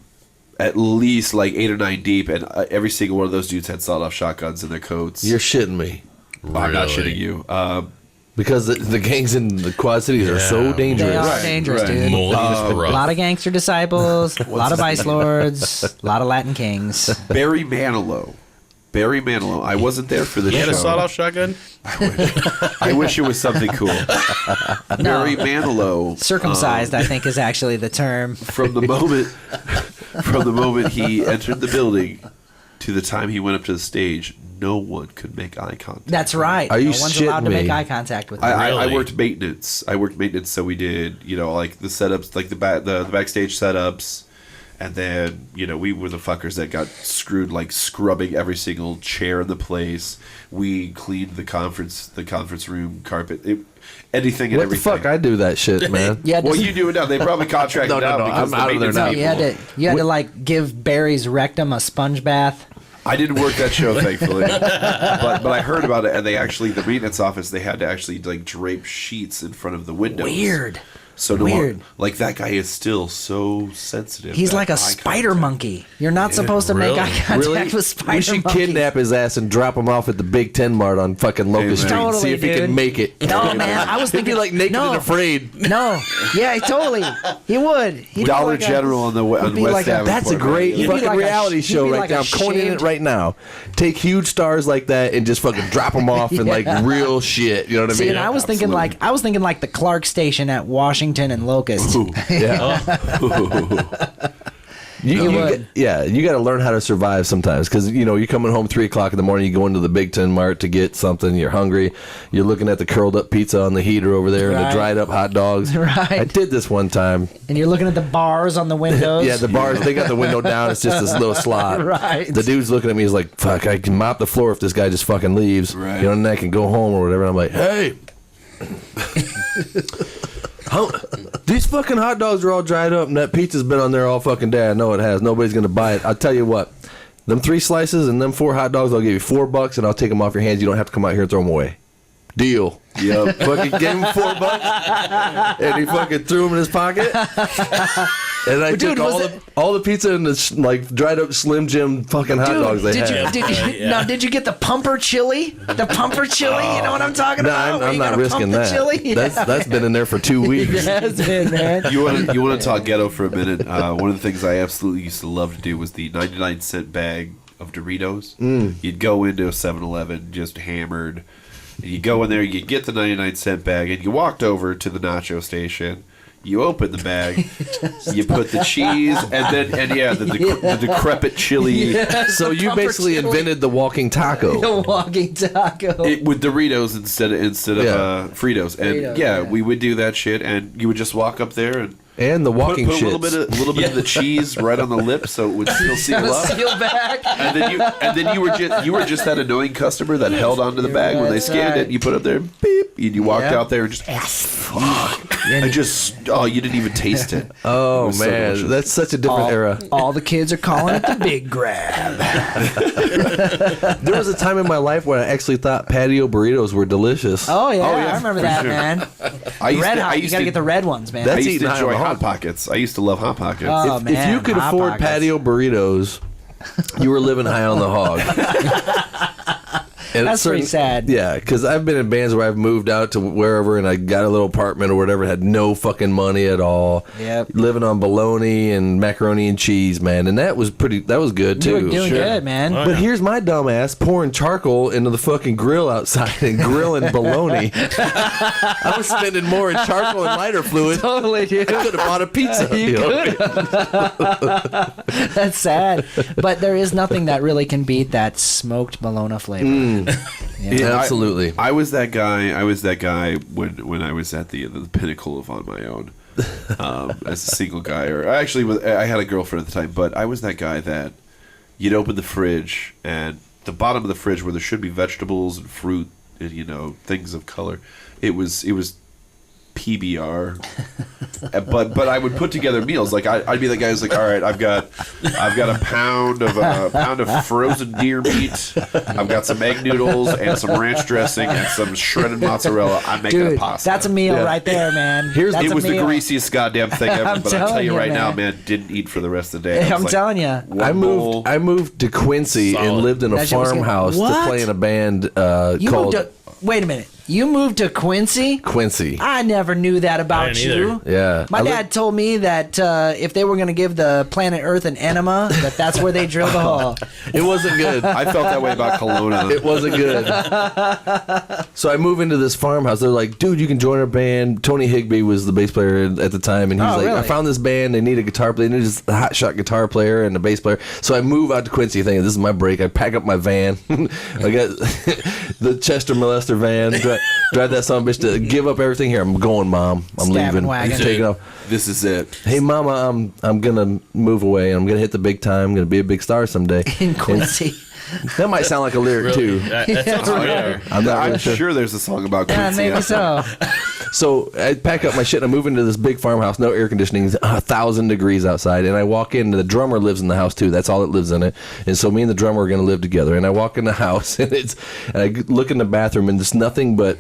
at least like 8 or 9 deep, and every single one of those dudes had sawed-off shotguns in their coats. You're shitting me. I'm not shitting you. Because the gangs in the Quad Cities are so dangerous. They are dangerous, dude. Moline's A rough. lot of gangster disciples, a lot of vice lords, a lot of Latin kings. Barry Manilow. I wasn't there for the You show. had a sawed-off shotgun? I wish it was something cool. Barry Manilow. Circumcised, I think, is actually the term. From the moment he entered the building to the time he went up to the stage, no one could make eye contact. That's right. Are you no one's allowed to shitting make me? eye contact with him. I Really? worked maintenance. So we did, like the setups, like the backstage setups, and then we were the fuckers that got screwed, like scrubbing every single chair in the place. We cleaned the conference room carpet, anything and What the everything. fuck? I do that shit, man. You had to, Well, you do it now. They probably contracted No, out no, because I'm the out of there maintenance now. people. you had to like give Barry's rectum a sponge bath. I didn't work that show, thankfully, but I heard about it, and the maintenance office, they had to actually like drape sheets in front of the windows. Weird. So Weird. like that guy is still so sensitive. He's that like a eye spider contact- monkey. You're not supposed to really? make eye contact Really? with spider We should monkeys. kidnap his ass and drop him off at the Big Ten Mart on fucking Locust Hey, Street man. and see Totally, if he dude. can make it. No, man. I was He'd thinking be like naked no, and afraid. No. Yeah, totally. He would. He'd be Dollar like a- General on the on be West like a- Avenue. That's a great He'd be fucking like a reality sh- he'd show be right like now. a I'm coining shaved- it right now. Take huge stars like that and just fucking drop them off in like real shit. You know what I See, mean? and I was thinking like the Clark Station at Washington and Locust. Yeah. You would. you got to learn how to survive sometimes because you're coming home 3:00 in the morning. You go into the Big Ten Mart to get something. You're hungry. You're looking at the curled up pizza on the heater over there and the Right. dried up hot dogs. Right. I did this one time. And you're looking at the bars on the windows. Yeah, the bars, they got the window down. It's just this little slot. Right. The dude's looking at me. He's like, fuck, I can mop the floor if this guy just fucking leaves. Right. And then I can go home or whatever. And I'm like, hey. These fucking hot dogs are all dried up and that pizza's been on there all fucking day. I know it has. Nobody's going to buy it. I'll tell you what. Them 3 slices and them 4 hot dogs, I'll give you $4 and I'll take them off your hands. You don't have to come out here and throw them away. Deal. Yep. Fucking gave him $4 and he fucking threw them in his pocket. And I Dude, took all the pizza and the like dried up Slim Jim fucking hot dogs they had. Now, did you get the pumper chili? The pumper chili? You know what I'm talking No, about? Where I'm you not gotta risking pump the that. chili? That's been in there for 2 weeks. It has been, man. You want to talk ghetto for a minute? One of the things I absolutely used to love to do was the 99-cent bag of Doritos. You'd go into a 7-Eleven just hammered. And you go in there, you get the 99-cent bag, and you walked over to the nacho station. You open the bag, you put the cheese, the decrepit chili So you Pumper basically chili. invented the walking taco. The walking taco. with Doritos instead of Yeah. Fritos. And Fritos, yeah, yeah. we would do that shit, and you would just walk up there and And the put walking a little shits. bit of the cheese right on the lip so it would still seal up. Seal back. And then you were just that annoying customer that held onto the bag when they That's scanned right. it. You put it there, beep, and you walked Yep. out there and just you didn't even taste it. It Oh was so man, delicious. that's such a different era. All the kids are calling it the big grab. There was a time in my life where I actually thought patio burritos were delicious. Oh yeah, Oh, yeah, I remember for that, sure. man. I used Red to, hot. I You used gotta to, get the red ones, man. I That's used to eating high enjoy on the Hot hog. Pockets. I used to love Hot Pockets. Oh, If man, you could Hot afford Pockets. patio burritos, you were living high on the hog. That's pretty sad. Yeah, because I've been in bands where I've moved out to wherever and I got a little apartment or whatever, had no fucking money at all. Yep. Living on bologna and macaroni and cheese, man. And that was good too. You were doing good, man. Oh, But yeah. here's my dumb ass pouring charcoal into the fucking grill outside and grilling bologna. I was spending more in charcoal and lighter fluid. Totally, dude. I could have bought a pizza. You That's sad. But there is nothing that really can beat that smoked bologna flavor. Yeah, absolutely. I was that guy. When I was at the pinnacle of on my own, as a single guy. Or I had a girlfriend at the time, but I was that guy that you'd open the fridge and the bottom of the fridge where there should be vegetables and fruit and things of color. It was PBR, but I would put together meals. Like I'd be the guy who's like, all right, I've got a pound of frozen deer meat. I've got some egg noodles and some ranch dressing and some shredded mozzarella. I'm making a Dude, pasta. that's a meal right there, man. Here's- That's It a was the meal. greasiest goddamn thing ever. I'm But I'll tell telling you you, right now, man. man, didn't eat for the rest of the day. I was I'm like, telling you. I moved to Quincy and Solid. lived in a That shit was good. farmhouse to What? play in a band You called moved to, wait a minute. You moved to Quincy? Quincy. I never knew that about didn't you. either. Yeah. My I li- dad told me that if they were going to give the planet Earth an enema, that's where they drill the hole. It wasn't good. I felt that way about Kelowna. It wasn't good. So I move into this farmhouse. They're like, dude, you can join our band. Tony Higbee was the bass player at the time, and he's like, really? I found this band. They need a guitar player. They need a hotshot guitar player and a bass player. So I move out to Quincy thinking, this is my break. I pack up my van. I got the Chester Molester van. Drive that son of a bitch to give up everything here. I'm going, Mom. I'm Stabbing leaving. wagon. I'm taking off. This is it. Hey, Mama, I'm gonna move away. I'm gonna hit the big time. I'm gonna be a big star someday. In Quincy. That might sound like a lyric Really? too. That sounds familiar. I'm not really I'm sure. sure there's a song about Yeah, Quincy. maybe so. So I pack up my shit and I move into this big farmhouse, no air conditioning, 1,000 degrees outside. And I walk in, and the drummer lives in the house too. That's all that lives in it. And so me and the drummer are going to live together. And I walk in the house, and I look in the bathroom, and there's nothing but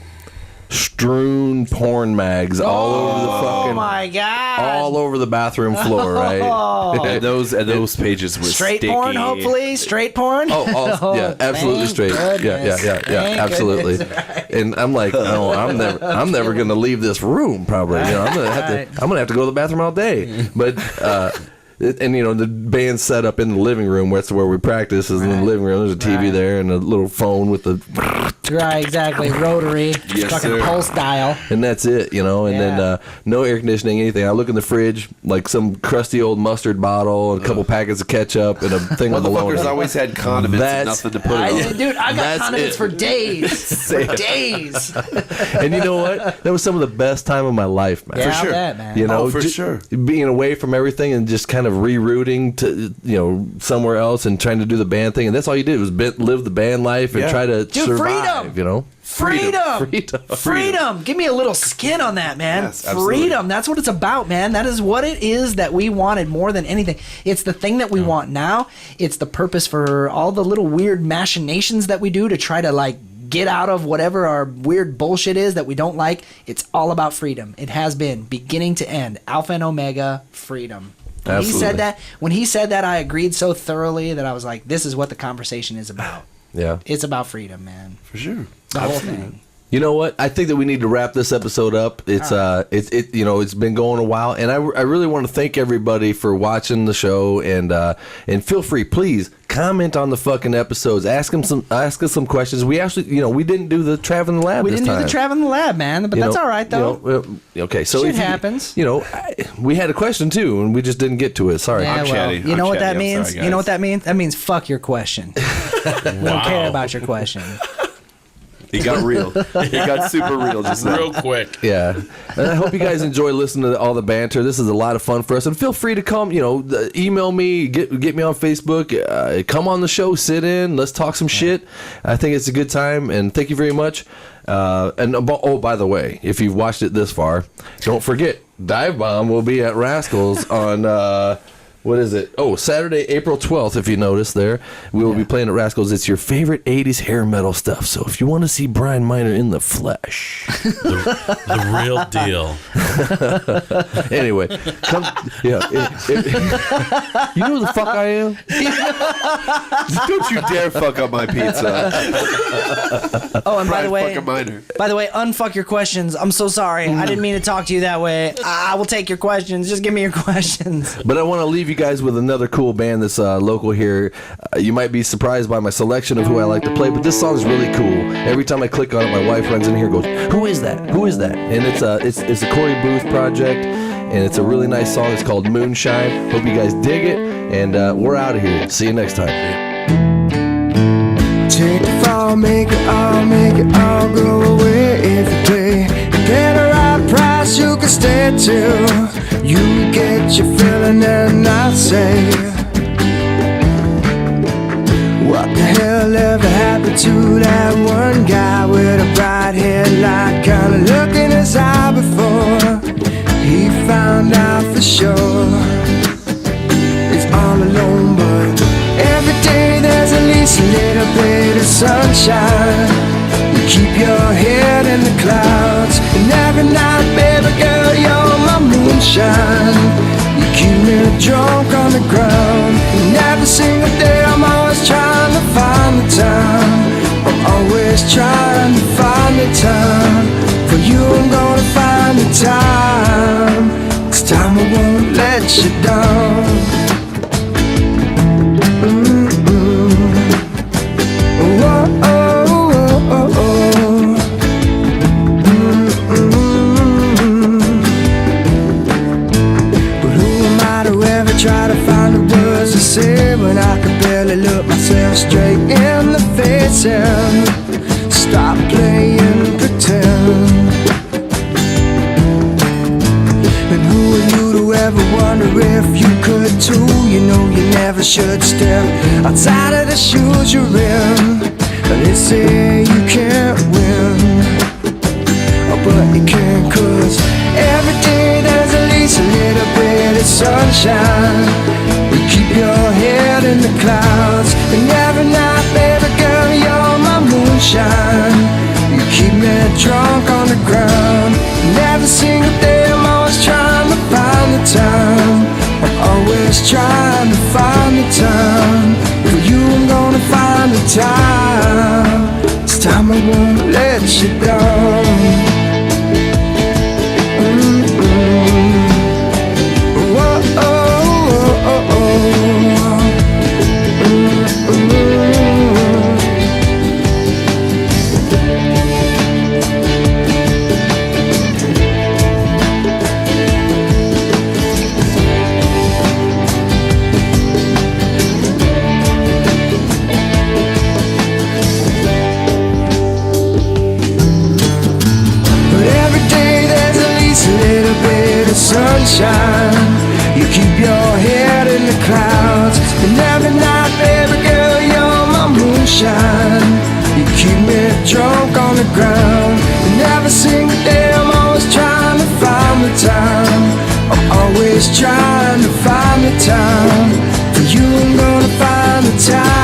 strewn porn mags all over the Oh fucking, my God. all over the bathroom floor, right? And those pages were Straight sticky. porn, hopefully. Straight porn. Oh, yeah, absolutely thank straight. goodness. Yeah, Thank absolutely. goodness, right. And I'm like, no, I'm never gonna leave this room. Probably, I'm gonna have to go to the bathroom all day. But and the band's set up in the living room. That's where we practice. Is in the living room. There's a TV Right. there and a little phone with the, Right, exactly. Rotary. Yes, fucking sir. pulse dial. and that's it. And Yeah. then no air conditioning, anything. I look in the fridge, like some crusty old mustard bottle, and a couple packets of ketchup, and a thing of bologna. Motherfuckers always had condiments and That's- nothing to put it on. Dude, I got That's condiments it. for days. For days. And you know what? That was some of the best time of my life, man. Yeah, sure. I'll bet, man. Oh, for sure. Being away from everything and just kind of rerouting to somewhere else and trying to do the band thing, and that's all you did was live the band life and Yeah. try to Dude, survive. freedom! Freedom. Freedom. Freedom. Give me a little skin on that, man. Yes, absolutely. Freedom. That's what it's about, man. That is what it is that we wanted more than anything. It's the thing that we want now. It's the purpose for all the little weird machinations that we do to try to get out of whatever our weird bullshit is that we don't like. It's all about freedom. It has been beginning to end. Alpha and Omega, freedom. When he said that, I agreed so thoroughly that I was like, this is what the conversation is about. Yeah. It's about freedom, man. For sure. The whole thing. You know what? I think that we need to wrap this episode up. It's it's been going a while, and I really want to thank everybody for watching the show, and feel free, please comment on the fucking episodes. Ask us some questions. We actually, we didn't do the Trav in the Lab. We this didn't time. do the Trav in the Lab, man, but that's all right though. Okay, so Shit if you- happens. We had a question too, and we just didn't get to it. Sorry. Yeah, I'm well, chatty. you know I'm what that chatty. I'm means? sorry, You know what guys. that means? That means fuck your question. We don't care about your question. He got real. He got super real just now. Real quick. Yeah, and I hope you guys enjoy listening to all the banter. This is a lot of fun for us, and feel free to come. Email me, get me on Facebook, come on the show, sit in, let's talk some shit. I think it's a good time, and thank you very much. By the way, if you've watched it this far, don't forget Dive Bomb will be at Rascals on What is it? Oh, Saturday, April 12th, if you notice there. We will be playing at Rascals. It's your favorite 80s hair metal stuff. So if you want to see Brian Miner in the flesh. The real deal. Anyway, come. Yeah. You know who the fuck I am? Don't you dare fuck up my pizza. Oh, and by the way, Fucking Miner. unfuck your questions. I'm so sorry. I didn't mean to talk to you that way. I will take your questions. Just give me your questions. But I want to leave you guys with another cool band that's local here. You might be surprised by my selection of who I like to play, but this song's really cool. Every time I click on it, my wife runs in here and goes, "Who is that? Who is that?" And it's a Corey Booth project, and it's a really nice song. It's called Moonshine. Hope you guys dig it, and we're out of here. See you next time. Take the fall, make it all go away every day. Pay the right price, you can stay till you get your feeling and not say, what the hell ever happened to that one guy with a bright headlight kind of look in his eye before he found out for sure he's all alone, but every day there's at least a little bit of sunshine. You keep your head in the clouds, and every night, baby girl, you're my moonshine. You keep me drunk on the ground, and every single day I'm always trying to find the time. I'm always trying to find the time. For you I'm gonna find the time. This time I won't let you down. Try to find the words to say when I can barely look myself straight in the face and stop playing pretend. And who are you to ever wonder if you could too? You know you never should step outside of the shoes you're in. They say you can't win, but you can, 'cause every day there's at least a little bit of sunshine. You keep your head in the clouds, and every night, baby girl, you're my moonshine. You keep me drunk on the ground, and every single day I'm always trying to find the time. I'm always trying to find the time. For you I'm gonna find the time. This time I won't let you down. Sunshine, you keep your head in the clouds, and every night, baby girl, you're my moonshine. You keep me drunk on the ground, and every single day I'm always trying to find the time. I'm always trying to find the time. For you I'm gonna find the time.